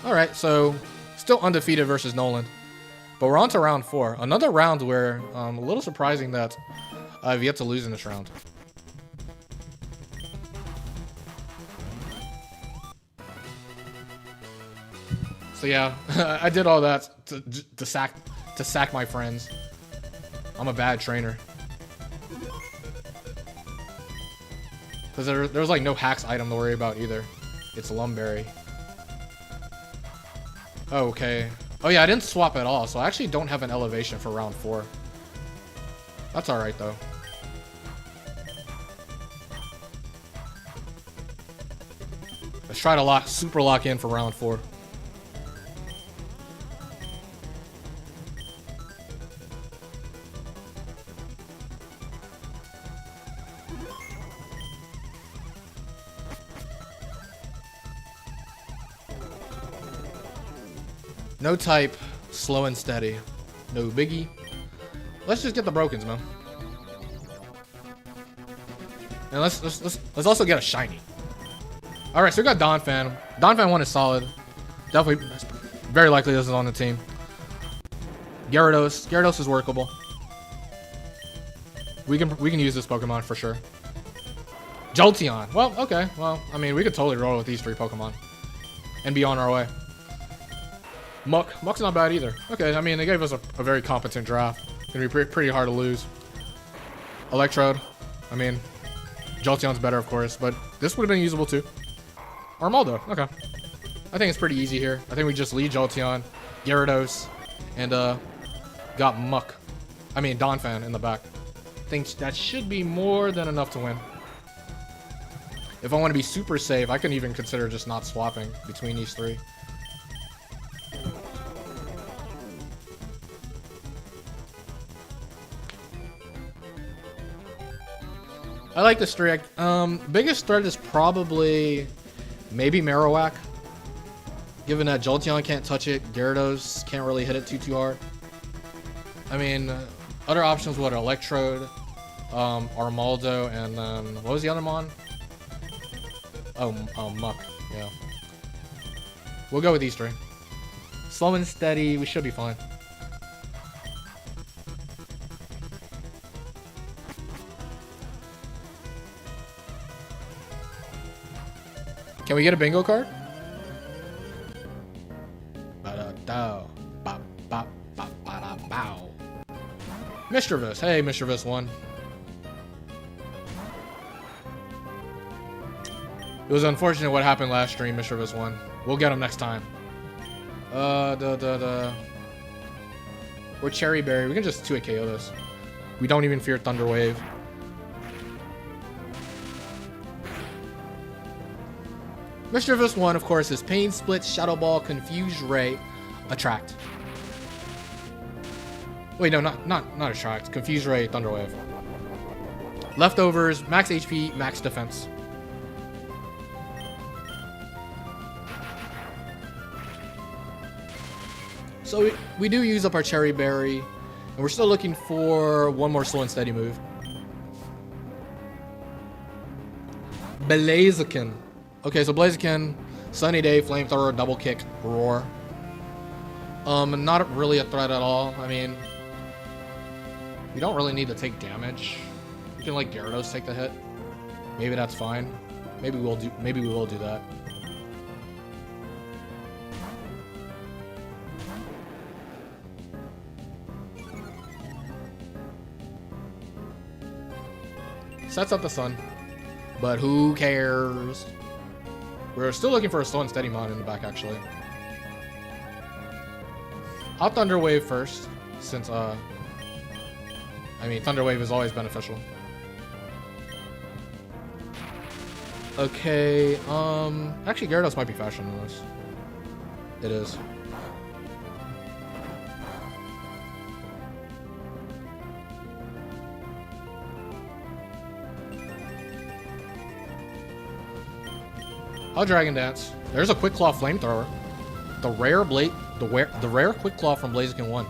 Alright, so still undefeated versus Nolan. But we're on to round 4. Another round where a little surprising that I've yet to lose in this round. So yeah, I did all that to sack my friends. I'm a bad trainer. Because there was like no hacks item to worry about either. It's Lumberry. Oh, okay. Oh yeah, I didn't swap at all, so I actually don't have an elevation for round 4. That's alright though. Let's try to super lock in for round 4. No type, slow and steady. No biggie. Let's just get the brokens, man. And let's also get a shiny. All right, so we got Donphan. Donphan 1 is solid. Definitely, very likely this is on the team. Gyarados. Gyarados is workable. We can use this Pokemon for sure. Jolteon. Well, okay. Well, I mean, we could totally roll with these 3 Pokemon and be on our way. Muck. Muck's not bad either. Okay, I mean, they gave us a very competent draft. Gonna be pretty hard to lose. Electrode. I mean, Jolteon's better, of course, but this would have been usable too. Armaldo. Okay. I think it's pretty easy here. I think we just lead Jolteon, Gyarados, and got Muck. I mean, Donphan in the back. I think that should be more than enough to win. If I want to be super safe, I can even consider just not swapping between these 3. I like this 3. Biggest threat is probably maybe Marowak. Given that Jolteon can't touch it, Gyarados can't really hit it too hard. I mean, other options would Electrode, Armaldo, and then what was the other mon? Oh, Muck. Yeah. We'll go with these 3. Slow and steady. We should be fine. Can we get a bingo card? Mischievous. Hey, Mischievous 1. It was unfortunate what happened last stream, Mischievous 1. We'll get him next time. Or Cherry Berry. We can just 2-hit KO this. We don't even fear Thunder Wave. Mischievous 1, of course, is Pain Split, Shadow Ball, Confused Ray, Attract. Wait, no, not Attract. Confused Ray, Thunder Wave. Leftovers, max HP, max defense. So we do use up our Cherry Berry, and we're still looking for one more slow and steady move. Blaziken. Okay, so Blaziken, Sunny Day, Flamethrower, Double Kick, Roar. Not really a threat at all. I mean, we don't really need to take damage. We can let Gyarados take the hit. Maybe that's fine. Maybe we will do that. Sets up the sun, but who cares? We're still looking for a slow and steady mod in the back, actually. I'll Thunder Wave first, since I mean, Thunder Wave is always beneficial. Okay, actually Gyarados might be faster than this. It is. I'll Dragon Dance. There's a Quick Claw Flamethrower. The rare Quick Claw from Blaziken 1.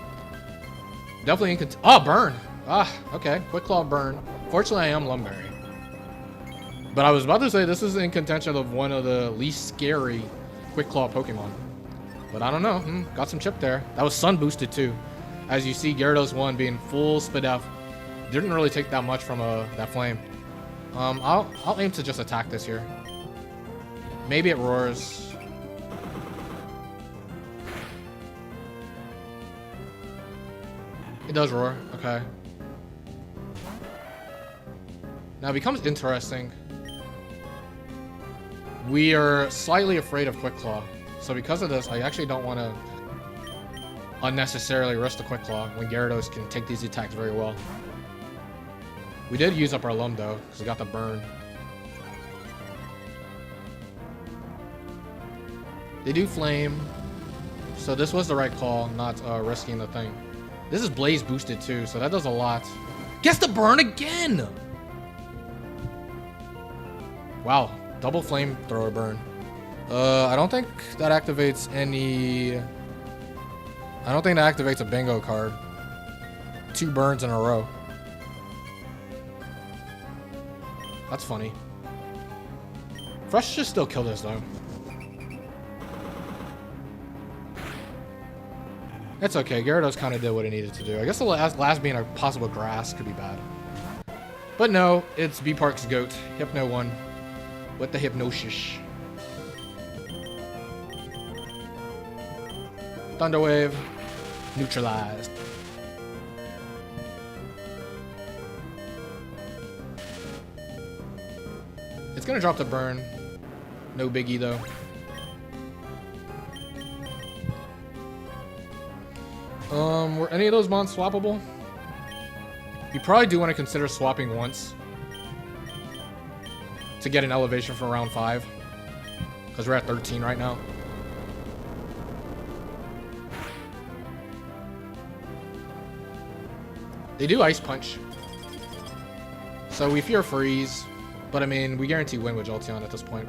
Definitely burn. Okay. Quick Claw burn. Fortunately, I am Lumberry. But I was about to say this is in contention of one of the least scary Quick Claw Pokemon. But I don't know. Got some chip there. That was Sun boosted too. As you see, Gyarados 1 being full speedup. Didn't really take that much from that flame. I'll aim to just attack this here. Maybe it roars. It does roar. Okay. Now it becomes interesting. We are slightly afraid of Quick Claw. So because of this, I actually don't want to unnecessarily risk the Quick Claw when Gyarados can take these attacks very well. We did use up our Lum though, because we got the burn. They do flame, so this was the right call, not risking the thing. This is Blaze boosted too, so that does a lot. Gets the burn again! Wow, double flamethrower burn. I don't think that activates any... I don't think that activates a bingo card. 2 burns in a row. That's funny. Fresh should still kill this though. It's okay, Gyarados kind of did what it needed to do. I guess the last being a possible grass could be bad. But no, it's B-Park's GOAT, Hypno 1, with the Hypnosis. Thunder Wave, neutralized. It's gonna drop the burn. No biggie though. Were any of those mons swappable? You probably do want to consider swapping once to get an elevation for round 5, because we're at 13 right now. They do Ice Punch, so we fear Freeze, but I mean, we guarantee win with Jolteon at this point.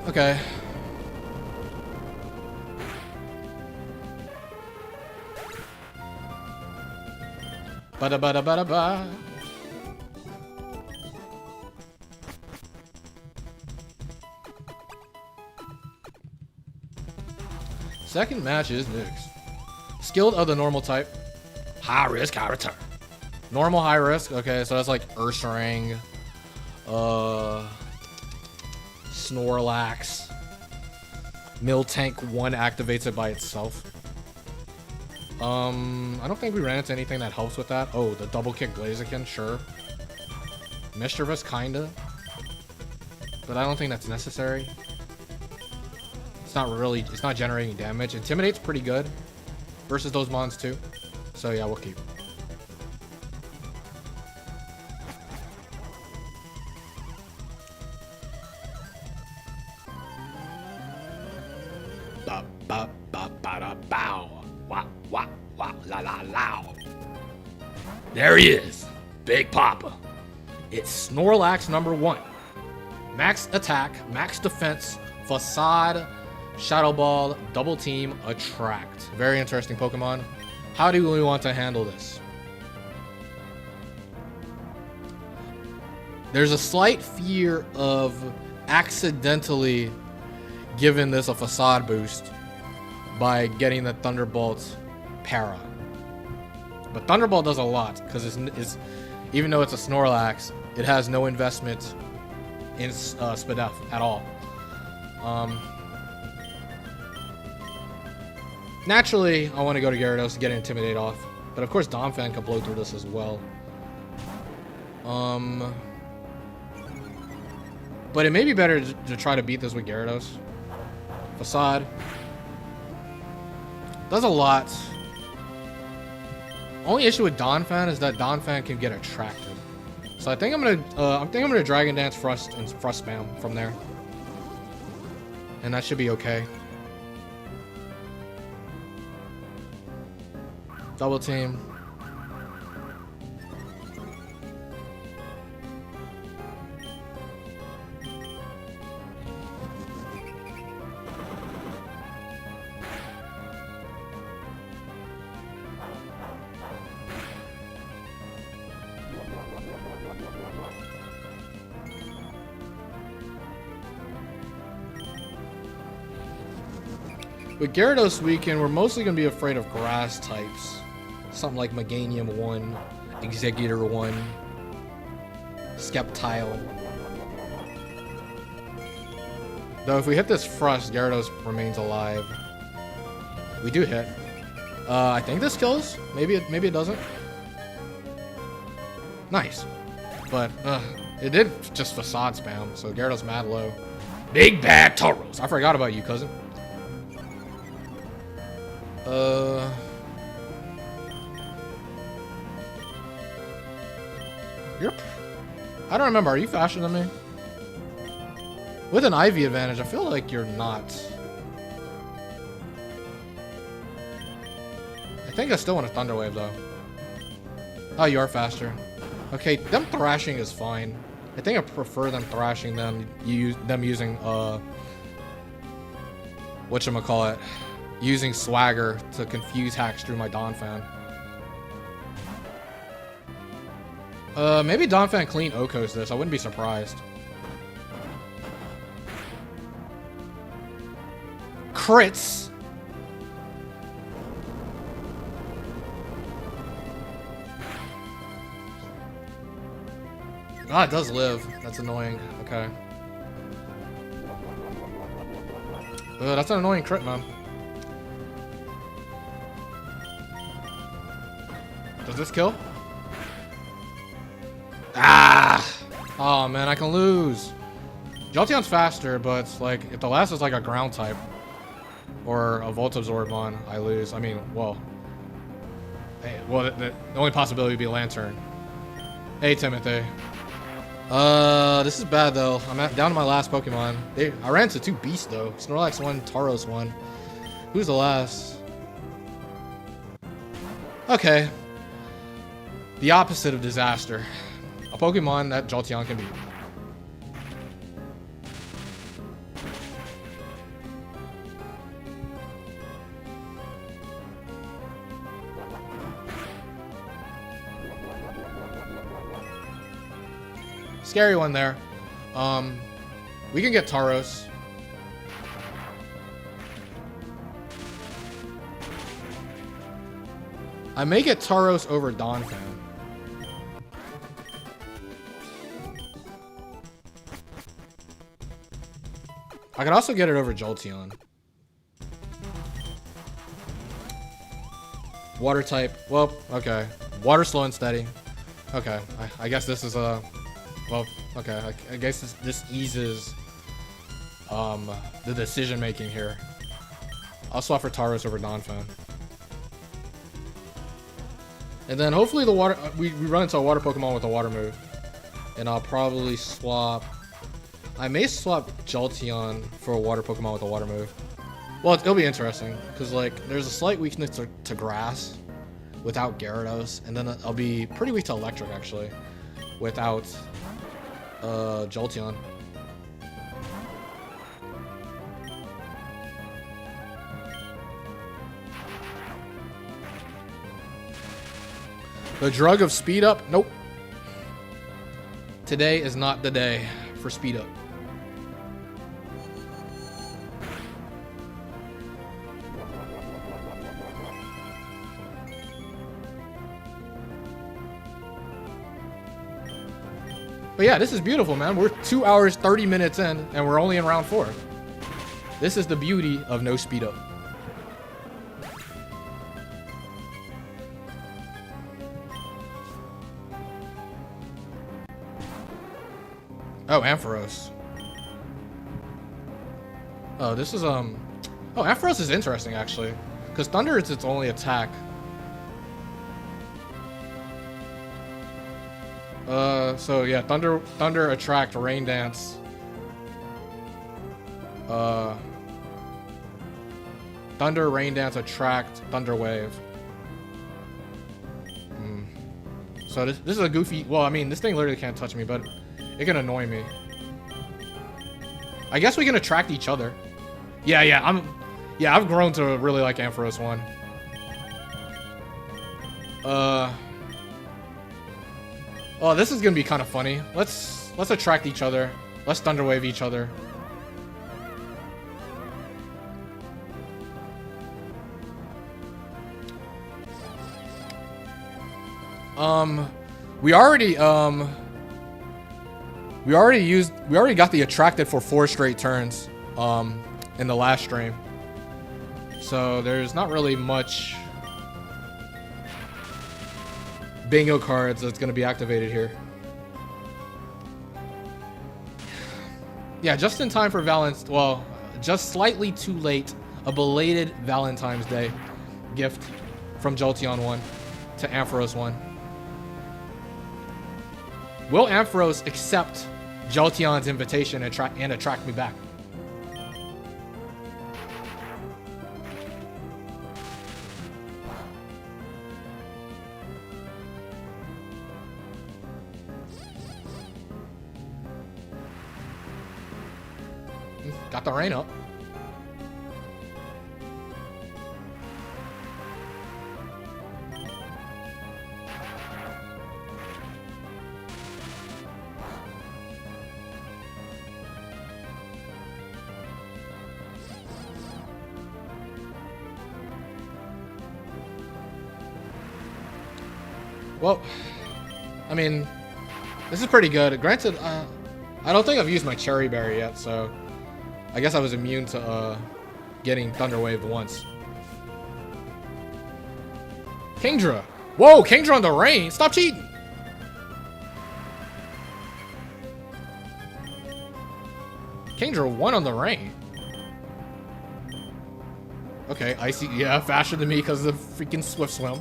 Okay. Bada bada bada ba. Second match is next. Skilled of the normal type. High risk, high return. Normal, high risk. Okay, so that's like Ursaring, Snorlax. Miltank 1 activates it by itself. I don't think we ran into anything that helps with that. Oh, the double kick Blaziken, sure. Mischievous, kinda. But I don't think that's necessary. It's not generating damage. Intimidate's pretty good versus those mons too. So yeah, we'll keep. Ba ba ba ba da bow. Wah wah wah la la la. There he is, Big Papa. It's Snorlax #1. Max attack, max defense, facade, shadow ball, double team, attract. Very interesting Pokemon. How do we want to handle this? There's a slight fear of accidentally giving this a facade boost by getting the Thunderbolt para. But Thunderbolt does a lot because it's even though it's a Snorlax, it has no investment in speedup at all. Naturally, I want to go to Gyarados to get Intimidate off, but of course Donphan can blow through this as well. But it may be better to try to beat this with Gyarados. Facade does a lot. Only issue with Donphan is that Donphan can get attracted. So I think I'm gonna Dragon Dance Frost and Frost Spam from there, and that should be okay. Double team. With Gyarados Weekend, we're mostly going to be afraid of grass types. Something like Meganium 1, Executor 1, Sceptile. Though if we hit this Frost, Gyarados remains alive. We do hit. I think this kills. Maybe it doesn't. Nice. But it did just facade spam, so Gyarados mad low. Big bad Tauros. I forgot about you, cousin. I don't remember. Are you faster than me? With an IV advantage, I feel like you're not. I think I still want a Thunder Wave though. Oh, you are faster. Okay, them thrashing is fine. I think I prefer them thrashing than them using whatchamacallit, using Swagger to confuse hacks through my Donphan. Maybe Donphan clean Okos this. I wouldn't be surprised. Crits. Ah, it does live. That's annoying. Okay. That's an annoying crit, man. Does this kill? Ah! Oh man, I can lose. Jolteon's faster, but like if the last is like a ground type or a Volt Absorbon, I lose. I mean, well, hey, well, the only possibility would be Lantern. Hey, Timothy. This is bad though. I'm down to my last Pokemon. I ran into 2 beasts though. Snorlax 1, Tauros 1. Who's the last? Okay. The opposite of disaster. A Pokemon that Jolteon can beat. Scary one there. We can get Tauros. I may get Tauros over Donphan. I could also get it over Jolteon. Water type. Well, okay. Water slow and steady. Okay. I guess this is a. Well, okay. I guess this eases the decision making here. I'll swap for Tauros over Donphan. And then hopefully the water we run into a water Pokemon with a water move. And I'll probably swap. I may swap Jolteon for a water Pokemon with a water move. Well, it'll be interesting because like there's a slight weakness to grass without Gyarados, and then I'll be pretty weak to electric actually without Jolteon. The drug of speed up? Nope. Today is not the day for speed up. But yeah, this is beautiful, man. We're 2 hours, 30 minutes in, and we're only in round 4. This is the beauty of no speed up. Oh, Ampharos. Oh, this is, Oh, Ampharos is interesting, actually. Because Thunder is its only attack. So yeah, Thunder attract Rain Dance. Thunder, Rain Dance attract Thunder Wave. So this is a goofy. Well, I mean, this thing literally can't touch me, but it can annoy me. I guess we can attract each other. Yeah, I've grown to really like Ampharos 1. Oh, this is gonna be kind of funny. Let's attract each other. Let's Thunder Wave each other. We already got the attracted for 4 straight turns in the last stream. So there's not really much bingo cards that's going to be activated here. Yeah, just in time for Valentine's. Well, just slightly too late. A belated Valentine's Day gift from Jolteon 1 to Ampharos 1. Will Ampharos accept Jolteon's invitation and attract me back? Got the rain up. Well, I mean, this is pretty good. Granted, I don't think I've used my Cherry Berry yet, so I guess I was immune to getting Thunder Wave once. Kingdra! Whoa, Kingdra on the rain! Stop cheating! Kingdra won on the rain. Okay, Icy, yeah, faster than me because of the freaking Swift Swim.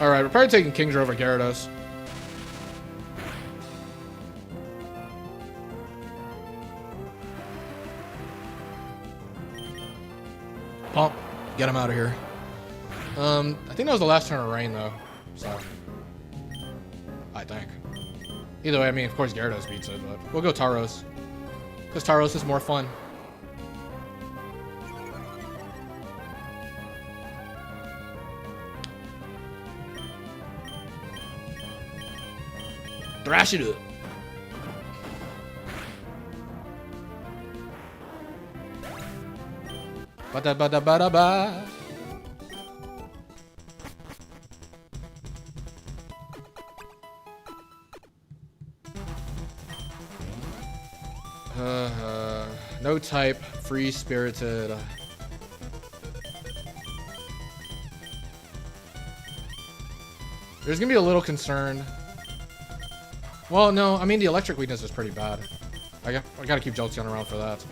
Alright, we're probably taking Kingdra over Gyarados. Pump. Get him out of here. I think that was the last turn of rain, though. So, I think. Either way, I mean, of course Gyarados beats it, but we'll go Tauros. Because Tauros is more fun. Thrash it up. Ba-da ba da ba da ba. No type, free spirited. There's gonna be a little concern. Well, no, I mean the electric weakness is pretty bad. I gotta keep Jolteon around for that.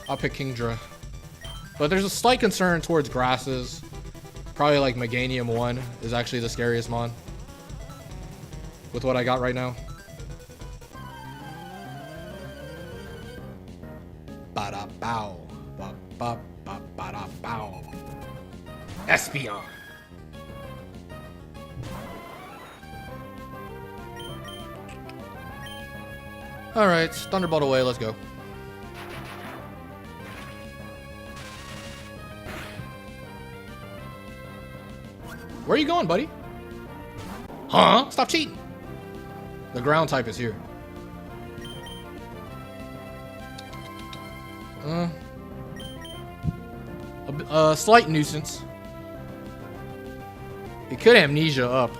I'll pick Kingdra. But there's a slight concern towards grasses. Probably like Meganium 1 is actually the scariest mon. With what I got right now. Ba-da-bow. Ba-ba-ba-ba-da-bow. Espeon. Alright, Thunderbolt away, let's go. Where are you going, buddy? Huh? Stop cheating. The ground type is here. A slight nuisance. He could amnesia up.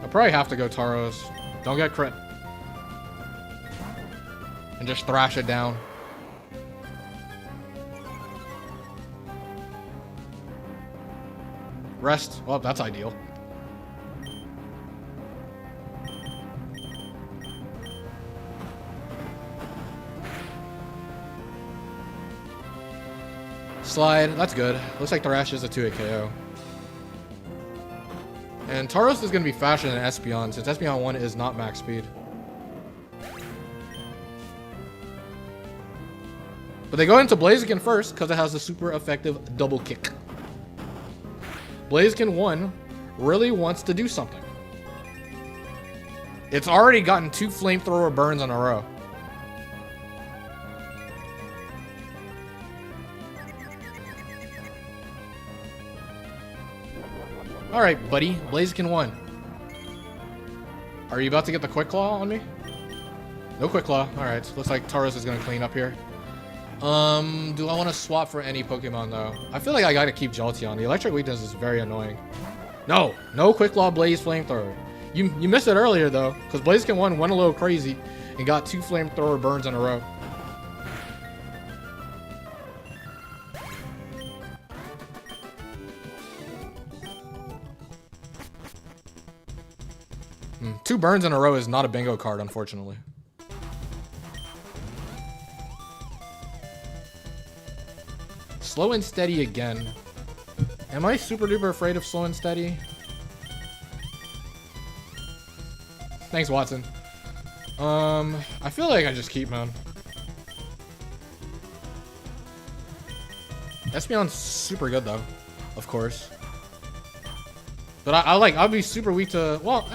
I'll probably have to go Tauros. Don't get crit. And just thrash it down. Rest. Well, that's ideal. Slide. That's good. Looks like Thrash is a 2-hit KO. And Tauros is going to be faster than Espeon, since Espeon 1 is not max speed. But they go into Blaziken first, because it has a super effective double kick. Blaziken 1 really wants to do something. It's already gotten 2 flamethrower burns in a row. Alright, buddy. Blaziken 1. Are you about to get the Quick Claw on me? No Quick Claw. Alright, looks like Tauros is going to clean up here. Do I want to swap for any Pokemon, though? I feel like I gotta keep Jolteon. The electric weakness is very annoying. No! No Quick Claw Blaze Flamethrower. You missed it earlier, though, because Blaziken 1 went a little crazy and got 2 Flamethrower burns in a row. Two burns in a row is not a bingo card, unfortunately. Slow and steady again. Am I super duper afraid of slow and steady? Thanks, Watson. I feel like I just keep, man. Espeon's super good, though. Of course. But I'll be super weak to, well,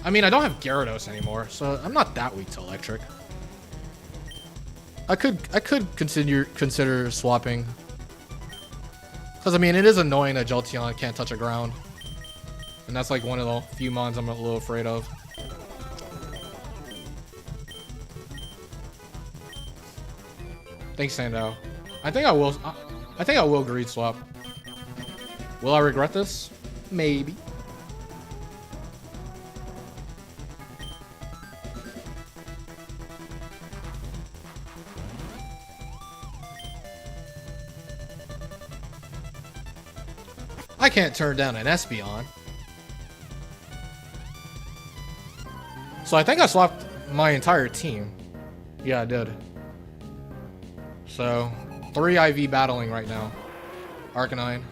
I mean, I don't have Gyarados anymore, so I'm not that weak to electric. I could consider swapping. Because, I mean, it is annoying that Jolteon can't touch the ground. And that's like one of the few mons I'm a little afraid of. Thanks, Sandow. I think I will greed swap. Will I regret this? Maybe. I can't turn down an Espeon. So I think I swapped my entire team. Yeah, I did. So, 3 IV battling right now. Arcanine.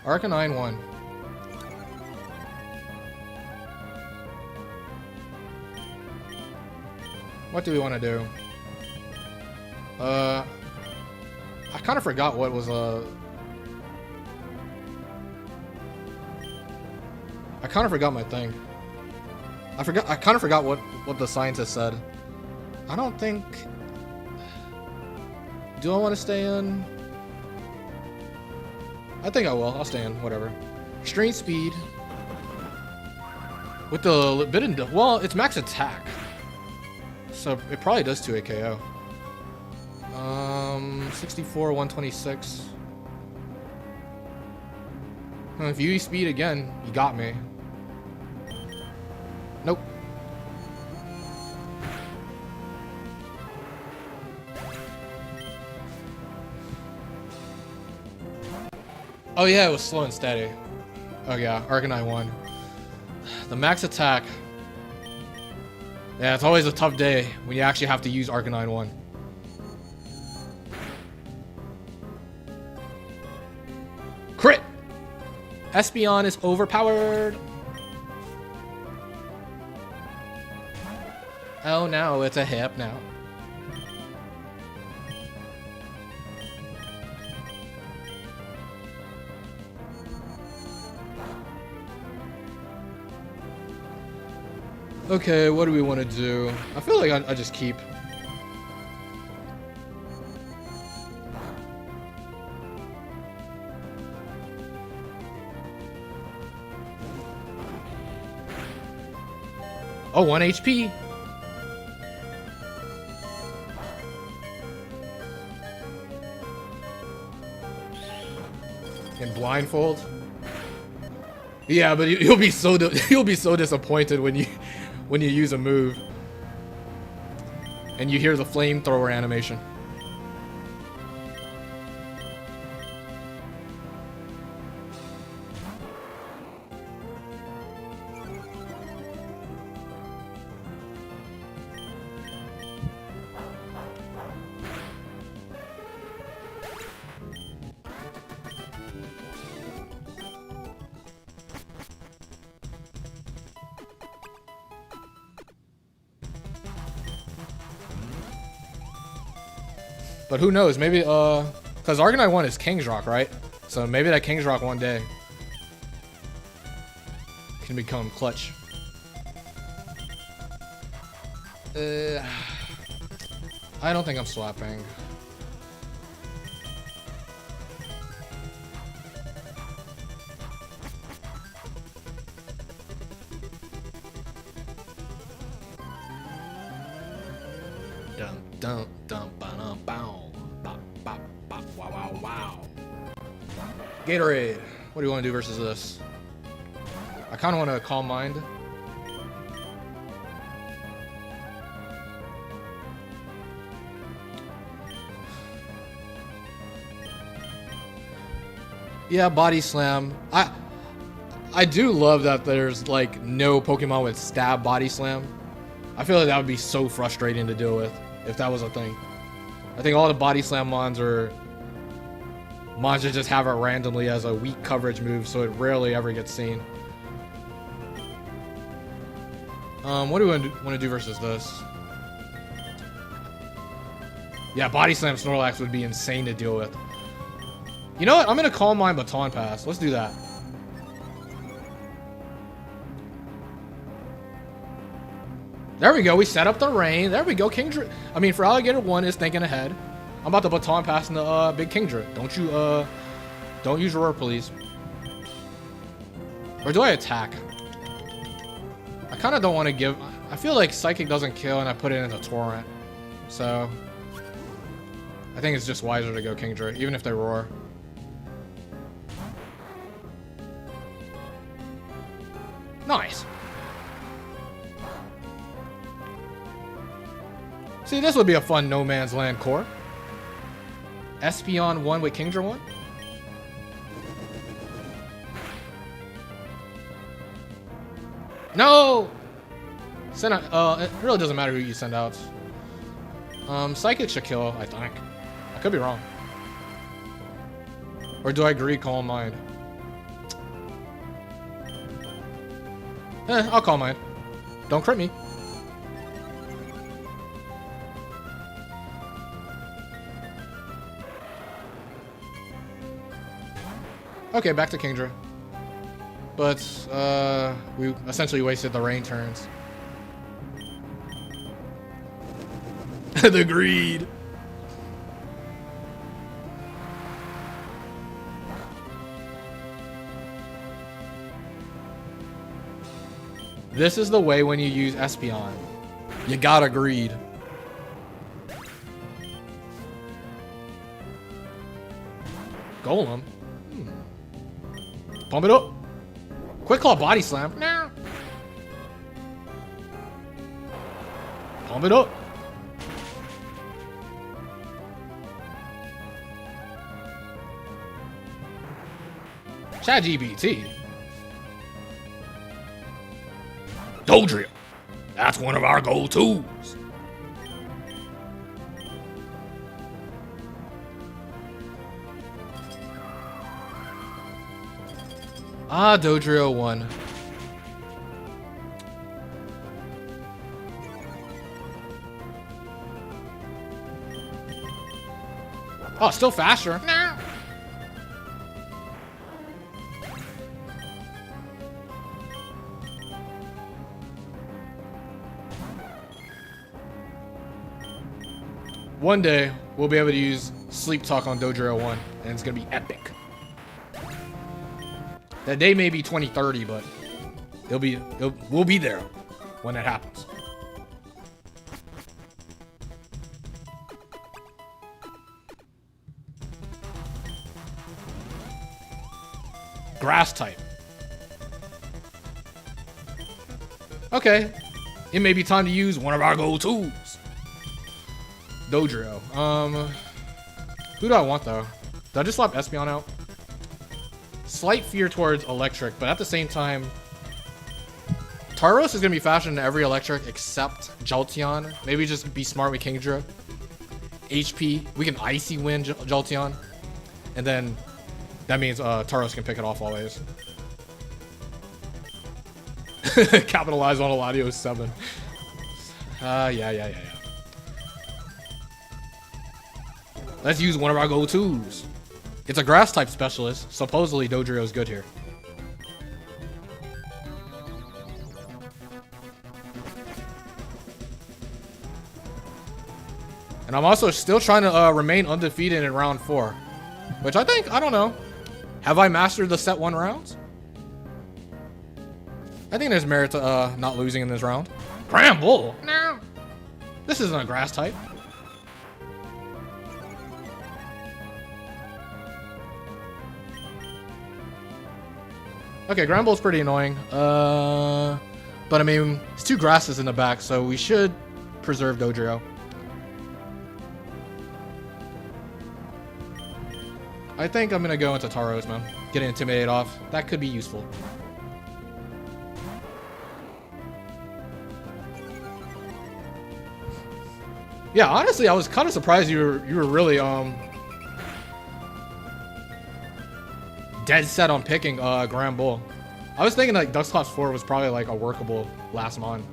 Arcanine 1. What do we want to do? I kind of forgot what was I kind of forgot my thing. I kind of forgot what the scientist said. I don't think. Do I want to stay in? I think I will. I'll stay in. Whatever. Strain speed. With the bit of, well, it's max attack. So it probably does 2-hit KO. 64, 126. If you use speed again, you got me. Oh yeah, it was slow and steady. Oh yeah, Arcanine 1. The max attack. Yeah, it's always a tough day when you actually have to use Arcanine 1. Crit! Espeon is overpowered. Oh no, it's a hip now. Okay, what do we want to do? I feel like I just keep. Oh, 1 HP. In blindfold. Yeah, but you'll be so you'll be so disappointed when you use a move and you hear the flamethrower animation. But who knows? Maybe, because Arcanine 1 is King's Rock, right? So maybe that King's Rock one day can become clutch. I don't think I'm swapping. Dum dum dum ba dum bow. Bop bop bop wow wow wow. Gatorade. What do you want to do versus this? I kind of want to Calm Mind. Yeah, Body Slam. I do love that there's like no Pokemon with stab Body Slam. I feel like that would be so frustrating to deal with if that was a thing. I think all the Body Slam mons that just have it randomly as a weak coverage move, so it rarely ever gets seen. What do we want to do versus this? Yeah, Body Slam Snorlax would be insane to deal with. You know what? I'm gonna Calm Mind Baton Pass. Let's do that. There we go. We set up the rain. There we go. Kingdra. I mean, for Alligator 1 is thinking ahead. I'm about to Baton Pass in the big Kingdra. Don't use Roar, please. Or do I attack? I kind of don't want to give. I feel like Psychic doesn't kill, and I put it in the Torrent. So I think it's just wiser to go Kingdra, even if they Roar. Nice. See, this would be a fun No Man's Land core. Espeon 1 with Kingdra 1. No! Send out, it really doesn't matter who you send out. Psychic should kill, I think. I could be wrong. Or do I agree Calm Mind? I'll Calm Mind. Don't crit me. Okay, back to Kingdra. But, we essentially wasted the rain turns. The greed! This is the way when you use Espeon. You gotta greed. Golem? Pump it up. Quick Claw Body Slam. No. Pump it up. ChatGPT. Dodrio. That's one of our go-tos. Ah, Dodrio 1. Oh, still faster. No. One day, we'll be able to use Sleep Talk on Dodrio 1, and it's gonna be epic. That day may be 2030, but we'll be there when it happens. Grass type. Okay. It may be time to use one of our go-tos. Dodrio. Who do I want though? Did I just swap Espeon out? Slight fear towards electric, but at the same time, Tauros is gonna be faster than every electric except Jolteon. Maybe just be smart with Kingdra. HP, we can Icy Wind Jolteon, and then that means Tauros can pick it off always. Capitalize on Eladio 7. Yeah. Let's use one of our go-tos. It's a grass type specialist. Supposedly Dodrio is good here. And I'm also still trying to remain undefeated in round 4. Which I think, I don't know. Have I mastered the set 1 rounds? I think there's merit to not losing in this round. Bramble! No! This isn't a grass type. Okay, Granbull's pretty annoying. But I mean, it's 2 grasses in the back, so we should preserve Dodrio. I think I'm gonna go into Tauros, man. Get Intimidate off. That could be useful. Yeah, honestly, I was kind of surprised you were really dead set on picking Granbull. I was thinking like Duxclops 4 was probably like a workable last mon.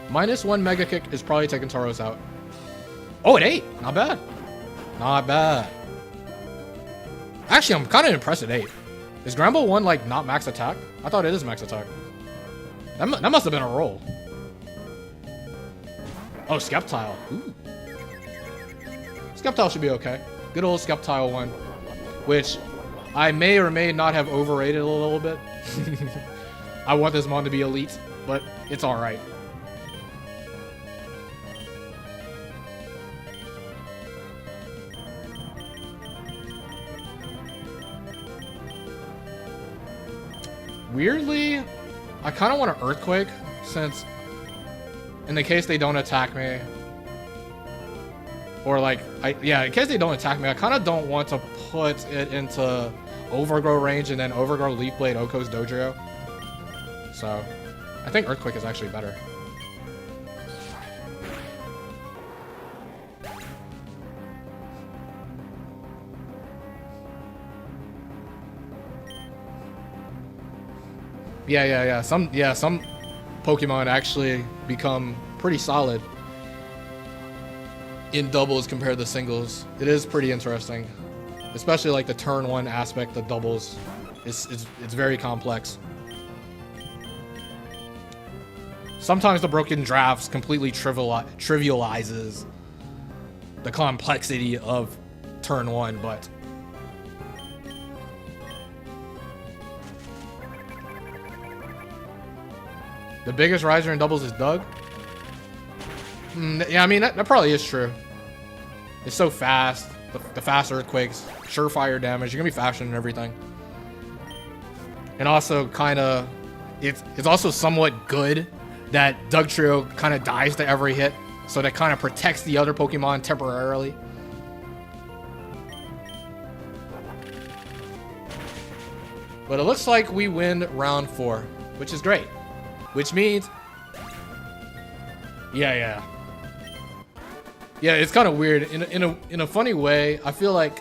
-1 Mega Kick is probably taking Tauros out. Oh, it ate. Not bad. Not bad. Actually, I'm kind of impressed at 8. Is Granbull 1 like not max attack? I thought it is max attack. That must have been a roll. Oh, Sceptile. Ooh. Sceptile should be okay. Good old Sceptile 1. Which I may or may not have overrated a little bit. I want this mon to be elite, but it's alright. Weirdly, I kind of want an Earthquake, since in the case they don't attack me, or like, in case they don't attack me, I kind of don't want to put it into Overgrow range and then Overgrow Leaf Blade Oko's Dodrio. So, I think Earthquake is actually better. Yeah. Some Pokemon actually become pretty solid in doubles compared to singles. It is pretty interesting, especially like the turn 1 aspect. The doubles, it's very complex. Sometimes the broken drafts completely trivializes the complexity of turn 1, but the biggest riser in doubles is Doug? Yeah, I mean, that probably is true. It's so fast. The fast earthquakes, surefire damage. You're going to be faster than everything. And also kind of it's also somewhat good that Dugtrio kind of dies to every hit, so that kind of protects the other Pokemon temporarily. But it looks like we win round 4, which is great. Which means... Yeah, it's kind of weird. In a funny way, I feel like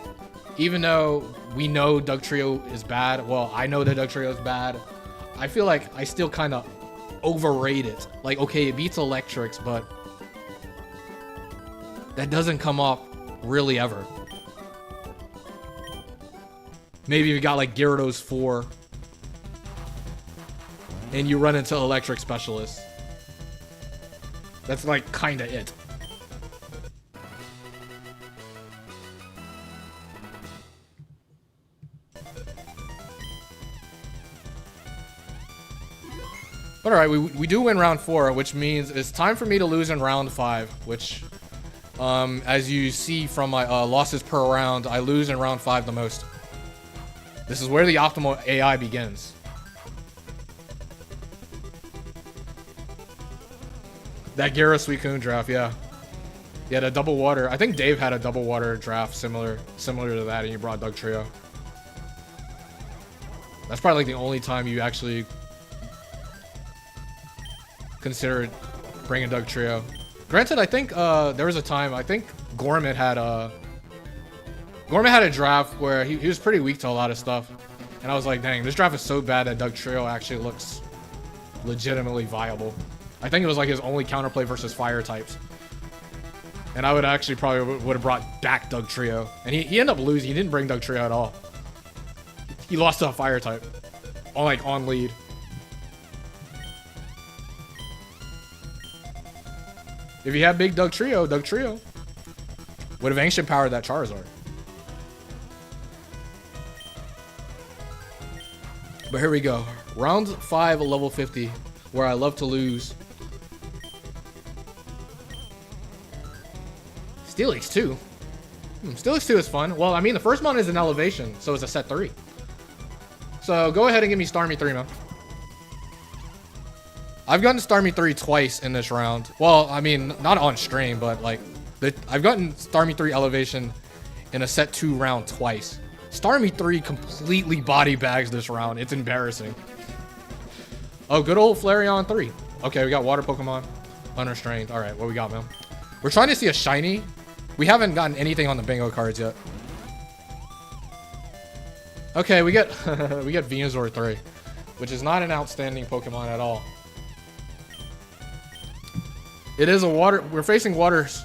even though we know Dugtrio is bad, well, I know that Dugtrio is bad, I feel like I still kind of overrate it. Like, okay, it beats Electrics, but that doesn't come up really ever. Maybe you got like Gyarados 4 and you run into Electric Specialist. That's like kind of it. But alright, we do win round 4, which means it's time for me to lose in round 5, which, as you see from my losses per round, I lose in round 5 the most. This is where the optimal AI begins. That Gyara Suicune draft, yeah. Yeah, the double water. I think Dave had a double water draft similar to that, and you brought Dugtrio. That's probably like the only time you actually considered bringing Dugtrio. Granted, I think there was a time, I think Gormit had a draft where he was pretty weak to a lot of stuff. And I was like, dang, this draft is so bad that Dugtrio actually looks legitimately viable. I think it was like his only counterplay versus fire types. And I would actually probably would have brought back Dugtrio. And he ended up losing. He didn't bring Dugtrio at all. He lost to a fire type. On lead. If you had big Dugtrio would have ancient powered that Charizard. But here we go. Round 5, level 50, where I love to lose. Steelix 2. Steelix 2 is fun. Well, I mean, the first one is an elevation, so it's a set 3. So go ahead and give me Starmie 3, man. I've gotten Starmie 3 twice in this round. Well, I mean, not on stream, but like, I've gotten Starmie 3 elevation in a set 2 round twice. Starmie 3 completely body bags this round. It's embarrassing. Oh, good old Flareon 3. Okay, we got water Pokemon. Unrestrained. All right, what we got, man? We're trying to see a shiny. We haven't gotten anything on the bingo cards yet. Okay, we get Venusaur 3, which is not an outstanding Pokemon at all. It is a water. We're facing waters,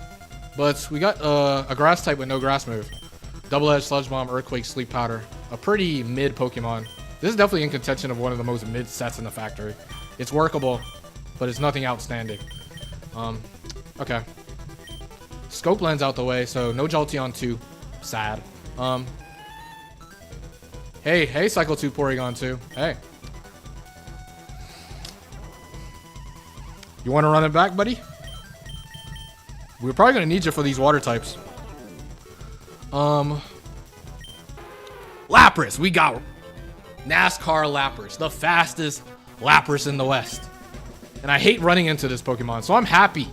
but we got a grass type with no grass move. Double-edged Sludge Bomb, Earthquake, Sleep Powder. A pretty mid Pokemon. This is definitely in contention of one of the most mid sets in the factory. It's workable, but it's nothing outstanding. Okay. Scope Lens out the way, so no Jolteon 2. Sad. Hey, Cycle 2 Porygon 2. Hey. You want to run it back, buddy? We're probably going to need you for these water types. Lapras. We got NASCAR Lapras. The fastest Lapras in the West. And I hate running into this Pokemon, so I'm happy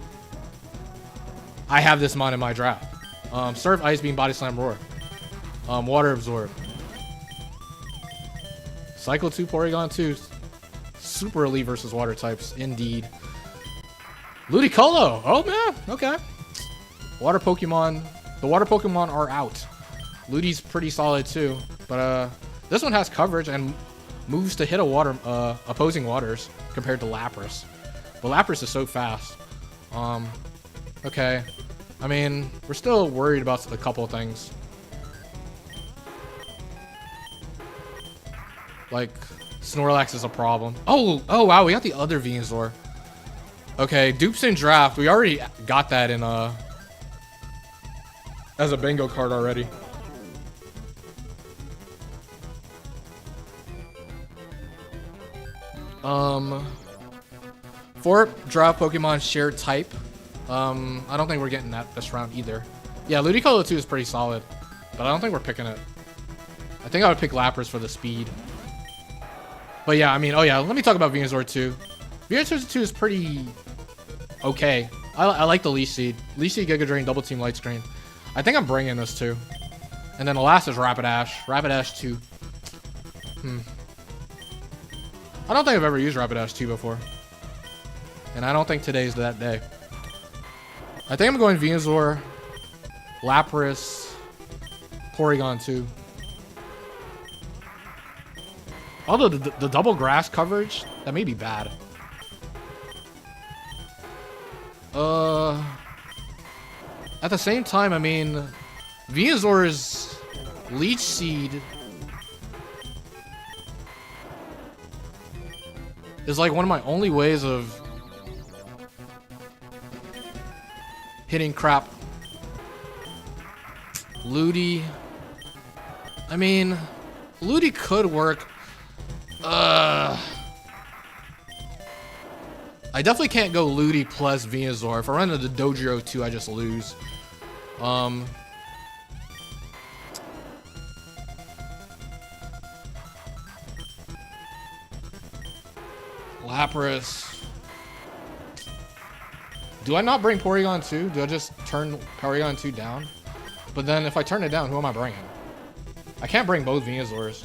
I have this mon in my draft. Surf, Ice Beam, Body Slam, Roar. Water Absorb. Cycle 2 Porygon 2. Super elite versus water types, indeed. Ludicolo. Oh, man. Okay. Water Pokemon. The water Pokemon are out. Ludi's pretty solid, too. But this one has coverage and moves to hit a water, opposing waters compared to Lapras. But Lapras is so fast. Okay. I mean, we're still worried about a couple of things. Like, Snorlax is a problem. Oh, wow, we got the other Venusaur. Okay, dupes in draft. We already got that in as a bingo card already. For draft Pokemon shared type. I don't think we're getting that this round either. Yeah, Ludicolo 2 is pretty solid, but I don't think we're picking it. I think I would pick Lapras for the speed. But yeah, I mean, oh yeah, let me talk about Venusaur 2. Venusaur 2 is pretty okay. I like the Leech Seed. Leech Seed, Giga Drain, Double Team, Light Screen. I think I'm bringing this too. And then the last is Rapidash. Rapidash 2. I don't think I've ever used Rapidash 2 before. And I don't think today's that day. I think I'm going Venusaur, Lapras, Porygon 2. Although the double grass coverage, that may be bad. At the same time, I mean, Venusaur's Leech Seed is like one of my only ways of hitting crap. Ludi. I mean, Ludi could work. I definitely can't go Ludi plus Venusaur. If I run into the Dodrio 2, I just lose. Lapras. Do I not bring Porygon 2? Do I just turn Porygon 2 down? But then if I turn it down, who am I bringing? I can't bring both Venusaurs.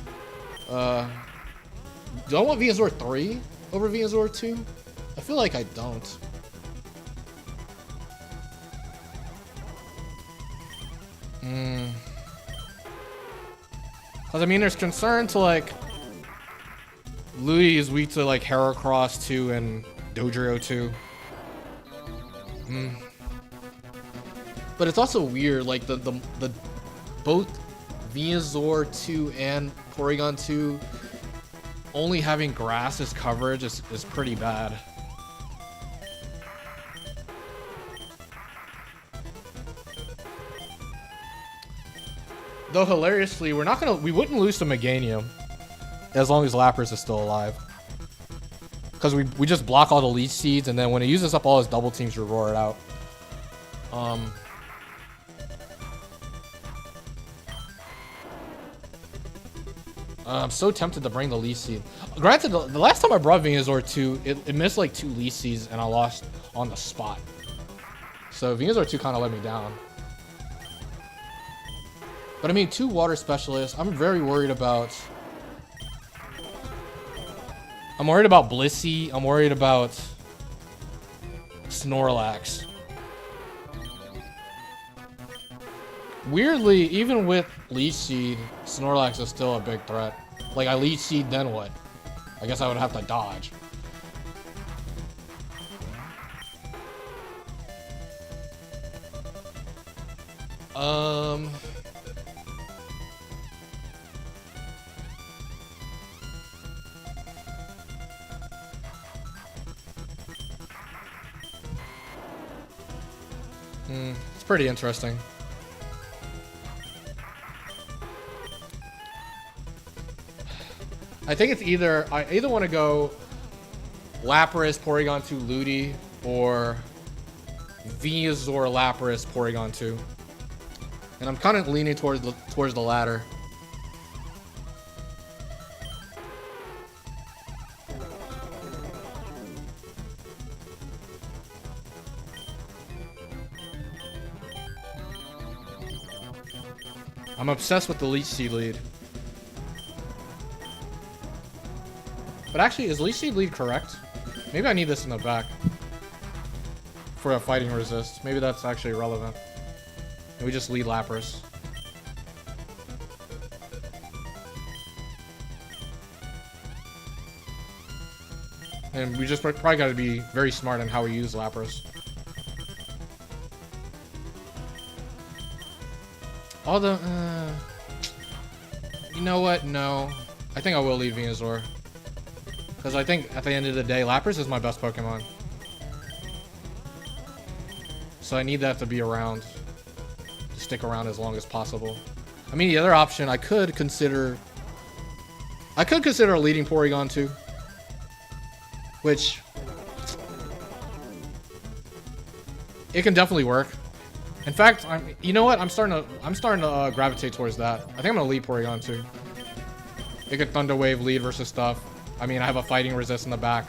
Do I want Venusaur 3 over Venusaur 2? I feel like I don't. Because I mean, there's concern to like Ludi is weak to like Heracross 2 and Dodrio 2. But it's also weird, like the both Venusaur 2 and Porygon 2 only having grass as coverage is pretty bad. Though hilariously, we wouldn't lose to Meganium as long as Lapras is still alive. Because we just block all the Leech Seeds, and then when it uses up all his double teams, we roar it out. I'm so tempted to bring the Leech Seed. Granted, the last time I brought Venusaur 2, it missed like 2 Leech Seeds, and I lost on the spot. So Venusaur 2 kind of let me down. But I mean, 2 Water Specialists, I'm very worried about... I'm worried about Blissey. I'm worried about Snorlax. Weirdly, even with Leech Seed, Snorlax is still a big threat. Like, I Leech Seed, then what? I guess I would have to dodge. It's pretty interesting. I think it's either... I either want to go Lapras, Porygon 2, Ludi, or Venusaur, Lapras, Porygon 2. And I'm kind of leaning towards the latter. I'm obsessed with the Leech Seed lead. But actually, is Leech Seed lead correct? Maybe I need this in the back for a fighting resist. Maybe that's actually relevant. And we just lead Lapras. And we just probably got to be very smart on how we use Lapras. Although, you know what? No. I think I will leave Venusaur. Because I think at the end of the day, Lapras is my best Pokemon. So I need that to be around. To stick around as long as possible. I mean, the other option, I could consider leading Porygon 2. Which... it can definitely work. In fact, you know what? I'm starting to gravitate towards that. I think I'm gonna lead Porygon 2. It could Thunder Wave lead versus stuff. I mean, I have a fighting resist in the back.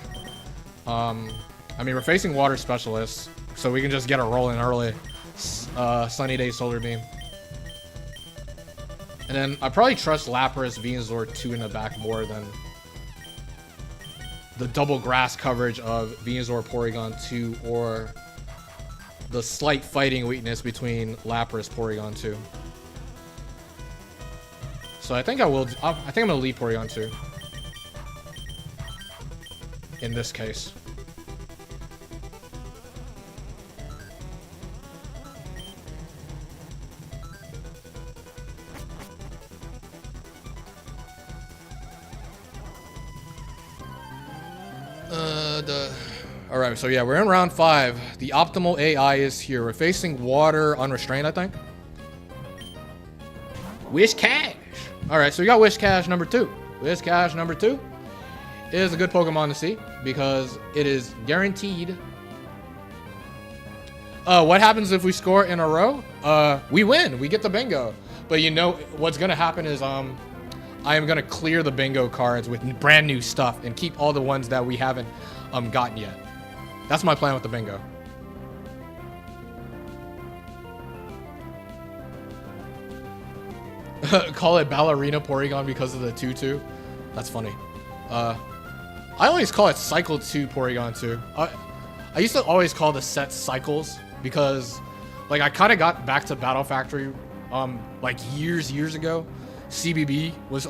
I mean, we're facing water specialists, so we can just get a roll in early. Sunny Day Solar Beam. And then I probably trust Lapras, Venusaur 2 in the back more than the double grass coverage of Venusaur, Porygon 2, or the slight fighting weakness between Lapras, Porygon 2. So I think I think I'm gonna lead Porygon 2 in this case. All right, so yeah, we're in round 5. The optimal AI is here. We're facing water unrestrained, I think. Wish Cash. All right, so we got Wish Cash number 2. Wish Cash number 2 is a good Pokemon to see because it is guaranteed. What happens if we score in a row? We win. We get the bingo. But you know what's gonna happen is I am gonna clear the bingo cards with brand new stuff and keep all the ones that we haven't gotten yet. That's my plan with the bingo. Call it Ballerina Porygon because of the 2-2. That's funny. I always call it Cycle 2 Porygon 2. I used to always call the set Cycles because, like, I kind of got back to Battle Factory, like years ago. CBB was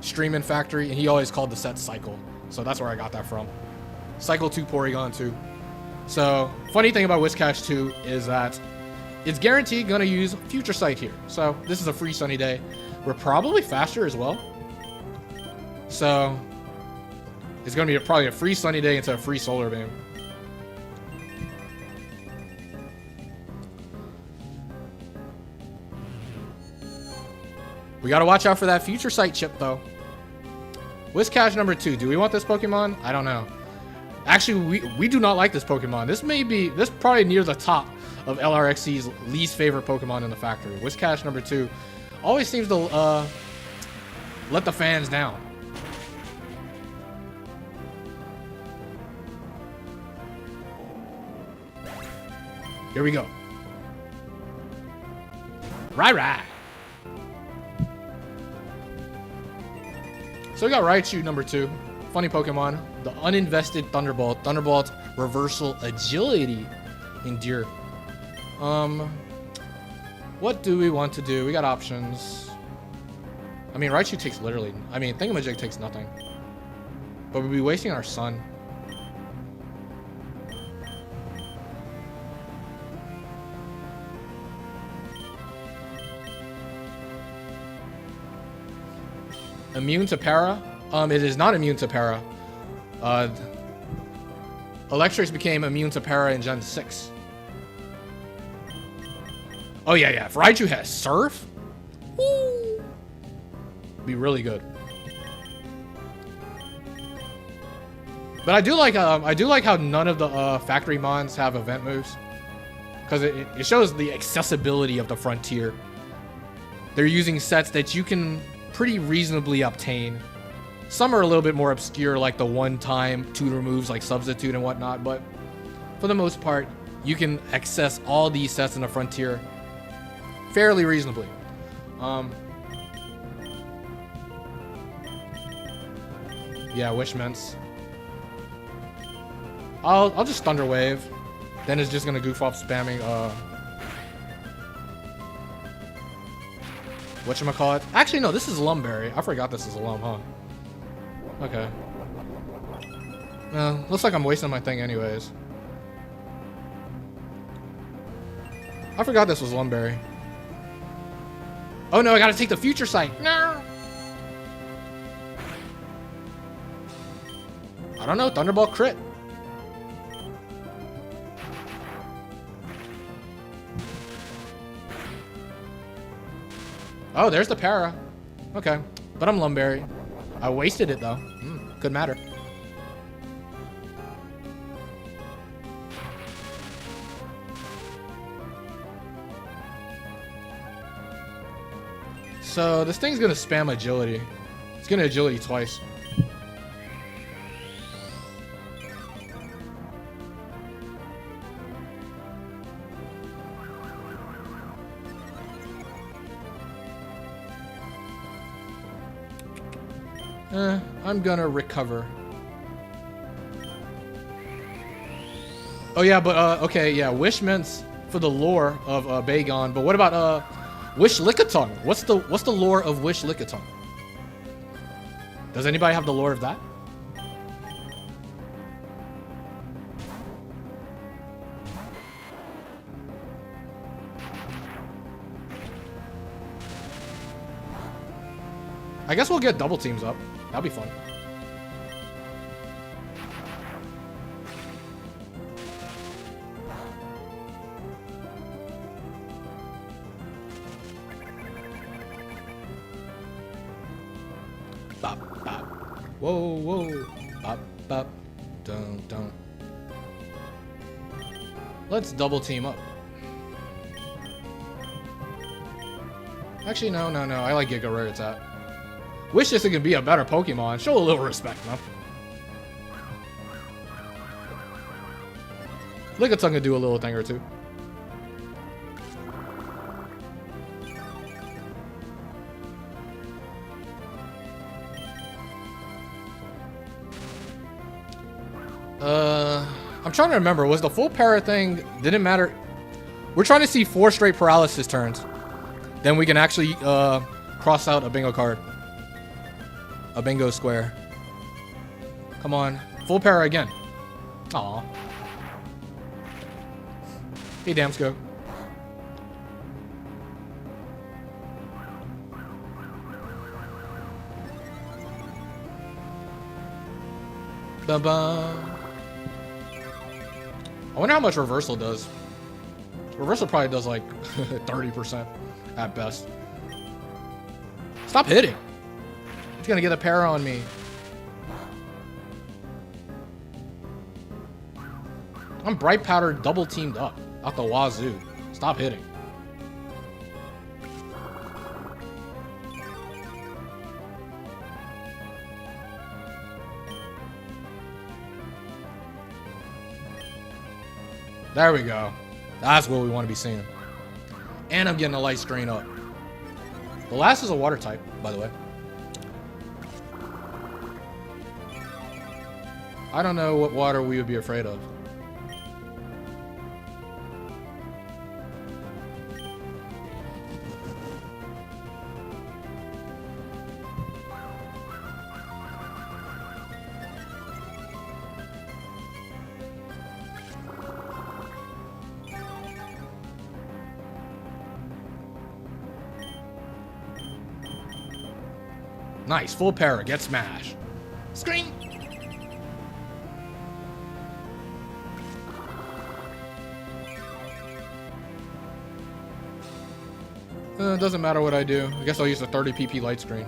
streaming Factory, and he always called the set Cycle. So that's where I got that from. Cycle 2 Porygon 2. So, funny thing about Whiscash 2 is that it's guaranteed gonna use Future Sight here. So, this is a free sunny day. We're probably faster as well. So, it's gonna be probably a free sunny day into a free solar beam. We gotta watch out for that Future Sight chip though. Whiscash number 2. Do we want this Pokemon? I don't know. Actually, we do not like this Pokemon. This probably near the top of LRXC's least favorite Pokemon in the factory. Whiscash number 2 always seems to let the fans down. Here we go. Right. So we got Raichu number 2. Funny Pokemon. The uninvested Thunderbolt. Thunderbolt reversal agility. Endure. What do we want to do? We got options. I mean, Raichu takes literally... I mean, Thingamajig takes nothing. But we'd be wasting our sun. Immune to Para? It is not immune to Para. Electrix became immune to Para in Gen 6. Oh, yeah. If Raichu has Surf, woo, be really good. But I do like how none of the factory mons have event moves, because it shows the accessibility of the frontier. They're using sets that you can pretty reasonably obtain. Some are a little bit more obscure, like the one-time tutor moves like Substitute and whatnot, but for the most part, you can access all these sets in the frontier fairly reasonably. Yeah, Wishmints. I'll just Thunder Wave. Then it's just gonna goof off spamming whatchamacallit? Actually, no, this is Lumberry. I forgot this is a Lum, huh? Okay. Well, looks like I'm wasting my thing anyways. I forgot this was Lumberry. Oh no, I gotta take the Future Sight. No! I don't know, Thunderbolt crit. Oh, there's the Para. Okay, but I'm Lumberry. I wasted it though. Could matter. So this thing's gonna spam agility. It's gonna agility twice. I'm gonna recover. Oh yeah, but okay, yeah, wish meant for the lore of Bagon, but what about Wish Lickitung? What's the lore of Wish Lickitung? Does anybody have the lore of that? I guess we'll get double teams up. That'll be fun. Bop, bop. Whoa, whoa. Bop, bop. Dun, dun. Let's double team up. Actually, no. I like Giga Rattata. Wish this could be a better Pokemon. Show a little respect, man. Lickitung could do a little thing or two. I'm trying to remember. Was the full para thing, didn't matter? We're trying to see 4 straight paralysis turns. Then we can actually cross out a bingo card. A bingo square. Come on. Full para again. Aw. Hey, Damsco. Ba-ba. I wonder how much reversal does. Reversal probably does like 30% at best. Stop hitting. He's gonna get a para on me. I'm bright powder double teamed up out the wazoo. Stop hitting. There we go. That's what we want to be seeing. And I'm getting a light strain up. The last is a water type, by the way. I don't know what water we would be afraid of. Nice, full para, get smashed. Scream! Doesn't matter what I do. I guess I'll use the 30 PP light screen.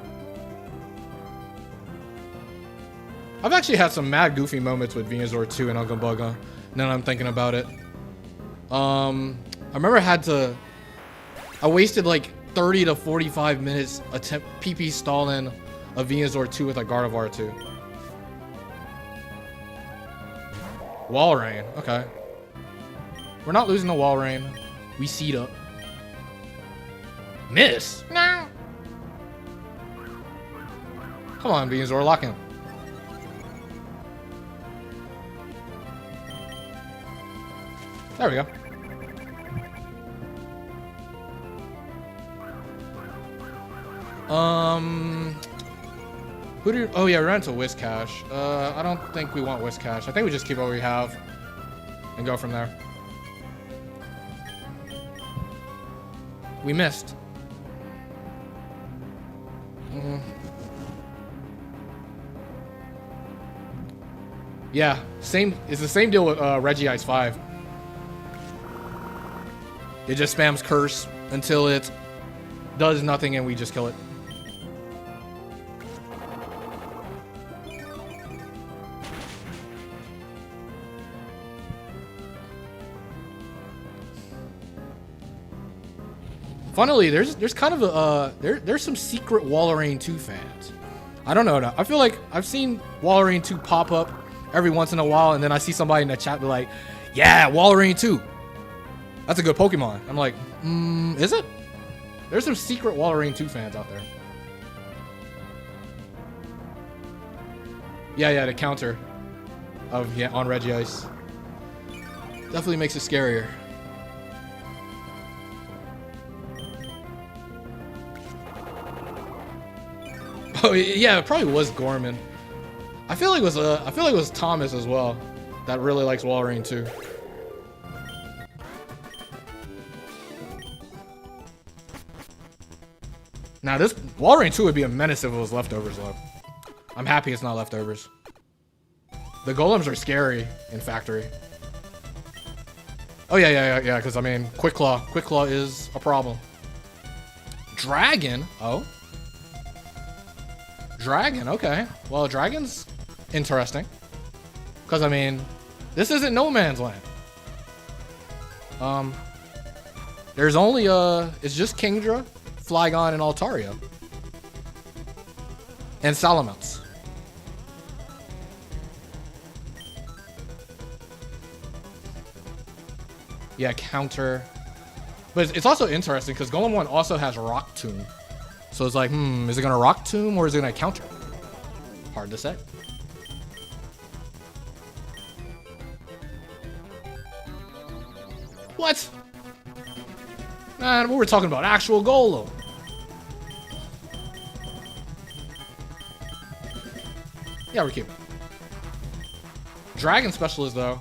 I've actually had some mad goofy moments with Venusaur 2 and UNGA BUNGA. Now that I'm thinking about it. I remember I wasted like 30 to 45 minutes PP stalling a Venusaur 2 with a Gardevoir 2. Wall Rain, okay. We're not losing the Wall Rain. We seed up. Miss? No. Come on, Venusaur, lock in. There we go. Oh yeah, we ran into Whiscash. I don't think we want Whiscash. I think we just keep what we have and go from there. We missed. Yeah, same. It's the same deal with Regice 5. It just spams Curse until it does nothing and we just kill it. Funnily, there's kind of a there's some secret Walrein 2 fans. I don't know. I feel like I've seen Walrein 2 pop up every once in a while, and then I see somebody in the chat be like, "Yeah, Walrein 2. That's a good Pokemon." I'm like, is it? There's some secret Walrein 2 fans out there. Yeah, the counter of on Reggie Ice. Definitely makes it scarier. Oh yeah, it probably was Gorman. I feel like it was Thomas as well that really likes Wall Rain too. Now this Wall Rain 2 would be a menace if it was leftovers though. I'm happy it's not leftovers. The golems are scary in factory. Oh yeah, because I mean, Quick Claw is a problem. Dragon? Oh. Dragon, okay. Well, Dragon's interesting. Because I mean, this isn't no man's land. There's only it's just Kingdra, Flygon, and Altaria. And Salamounts. Yeah, counter. But it's also interesting because Golem 1 also has Rock Tomb. So it's like, is it gonna Rock Tomb or is it gonna counter? Hard to say. What? Man, we were talking about actual Golem. Yeah, we're keeping. Dragon Specialist though.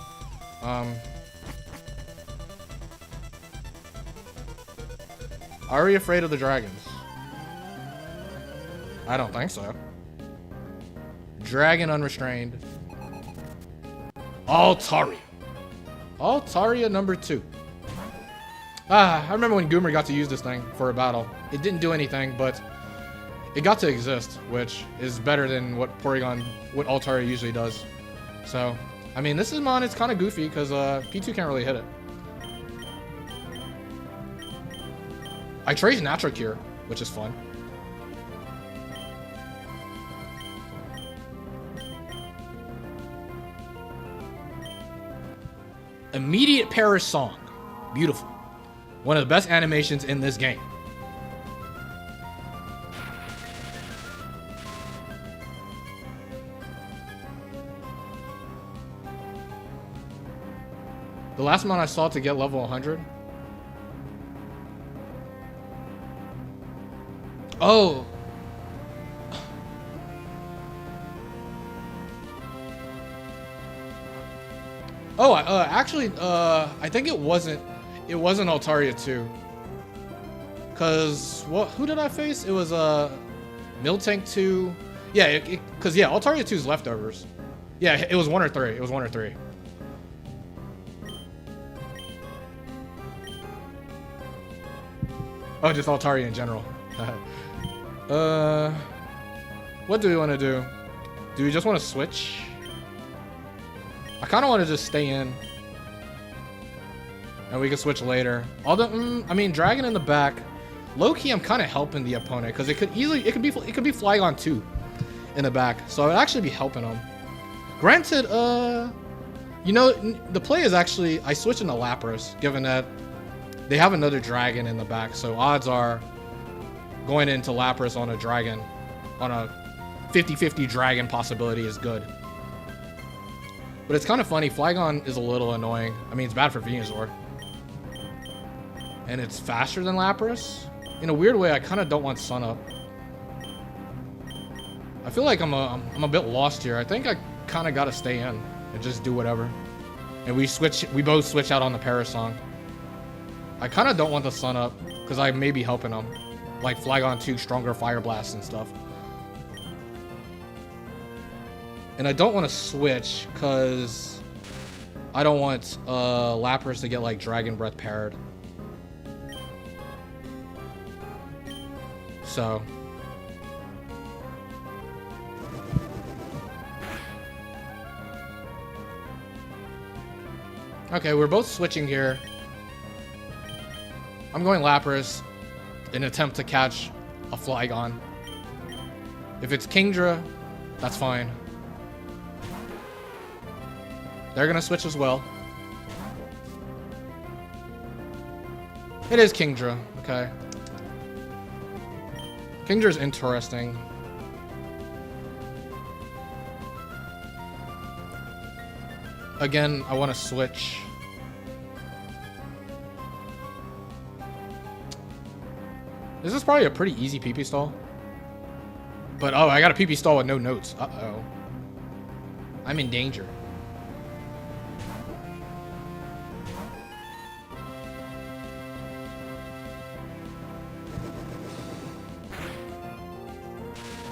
Are we afraid of the dragons? I don't think so. Dragon Unrestrained. Altaria. Altaria number 2. I remember when Goomer got to use this thing for a battle. It didn't do anything, but it got to exist, which is better than what Altaria usually does. So, I mean, this is mon. It's kind of goofy because P2 can't really hit it. I trade Natural Cure, which is fun. Immediate Perish Song. Beautiful. One of the best animations in this game. The last one I saw to get level 100. Oh. Oh, actually, I think it wasn't Altaria 2. Cause who did I face? It was Miltank 2. Yeah, cause yeah, Altaria 2's leftovers. Yeah, it was 1 or 3. It was 1 or 3. Oh, just Altaria in general. What do we want to do? Do we just want to switch? I kind of want to just stay in. And we can switch later. Although, I mean, Dragon in the back. Low-key, I'm kind of helping the opponent. Because it could be Flygon 2 in the back. So I would actually be helping him. Granted, you know, the play is actually, I switch into Lapras. Given that they have another Dragon in the back. So odds are going into Lapras on a Dragon, on a 50-50 Dragon possibility is good. But it's kind of funny, Flygon is a little annoying. I mean, it's bad for Venusaur. And it's faster than Lapras. In a weird way, I kind of don't want Sun Up. I feel like I'm a bit lost here. I think I kind of got to stay in and just do whatever. And we both switch out on the Parasong. I kind of don't want the Sun Up because I may be helping them. Like Flygon 2, stronger Fire Blast and stuff. And I don't want to switch because I don't want Lapras to get like Dragon Breath paired. So okay, we're both switching here. I'm going Lapras in an attempt to catch a Flygon. If it's Kingdra, that's fine. They're gonna switch as well. It is Kingdra, okay. Kingdra's interesting. again, I want to switch. This is probably a pretty easy PP stall. But, oh, I got a PP stall with no notes. Uh-oh. I'm in danger.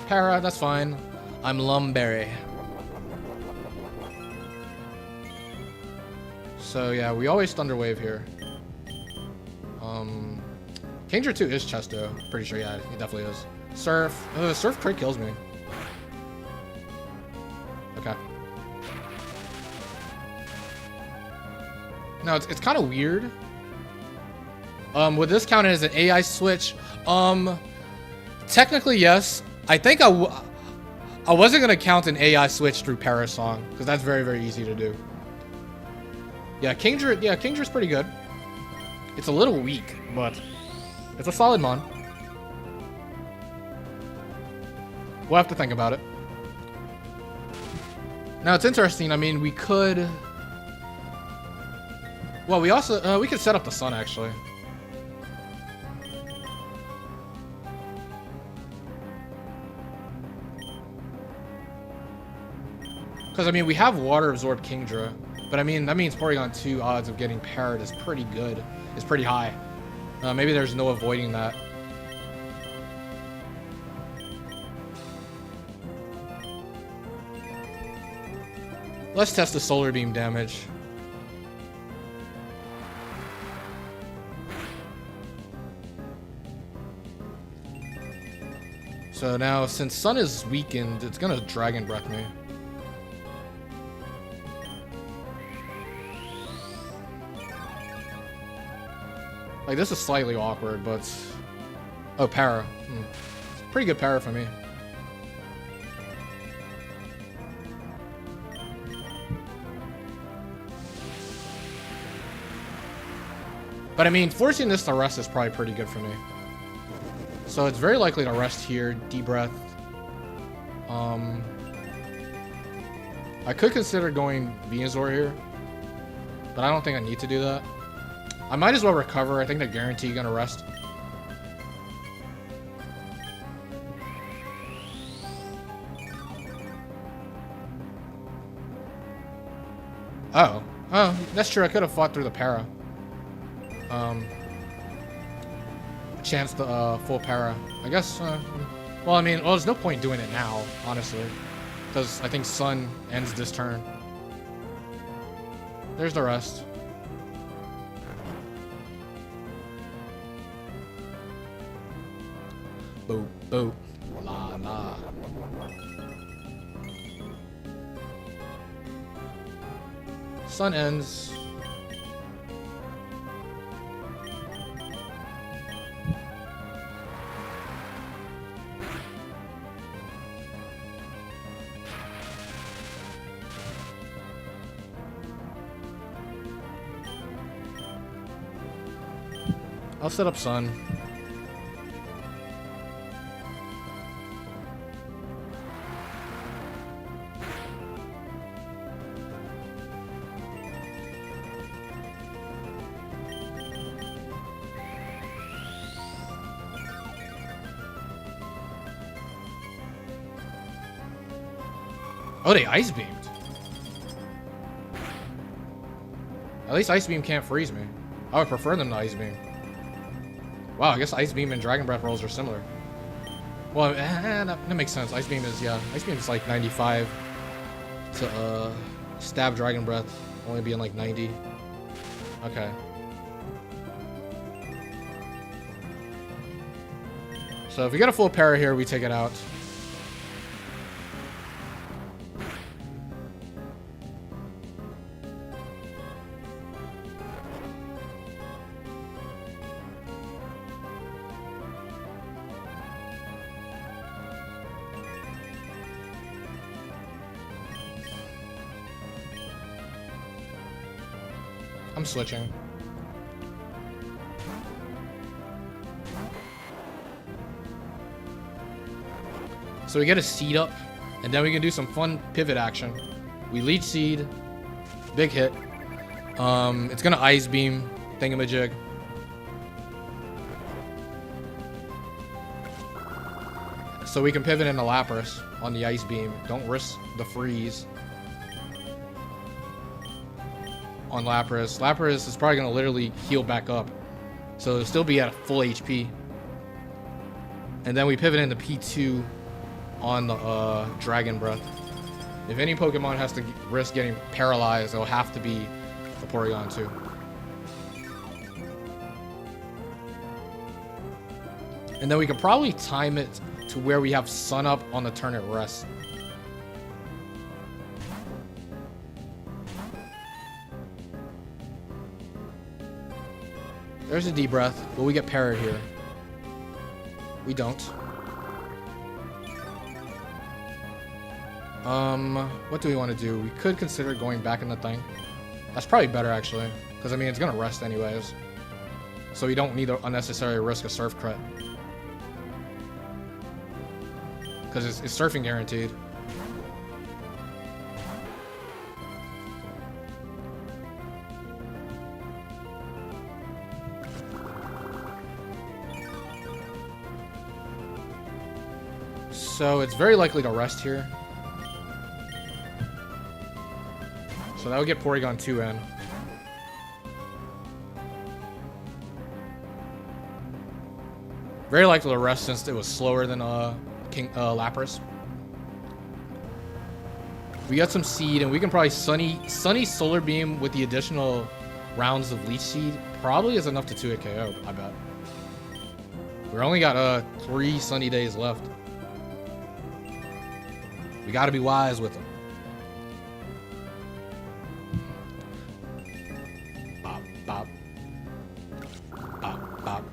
Para, that's fine. I'm Lumberry. So, yeah, we always Thunderwave here. Kingdra 2 is Chesto. Pretty sure, yeah, he definitely is. Surf. Surf crit kills me. Okay. No, it's kind of weird. Would this count as an AI switch? Technically, yes. I think I wasn't going to count an AI switch through Parasong, because that's very, very easy to do. Yeah, Kingdra's pretty good. It's a little weak, but it's a solid mon. We'll have to think about it. Now, it's interesting. I mean, we could... Well, we also... we could set up the sun, actually. Because, I mean, we have water absorbed Kingdra. But, I mean, that means Porygon 2 odds of getting parried is pretty good. Is pretty high. Maybe there's no avoiding that. Let's test the Solar Beam damage. So now, since Sun is weakened, it's gonna Dragon Breath me. Like, this is slightly awkward, but... Oh, Para. It's pretty good Para for me. But I mean, forcing this to rest is probably pretty good for me. So it's very likely to rest here, deep breath. I could consider going Venusaur here, but I don't think I need to do that. I might as well recover. I think they're guaranteed gonna rest. Oh, that's true. I could have fought through the Para. Chance the full Para. I guess. Well, I mean, there's no point doing it now, honestly, because I think Sun ends this turn. There's the rest. Boop, boop, la, la. Sun ends. I'll set up Sun. Oh, they Ice Beamed. At least Ice Beam can't freeze me. I would prefer them to Ice Beam. Wow, I guess Ice Beam and Dragon Breath rolls are similar. Well, that makes sense. Ice Beam is, yeah. Ice Beam is like 95 to stab Dragon Breath only being like 90. Okay. So if we get a full Para here, we take it out. I'm switching. So we get a Seed up, and then we can do some fun pivot action. We Leech Seed, Big hit. It's gonna ice beam thingamajig. So we can pivot into Lapras on the ice beam. Don't risk the freeze on Lapras. Lapras is probably gonna literally heal back up, so it'll still be at full HP. And then we pivot into P2 on the Dragon Breath. If any Pokemon has to risk getting paralyzed, it'll have to be the Porygon 2. And then we could probably time it to where we have Sun Up on the turn it rests. There's a deep breath. Will we get parried here? We don't. What do we want to do? We could consider going back in the thing. That's probably better, actually. Because, I mean, it's going to rest anyways. So we don't need to unnecessarily risk a Surf crit. Because it's surfing guaranteed. So it's very likely to rest here. So that would get Porygon 2 in. Very likely to rest since it was slower than Lapras. We got some Seed, and we can probably Sunny Solar Beam with the additional rounds of Leech Seed. Probably is enough to 2-hit KO, I bet. We only got 3 sunny days left. We gotta be wise with them. Bop, bop. Bop, bop.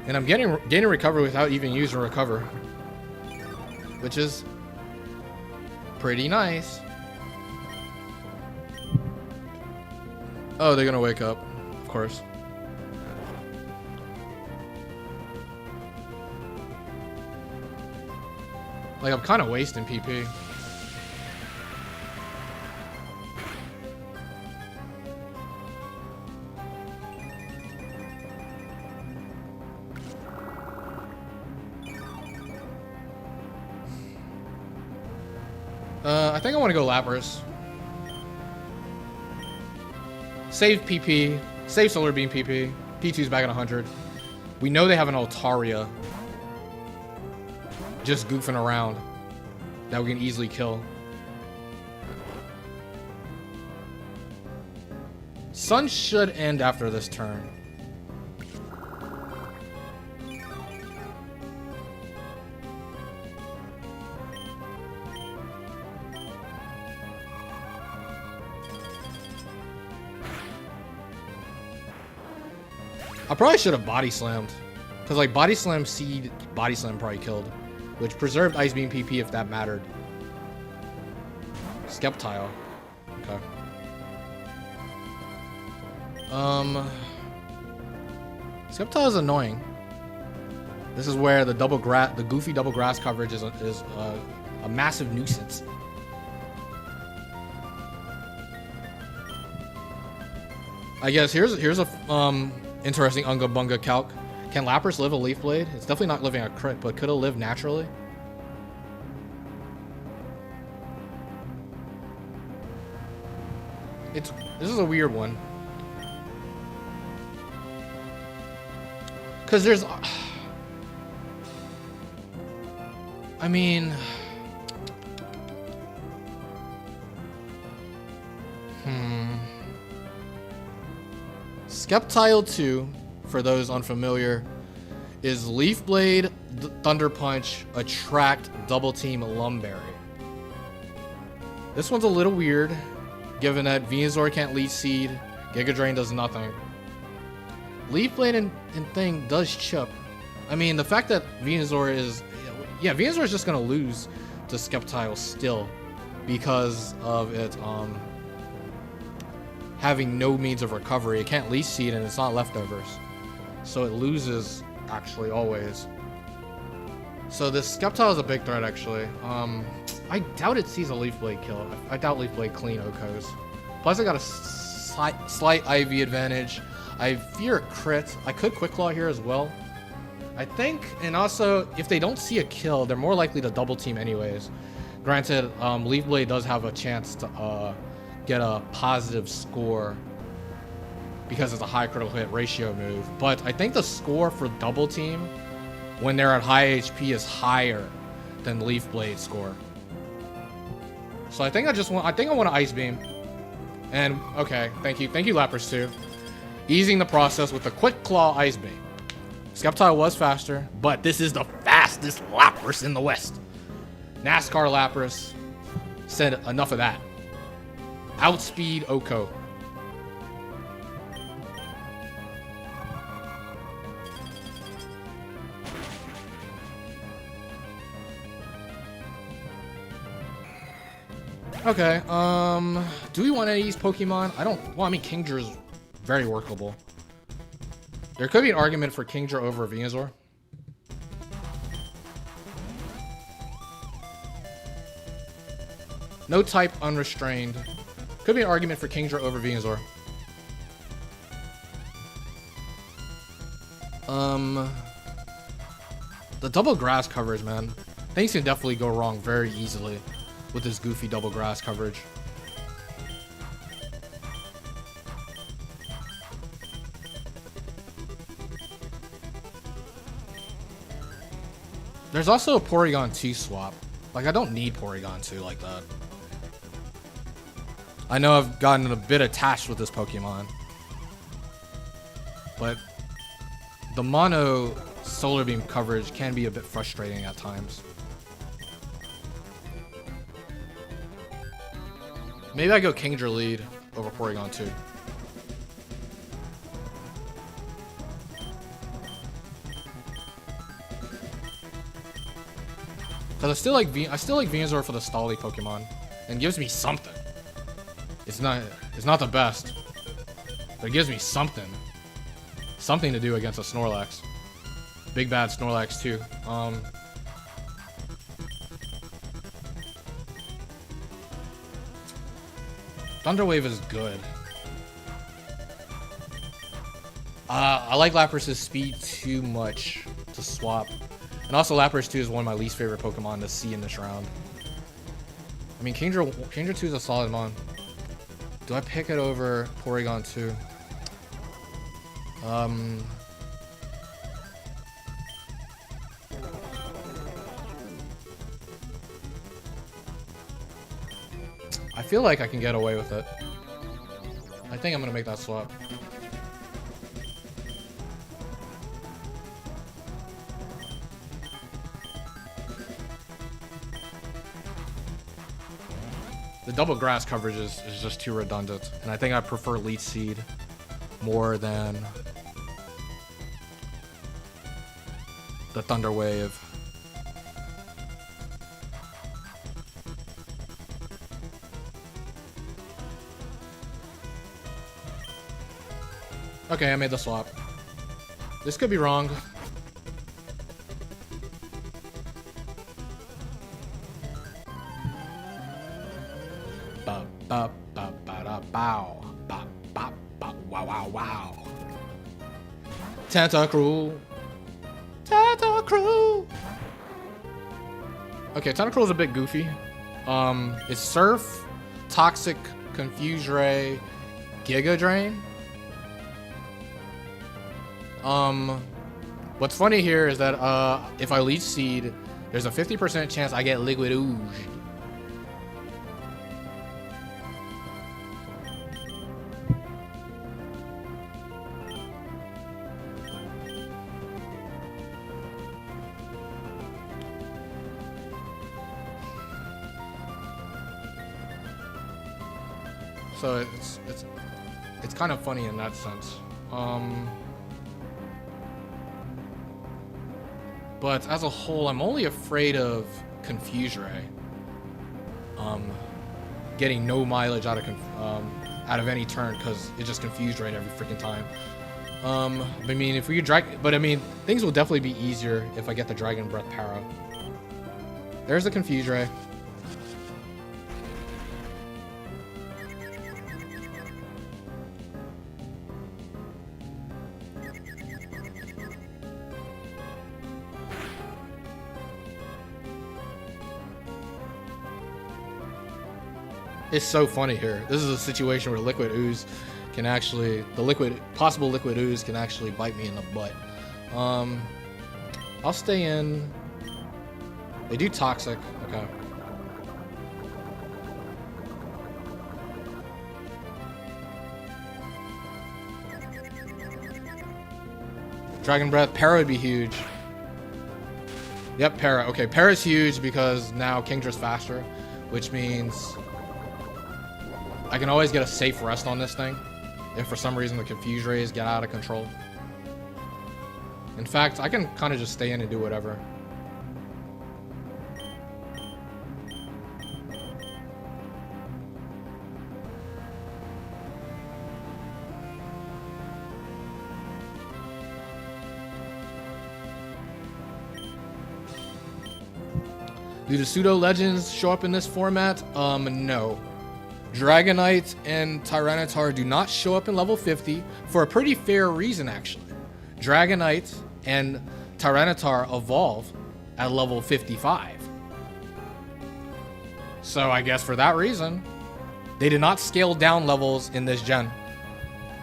And I'm gaining recover without even using recover, which is pretty nice. Oh, they're gonna wake up, of course. Like, I'm kind of wasting PP. I think I want to go Lapras. Save PP. Save Solar Beam PP. P2's back at 100. We know they have an Altaria just goofing around that we can easily kill. Sun should end after this turn. I probably should have Body Slammed. Because, like, Body Slam Seed, Body Slam probably killed. Which preserved Ice Beam PP if that mattered. Sceptile. Okay. Sceptile is annoying. This is where the goofy double grass coverage is a massive nuisance. I guess here's a interesting Unga Bunga calc. Can Lapras live a Leaf Blade? It's definitely not living a crit, but could it live naturally? This is a weird one. Cause there's I mean Sceptile 2, for those unfamiliar, is Leaf Blade, Thunder Punch, Attract, Double Team, Lumberry. This one's a little weird, given that Venusaur can't Leech Seed, Giga Drain does nothing. Leaf Blade and thing does chip. I mean, the fact that Venusaur is... Yeah, Venusaur is just going to lose to Sceptile still. because of it having no means of recovery. It can't least seed and it's not leftovers. So it loses actually always. So this Skeptile is a big threat actually. I doubt it sees a Leaf Blade kill. I doubt Leaf Blade clean Okos. Plus I got a slight IV advantage. I fear a crit. I could Quick Claw here as well. I think, and also if they don't see a kill, they're more likely to double team anyways. Granted, Leaf Blade does have a chance to get a positive score because it's a high critical hit ratio move. But I think the score for double team when they're at high HP is higher than Leaf Blade score. So I think I want to Ice Beam. And okay, thank you Lapras too. Easing the process with the Quick Claw Ice Beam. Skeptile was faster, but this is the fastest Lapras in the West. NASCAR Lapras said enough of that. Outspeed Oko. Okay, do we want any of these Pokemon? Well, I mean, Kingdra's very workable. There could be an argument for Kingdra over Venusaur. No type unrestrained. Could be an argument for Kingdra over Venusaur. The double grass coverage, man. Things can definitely go wrong very easily with this goofy double grass coverage. There's also a Porygon 2 swap. Like, I don't need Porygon 2 like that. I know I've gotten a bit attached with this Pokemon, but the mono Solar Beam coverage can be a bit frustrating at times. Maybe I go Kingdra lead over Porygon 2. Cause I still like Venusaur for the Stally Pokemon, and gives me something. It's not the best, but it gives me something to do against a Snorlax. Big bad Snorlax too. Thunder Wave is good. I like Lapras' speed too much to swap. And also Lapras 2 is one of my least favorite Pokemon to see in this round. I mean, Kingdra 2 is a solid mon. Do I pick it over Porygon 2? I feel like I can get away with it. I think I'm gonna make that swap. The double grass coverage is just too redundant, and I think I prefer Leech Seed more than the Thunder Wave. Okay, I made the swap. This could be wrong. Wow. Tentacruel. Okay, Tentacruel is a bit goofy. It's Surf, Toxic, Confuse Ray, Giga Drain. What's funny here is that if I Leech Seed, there's a 50% chance I get Liquid Ooze. So it's kind of funny in that sense. But as a whole, I'm only afraid of Confuse Ray. getting no mileage out of any turn because it just confused Ray every freaking time. I mean, if we could drag, but I mean, things will definitely be easier if I get the Dragon Breath Para. There's the Confuse Ray. It's so funny here. This is a situation where Liquid Ooze can actually, possible Liquid Ooze can actually bite me in the butt. I'll stay in. They do Toxic. Okay. Dragon Breath. Para would be huge. Yep, Para. Okay, Para's huge because now Kingdra's faster, which means I can always get a safe rest on this thing if for some reason the Confuse Rays get out of control. In fact, I can kind of just stay in and do whatever. Do the Pseudo Legends show up in this format? No. Dragonite and Tyranitar do not show up in level 50 for a pretty fair reason, actually. Dragonite and Tyranitar evolve at level 55. So I guess for that reason, they did not scale down levels in this gen.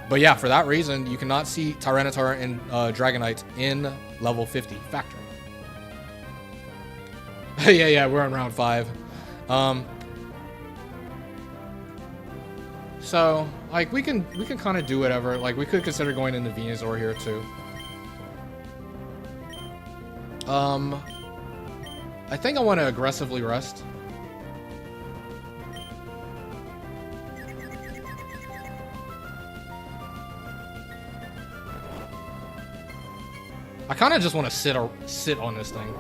But yeah, for that reason, you cannot see Tyranitar and Dragonite in level 50 factory. yeah, we're on round 5. So, like, we can kind of do whatever. Like, we could consider going into Venusaur here, too. I think I want to aggressively rest. I kind of just want to sit on this thing.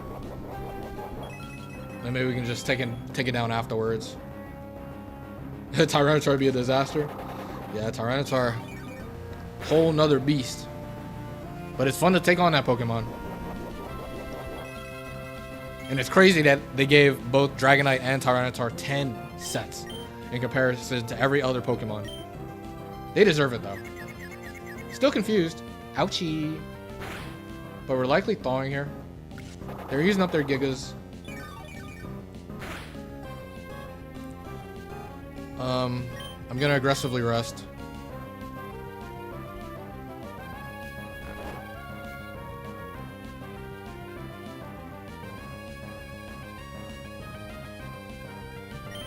And maybe we can just take it down afterwards. Tyranitar would be a disaster. Yeah, Tyranitar, whole nother beast. But it's fun to take on that Pokemon. And it's crazy that they gave both Dragonite and Tyranitar 10 sets in comparison to every other Pokemon. They deserve it though. Still confused. Ouchie. But we're likely thawing here. They're using up their Gigas. I'm gonna aggressively rest.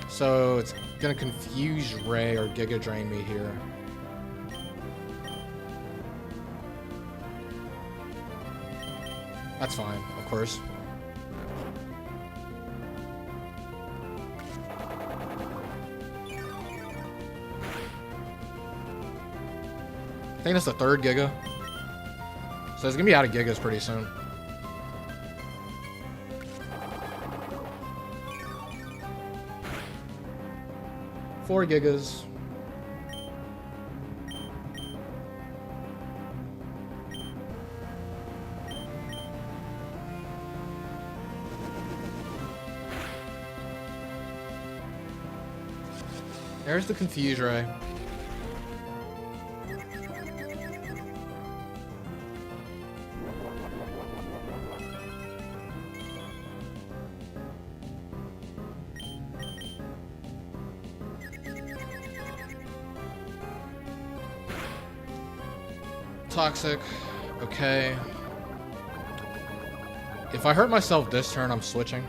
So it's gonna confuse Ray or Giga Drain me here. That's fine, of course. I think that's the 3rd Giga. So it's gonna be out of Gigas pretty soon. Four Gigas. There's the Confuse Ray. Toxic. Okay. If I hurt myself this turn, I'm switching.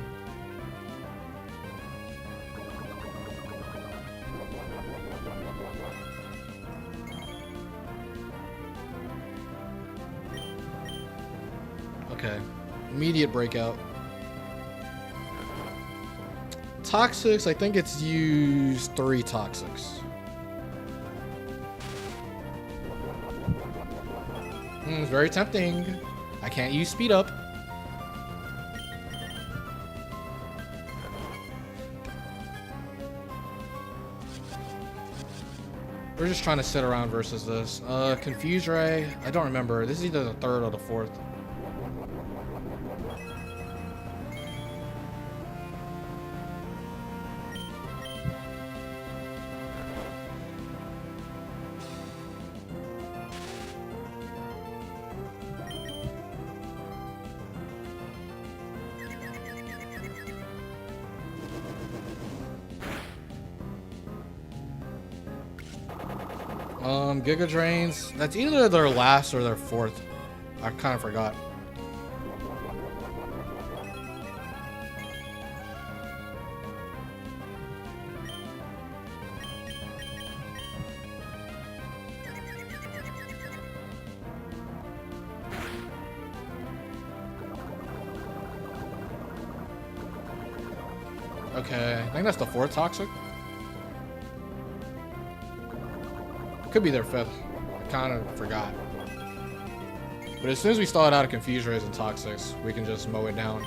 Okay. Immediate breakout. Toxics, I think it's used 3 Toxics. It's very tempting. I can't use speed up. We're just trying to sit around versus this. Confuse ray. I don't remember. This is either the third or the fourth. Giga Drains. That's either their last or their fourth. I kind of forgot. Okay, I think that's the fourth toxic. Could be their fifth. I kind of forgot. But as soon as we start out of Confuse Rays and Toxics, we can just mow it down.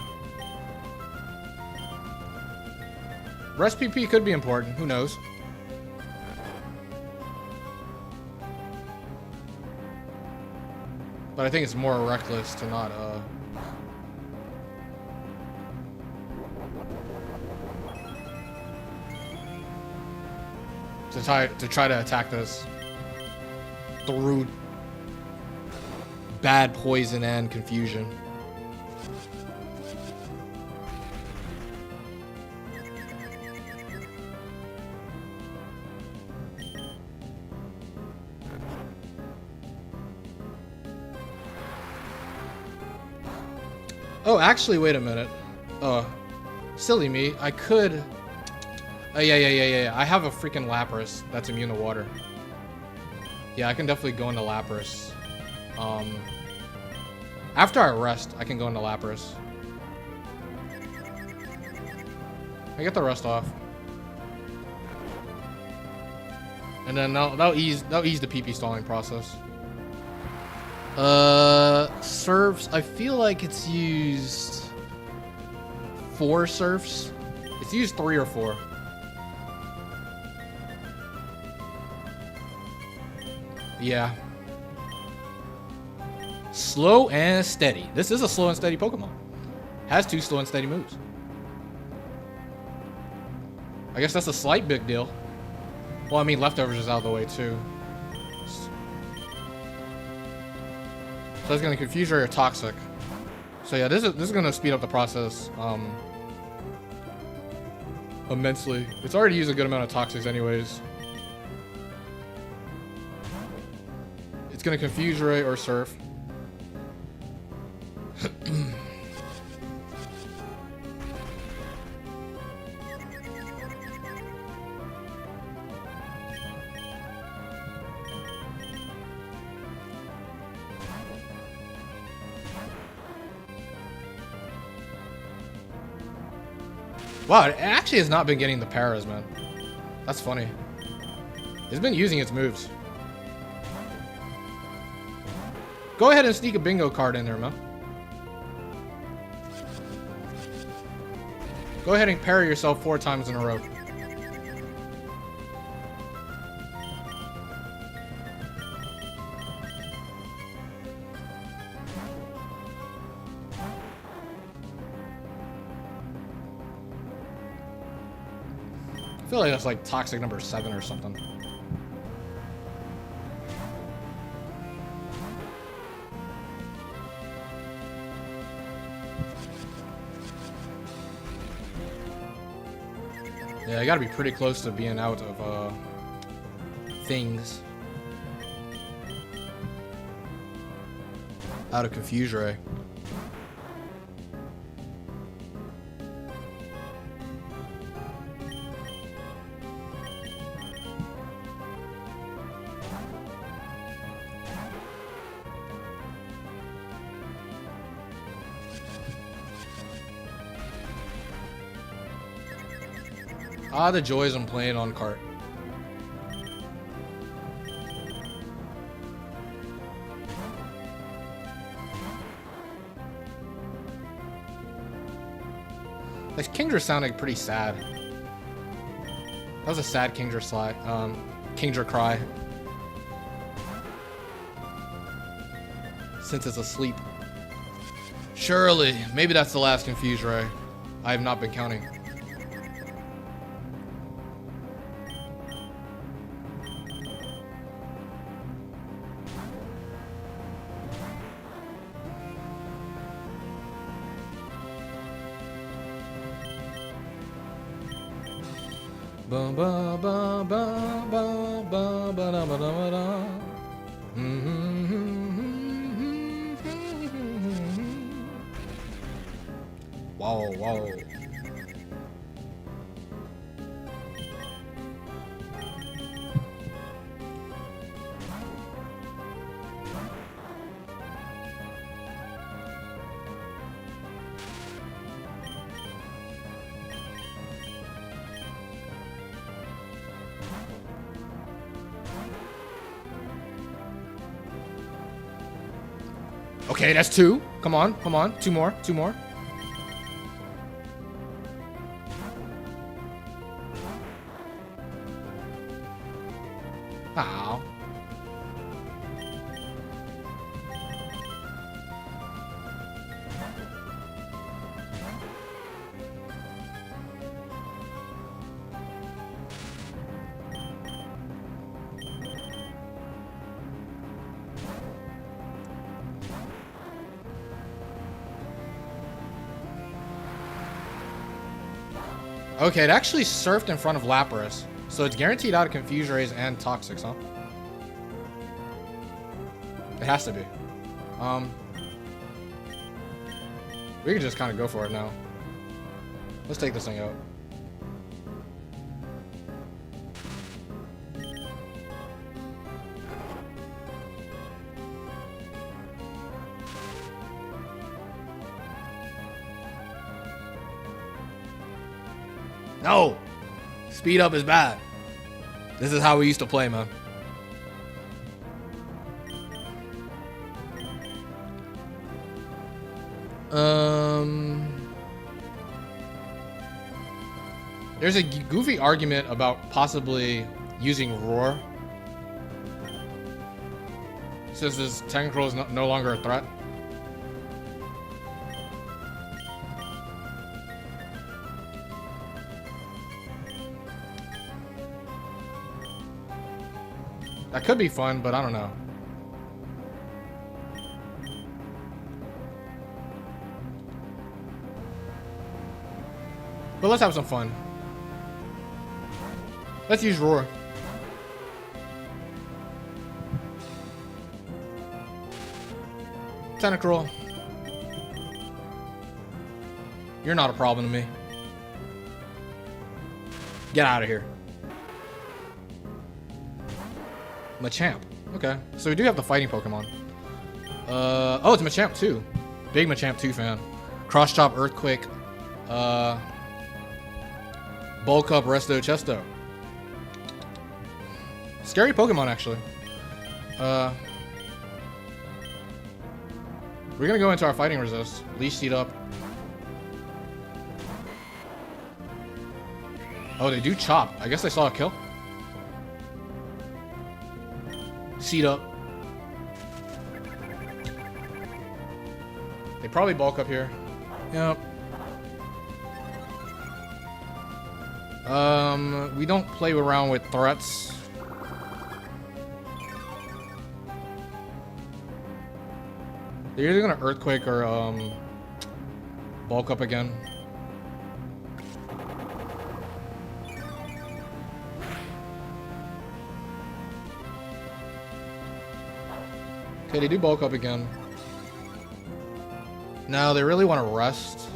Rest PP could be important. Who knows? But I think it's more reckless to not, to try to attack this through bad poison and confusion. Oh, actually, wait a minute. Silly me. I could... Oh, yeah. I have a freaking Lapras that's immune to water. Yeah, I can definitely go into Lapras. After I rest, I can go into Lapras. I get the rest off. And then that'll ease the PP stalling process. Surfs, I feel like it's used 4 surfs. It's used 3 or 4. Yeah. Slow and steady. This is a slow and steady Pokemon. Has 2 slow and steady moves. I guess that's a slight big deal. Well, I mean, Leftovers is out of the way too. So that's gonna confuse your Toxic. So yeah, this is gonna speed up the process immensely. It's already used a good amount of Toxics anyways. It's gonna confuse Ray or Surf. Wow, it actually has not been getting the paras, man. That's funny. It's been using its moves. Go ahead and sneak a bingo card in there, man. Go ahead and parry yourself 4 times in a row. I feel like that's like Toxic number 7 or something. Yeah, I gotta be pretty close to being out of things. Out of Confuse Ray. Ah, the joys I'm playing on cart. This Kingdra sounded pretty sad. That was a sad Kingdra slide. Kingdra cry. since it's asleep. Surely, maybe that's the last confused ray. I have not been counting. Ba ba ba ba ba ba ba da ba da ba da. Wow, wow. Okay, that's two. Come on, come on. Two more, two more. Ow. Okay, it actually surfed in front of Lapras. So it's guaranteed out of Confuse Rays and Toxics, huh? It has to be. We can just kind of go for it now. Let's take this thing out. No! Speed up is bad. This is how we used to play, man. There's a goofy argument about possibly using Roar, since this Tentacruel is no longer a threat. That could be fun, but I don't know. But let's have some fun. Let's use Roar. Tentacruel. You're not a problem to me. Get out of here. Machamp. Okay. So we do have the fighting Pokemon. Oh, it's Machamp 2. Big Machamp 2 fan. Cross Chop, Earthquake. Bulk Up, Resto, Chesto. Scary Pokemon, actually. We're gonna go into our fighting resist. Leash Seed up. Oh, they do chop. I guess they saw a kill. Seed up. They probably bulk up here. Yep. We don't play around with threats. They're either gonna Earthquake or bulk up again. Okay, they do bulk up again. No, they really want to rest.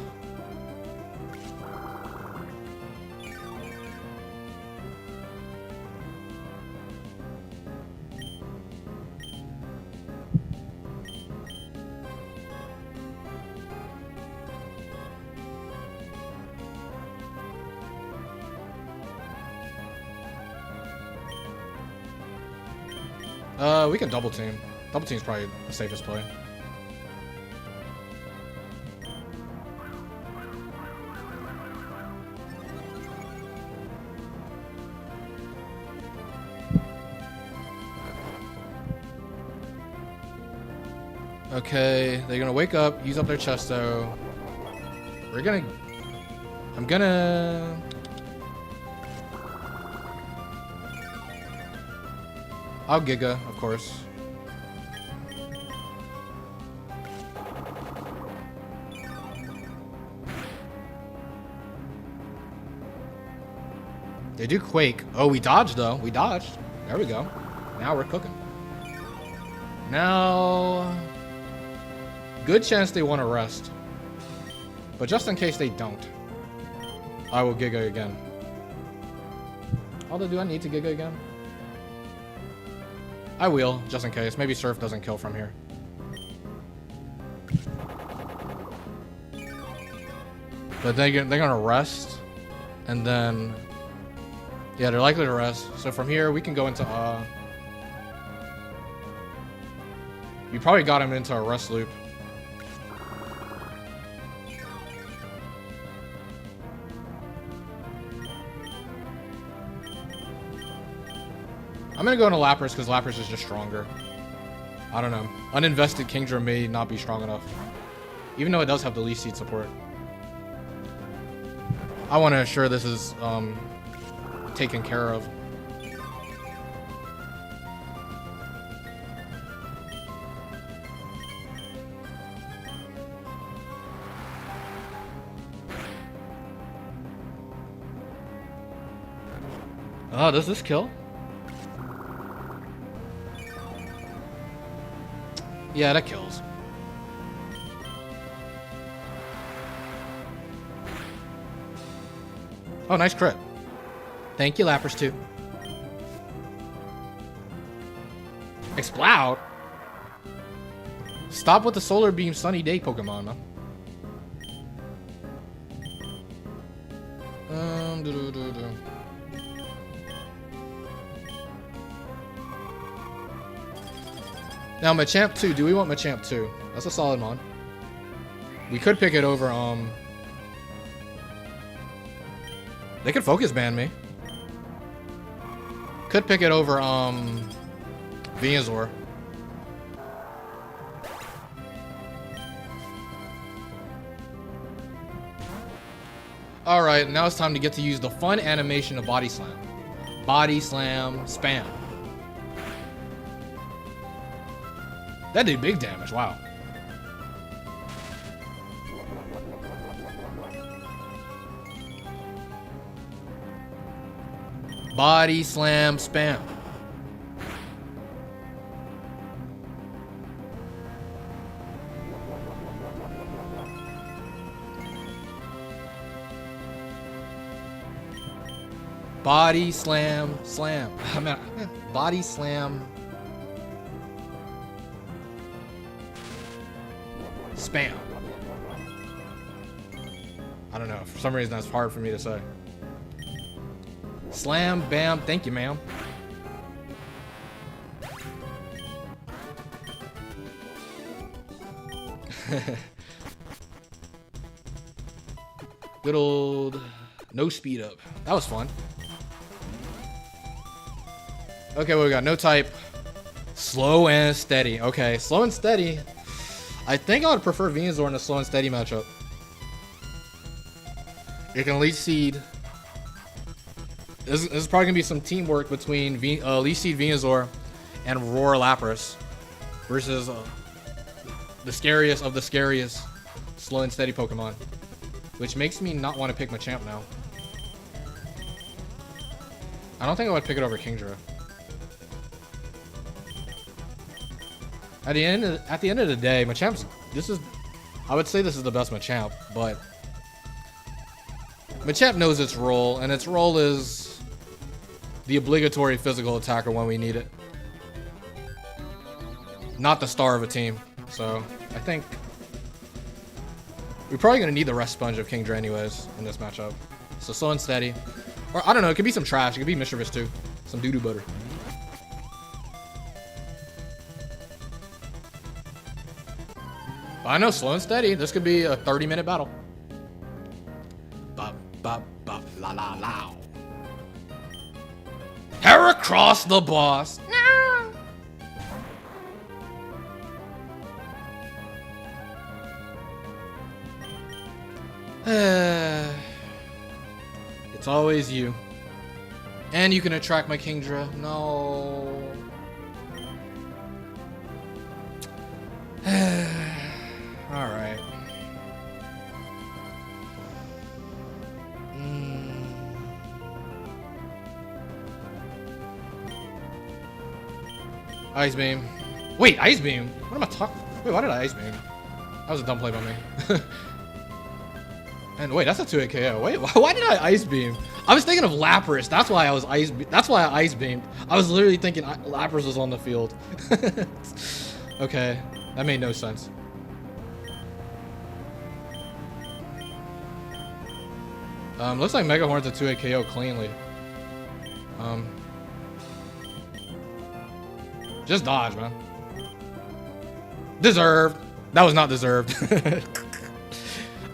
We can double team. Double team's probably the safest play. Okay, they're gonna wake up, use up their chesto. I'm gonna... I'll Giga, of course. They do Quake. Oh, we dodged, though. We dodged. There we go. Now we're cooking. Now... Good chance they want to rest. But just in case they don't, I will Giga again. Although, do I need to Giga again? I will, just in case. Maybe Surf doesn't kill from here. But they're gonna rest. And then... Yeah, they're likely to rest. So from here, we can go into... We probably got him into a rest loop. I'm gonna go into Lapras because Lapras is just stronger. I don't know. Uninvested Kingdra may not be strong enough. Even though it does have the least seed support. I want to ensure this is taken care of. Oh, does this kill? Yeah, that kills. Oh, nice crit. Thank you, Lapras 2. Explode? Stop with the Solar Beam Sunny Day Pokemon, man. Now, Machamp 2. Do we want Machamp 2? That's a solid mon. We could pick it over, They could focus ban me. Could pick it over, Venusaur. Alright, now it's time to get to use the fun animation of Body Slam. Body Slam spam. That did big damage, wow. Body Slam spam. Body Slam slam. Body Slam spam. I don't know. For some reason, that's hard for me to say. Slam, bam. Thank you, ma'am. Good old no speed up. That was fun. Okay, what we got? No type. Slow and steady. Okay, slow and steady. I think I would prefer Venusaur in a slow and steady matchup. You can lead seed. This is probably going to be some teamwork between lead seed Venusaur and Roar Lapras versus the scariest of the scariest slow and steady Pokemon. Which makes me not want to pick Machamp now. I don't think I would pick it over Kingdra. At the end of the day, Machamp's I would say this is the best Machamp, but Machamp knows its role, and its role is the obligatory physical attacker when we need it. Not the star of a team. So I think we're probably gonna need the rest sponge of Kingdra anyways in this matchup. So slow and steady. Or I don't know, it could be some trash, it could be Mischievous too. Some doo-doo butter. But I know slow and steady. This could be a 30-minute battle. Bop, bop, bop, la la la. Heracross the boss. No. It's always you. And you can attract my Kingdra. No. Alright. Ice Beam. Wait, Ice Beam? What am I talking? Wait, why did I Ice Beam? That was a dumb play by me. And wait, that's a 2-hit KO. Wait, why did I Ice Beam? I was thinking of Lapras. That's why I was That's why I Ice Beamed. I was literally thinking Lapras was on the field. Okay, that made no sense. Looks like Mega Horn's a 2-hit KO cleanly. Just dodge, man. Deserved. That was not deserved.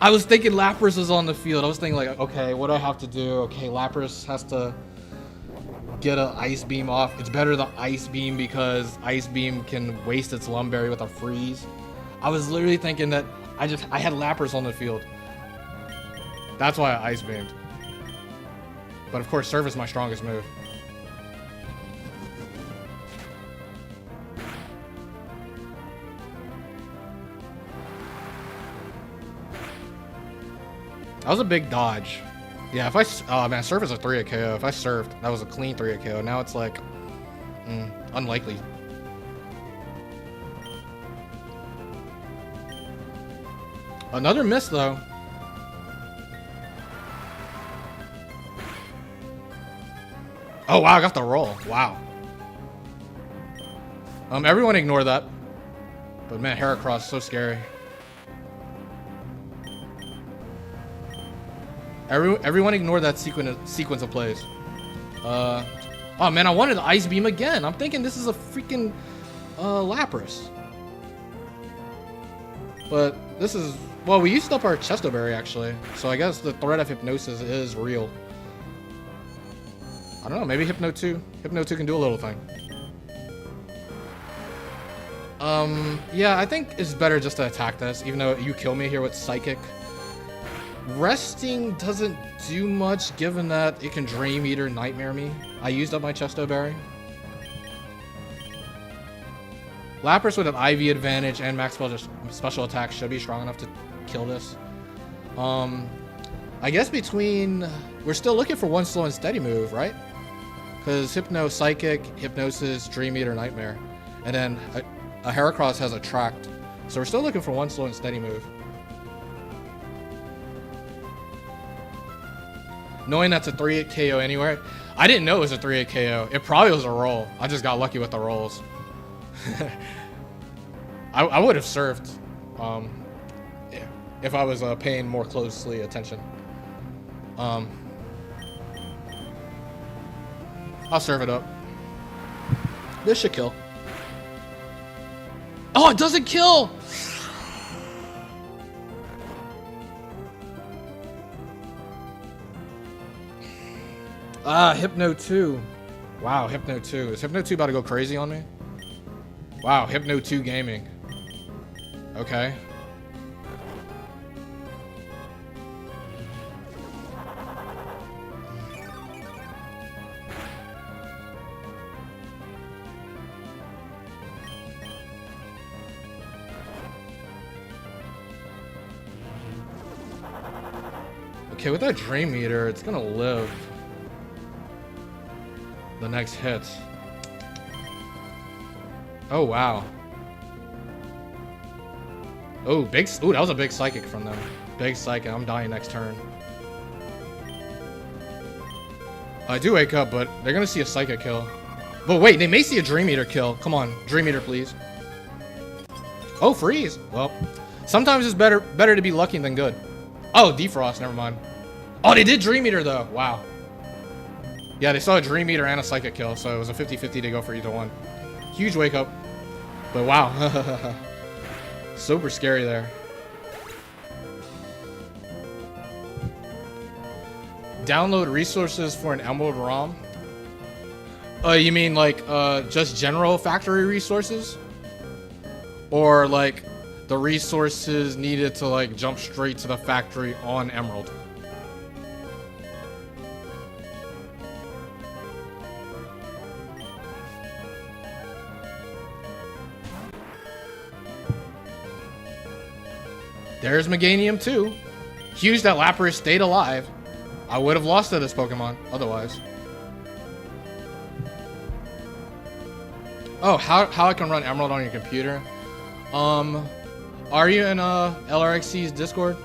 I was thinking Lapras was on the field. I was thinking like, okay, what do I have to do? Okay, Lapras has to get an Ice Beam off. It's better the Ice Beam because Ice Beam can waste its Lumberry with a freeze. I was literally thinking that I had Lapras on the field. That's why I Ice Beamed. But of course, Surf is my strongest move. That was a big dodge. Yeah, if I... Oh, man, Surf is a 3-hit KO. If I surfed, that was a clean 3-hit KO. Now it's like... unlikely. Another miss, though. Oh, wow, I got the roll. Wow. Everyone ignore that. But, man, Heracross is so scary. Everyone ignore that sequence of plays. Oh man, I wanted the Ice Beam again. I'm thinking this is a freaking Lapras. But this is... Well, we used up our Chesto Berry actually. So I guess the threat of Hypnosis is real. I don't know, maybe Hypno 2. Hypno 2 can do a little thing. Yeah, I think it's better just to attack this, even though you kill me here with Psychic. Resting doesn't do much, given that it can Dream Eater Nightmare me. I used up my Chesto Berry. Lapras with an IV advantage and max special attack should be strong enough to kill this. I guess between... We're still looking for one slow and steady move, right? Because Hypno, Psychic, Hypnosis, Dream Eater, Nightmare. And then a Heracross has Attract. So we're still looking for one slow and steady move. Knowing that's a 3-hit KO anywhere. I didn't know it was a 3-hit KO. It probably was a roll. I just got lucky with the rolls. I would have surfed if I was paying more closely attention. I'll serve it up. This should kill. Oh, it doesn't kill! Ah, Hypno 2. Wow, Hypno 2. Is Hypno 2 about to go crazy on me? Wow, Hypno 2 gaming. Okay. Okay, with that Dream Eater, it's gonna live the next hit. Oh, wow. Oh, big... Ooh, that was a big Psychic from them. Big Psychic. I'm dying next turn. I do wake up, but they're gonna see a Psychic kill. But wait, they may see a Dream Eater kill. Come on, Dream Eater, please. Oh, freeze. Well, sometimes it's better to be lucky than good. Oh, Defrost. Never mind. Oh, they did Dream Eater, though. Wow. Yeah, they saw a Dream Eater and a Psychic kill, so it was a 50-50 to go for either one. Huge wake up. But wow. Super scary there. Download resources for an Emerald ROM? You mean like just general factory resources? Or like the resources needed to like jump straight to the factory on Emerald. There's Meganium too. Huge that Lapras stayed alive. I would have lost to this Pokemon otherwise. Oh, how I can run Emerald on your computer? Are you in LRXC's Discord?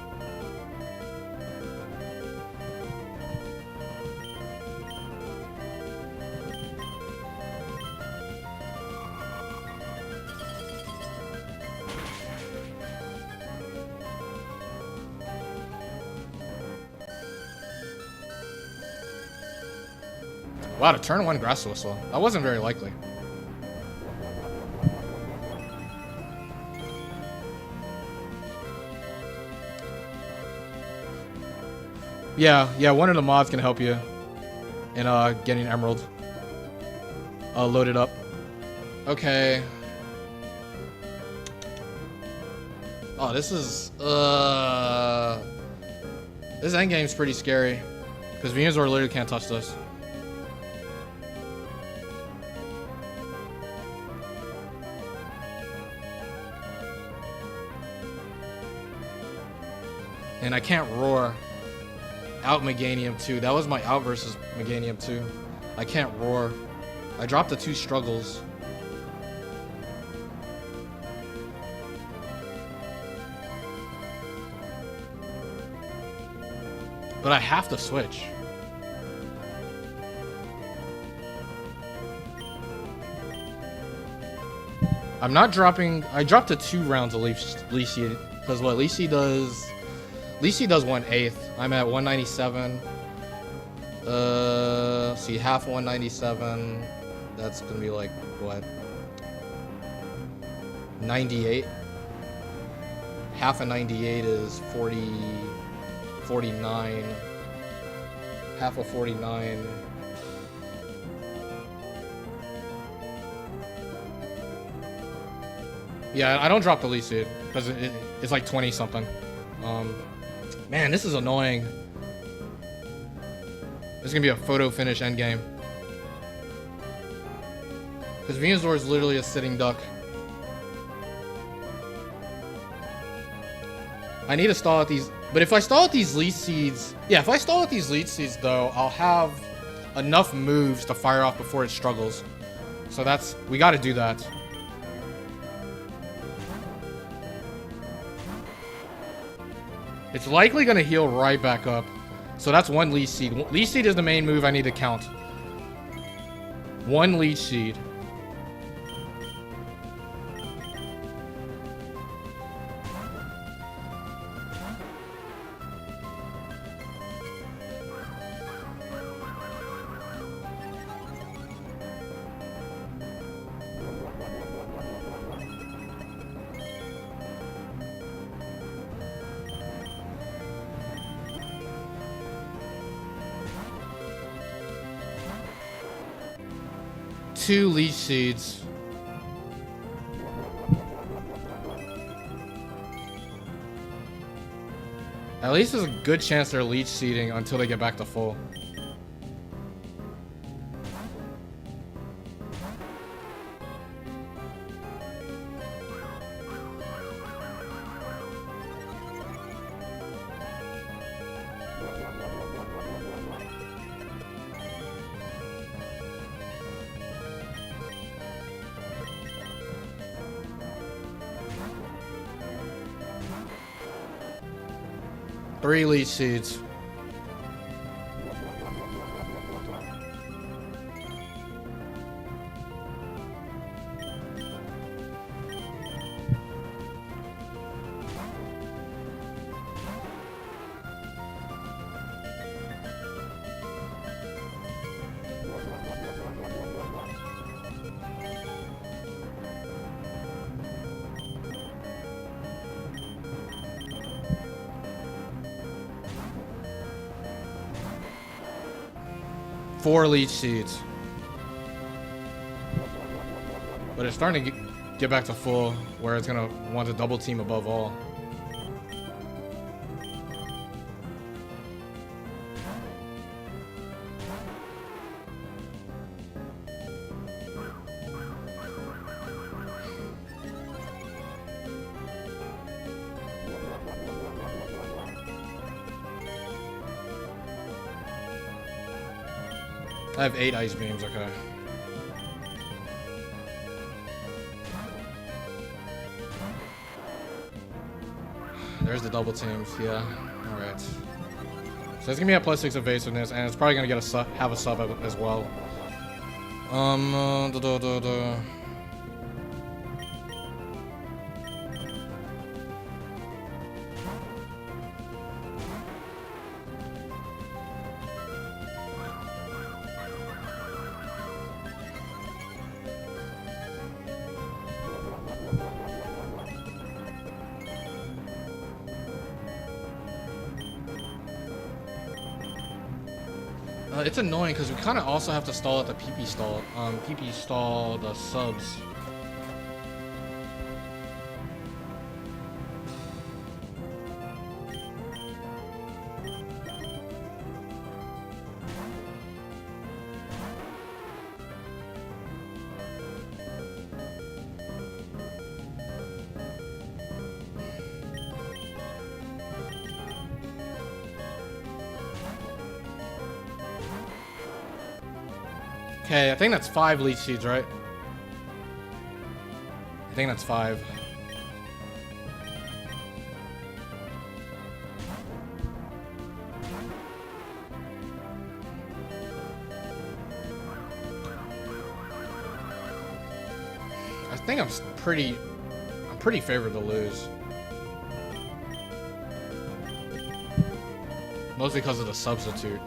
Wow, to turn one Grass Whistle. That wasn't very likely. Yeah, one of the mods can help you in getting Emerald loaded up. Okay. Oh, this endgame's pretty scary because Venusaur literally can't touch this. And I can't roar out Meganium 2. That was my out versus Meganium 2. I can't roar. I dropped the 2 struggles. But I have to switch. I'm not dropping. I dropped the 2 rounds of Leafy because what Leafy does. Leafy does 1/8. I'm at 197. See, half 197. That's gonna be like what? 98. Half of 98 is 49. Half of 49. Yeah, I don't drop the Leaf Seed because it's like 20 something. Man, this is annoying. This is gonna be a photo finish endgame. Because Venusaur is literally a sitting duck. I need to stall at these. But if I stall at these Leech Seeds. Yeah, if I stall at these Leech Seeds though, I'll have enough moves to fire off before it struggles. So that's. We gotta do that. It's likely going to heal right back up. So that's 1 Leech Seed. Leech Seed is the main move I need to count. 1 Leech Seed. Two Leech Seeds. At least there's a good chance they're Leech Seeding until they get back to full. Three Leech Seeds. Four Leech Seeds. But it's starting to get back to full, where it's gonna want to double team above all. I have 8 ice beams, okay. There's the double teams, yeah. Alright. So it's gonna be at +6 evasiveness, and it's probably gonna get a sub, have a sub as well. It's annoying because we kind of also have to stall at the PP stall. PP stall the subs. Okay, I think that's 5 leech seeds, right? I think that's 5. I think I'm pretty favored to lose. Mostly because of the substitute.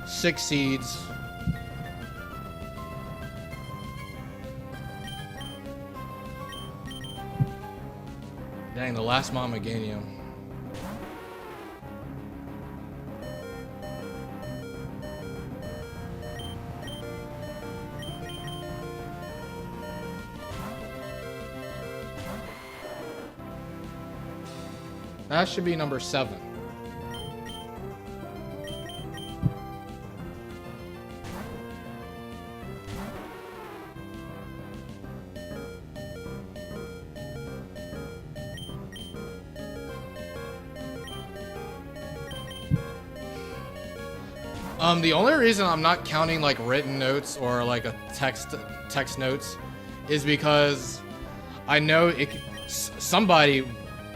6 seeds. Dang, the last Mama Meganium. That should be number 7. The only reason I'm not counting like written notes or like a text notes is because I know somebody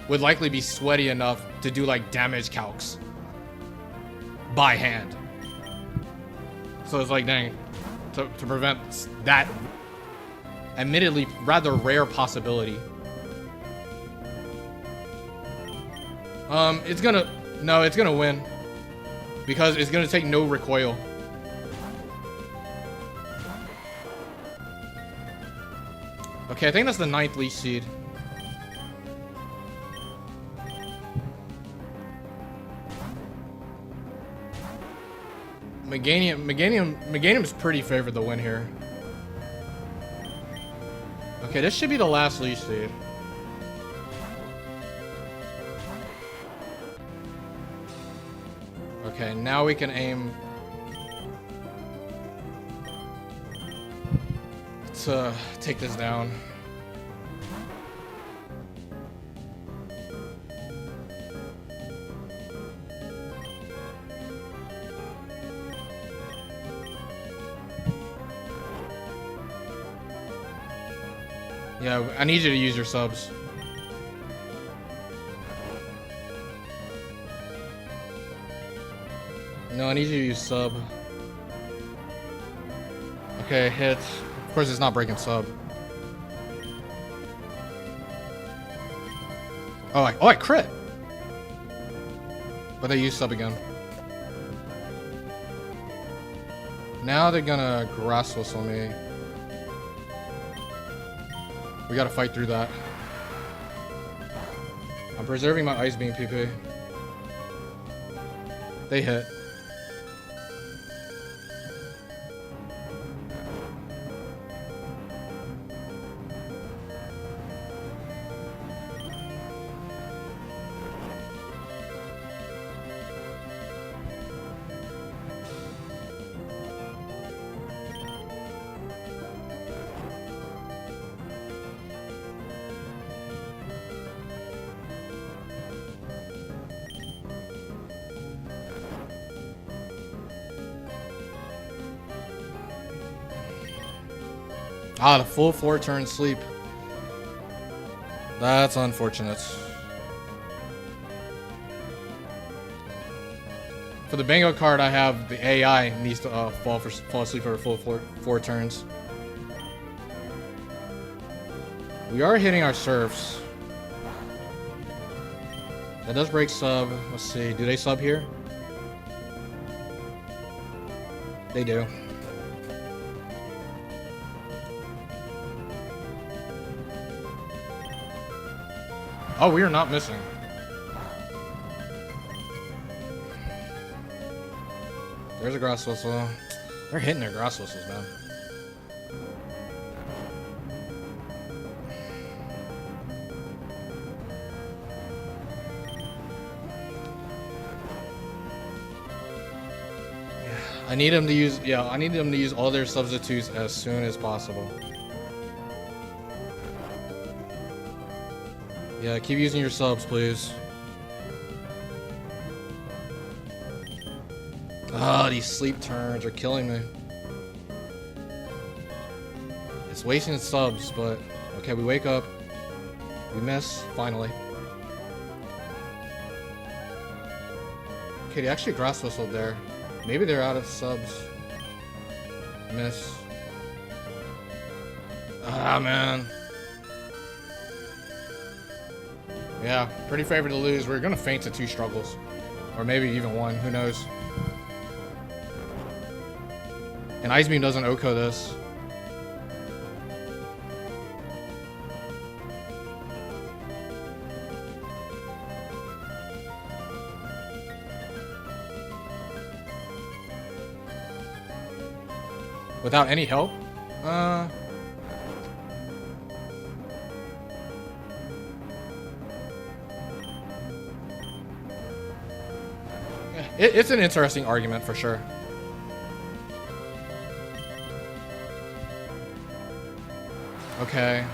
would likely be sweaty enough to do like damage calcs by hand. So it's like, dang, to prevent that admittedly rather rare possibility. It's gonna win. Because it's gonna take no recoil. Okay, I think that's the 9th leech seed. Meganium's pretty favored to win here. Okay, this should be the last leech seed. Okay, now we can aim to take this down. Yeah, I need you to use your subs. No, I need you to use sub. Okay, hit. Of course, it's not breaking sub. Oh, I crit. But they use sub again. Now they're gonna grass whistle me. We gotta fight through that. I'm preserving my ice beam PP. They hit. Ah, the full 4-turn sleep. That's unfortunate. For the bingo card, I have the AI needs to fall asleep for a full 4 turns. We are hitting our serfs. That does break sub. Let's see. Do they sub here? They do. Oh, we are not missing. There's a grass whistle. They're hitting their grass whistles, man. I need them to use, I need them to use all their substitutes as soon as possible. Yeah, keep using your subs, please. Ah, these sleep turns are killing me. It's wasting its subs, but okay, we wake up. We miss, finally. Okay, they actually grass whistled there. Maybe they're out of subs. Miss. Ah, man. Yeah, pretty favored to lose. We're gonna faint to 2 struggles. Or maybe even 1, who knows. And Ice Beam doesn't OHKO this. Without any help? It's an interesting argument for sure. Okay.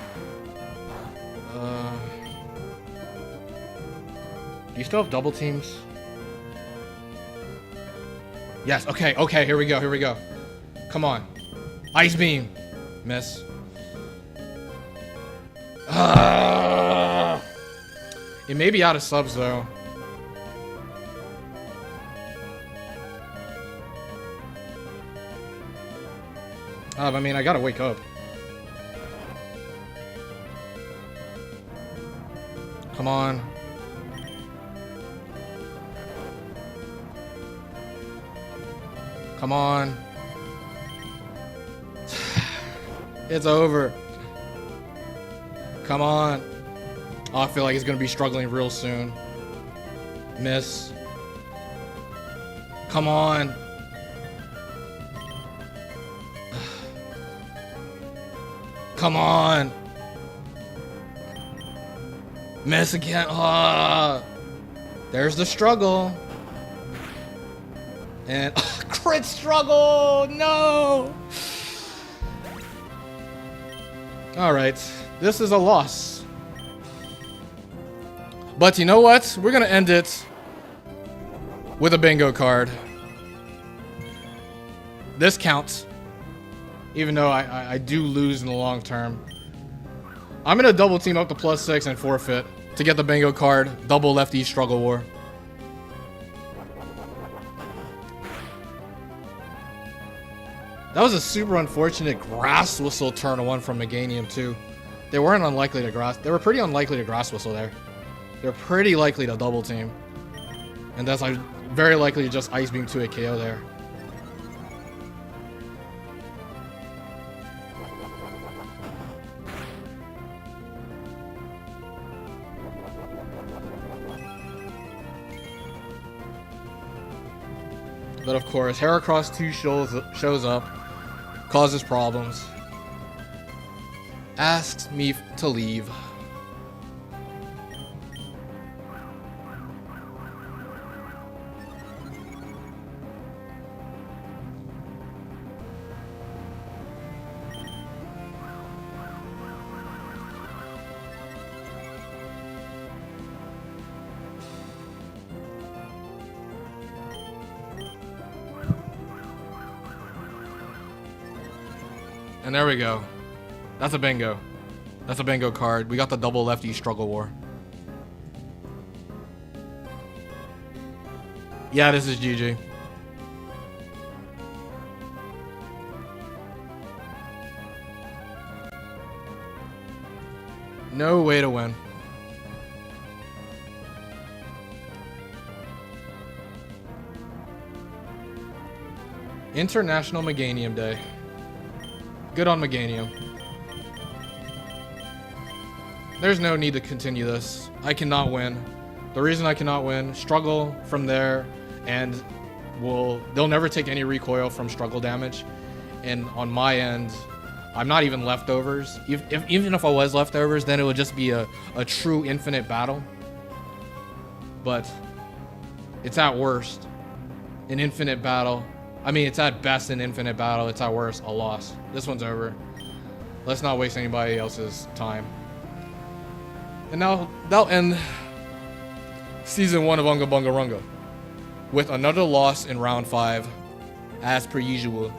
Do you still have double teams? Yes, okay, okay, here we go, here we go. Come on. Ice Beam. Miss. It may be out of subs though. I mean, I gotta wake up. Come on. Come on. It's over. Come on. Oh, I feel like he's gonna be struggling real soon. Miss. Come on. Come on. Miss again. Ah. There's the struggle. And crit struggle. No. All right. This is a loss. But you know what? We're going to end it with a bingo card. This counts. Even though I do lose in the long term. I'm going to double team up to +6 and forfeit to get the bingo card. Double lefty struggle war. That was a super unfortunate grass whistle turn 1 from Meganium too. They weren't unlikely to grass. They were pretty unlikely to grass whistle there. They're pretty likely to double team. And that's like very likely to just Ice Beam to a KO there. But of course, Heracross 2 shows up, causes problems, asks me to leave. And there we go. That's a bingo. That's a bingo card. We got the double lefty struggle war. Yeah, this is GG. No way to win. International Meganium Day. Good on Meganium. There's no need to continue this. I cannot win. The reason I cannot win, struggle from there, and they'll never take any recoil from struggle damage. And on my end, I'm not even leftovers. Even if I was leftovers, then it would just be a true infinite battle. But it's at worst an infinite battle. I mean, it's at best an infinite battle. It's at worst a loss. This one's over. Let's not waste anybody else's time. And now that'll end season 1 of UNGA BUNGA RUNGA with another loss in round 5, as per usual.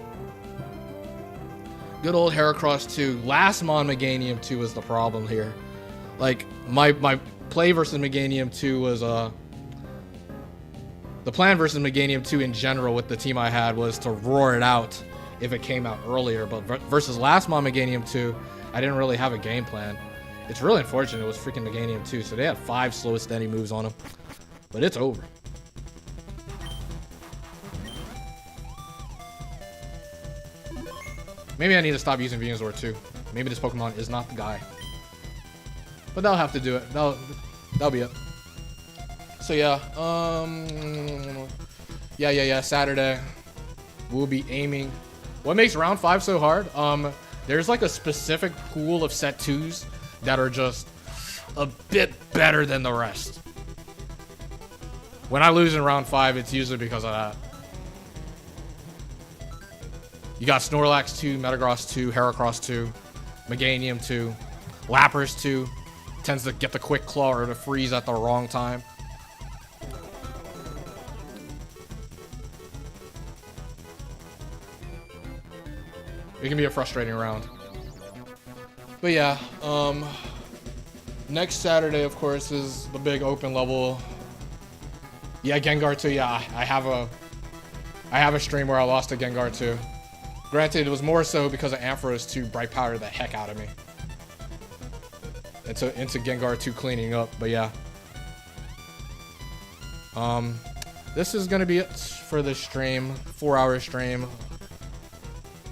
Good old Heracross 2. Last Mon Meganium 2 was the problem here. Like, my play versus Meganium 2 was the plan versus Meganium 2 in general with the team I had was to roar it out if it came out earlier. But versus last Mon Meganium 2, I didn't really have a game plan. It's really unfortunate it was freaking Meganium 2, so they had 5 slow steady moves on him. But it's over. Maybe I need to stop using Venusaur too. Maybe this Pokemon is not the guy. But they'll have to do it. That'll be it. So yeah, yeah, Saturday. We'll be aiming. What makes round 5 so hard? There's like a specific pool of set 2s that are just a bit better than the rest. When I lose in round 5, it's usually because of that. You got Snorlax 2, Metagross 2, Heracross 2, Meganium 2, Lapras 2. Tends to get the Quick Claw or the Freeze at the wrong time. It can be a frustrating round. But yeah, next Saturday, of course, is the big open level. Yeah, Gengar 2. Yeah, I have a stream where I lost to Gengar 2. Granted, it was more so because of Ampharos 2 bright powdered the heck out of me. Into Gengar 2 cleaning up, but yeah. This is gonna be it for this stream. 4-hour stream.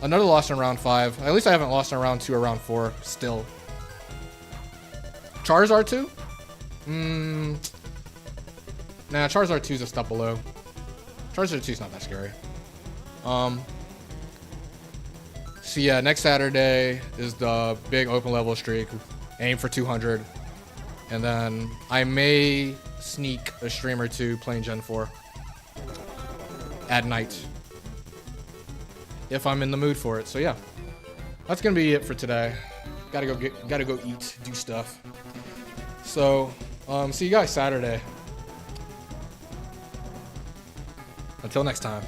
Another loss in round 5. At least I haven't lost in round 2 or round 4 still. Charizard 2? Nah, Charizard 2 is a step below. Charizard 2 is not that scary. So yeah, next Saturday is the big open level streak. Aim for 200. And then I may sneak a stream or 2 playing Gen 4 at night, if I'm in the mood for it. So yeah, that's gonna be it for today. Gotta go eat, do stuff. So see you guys Saturday. Until next time.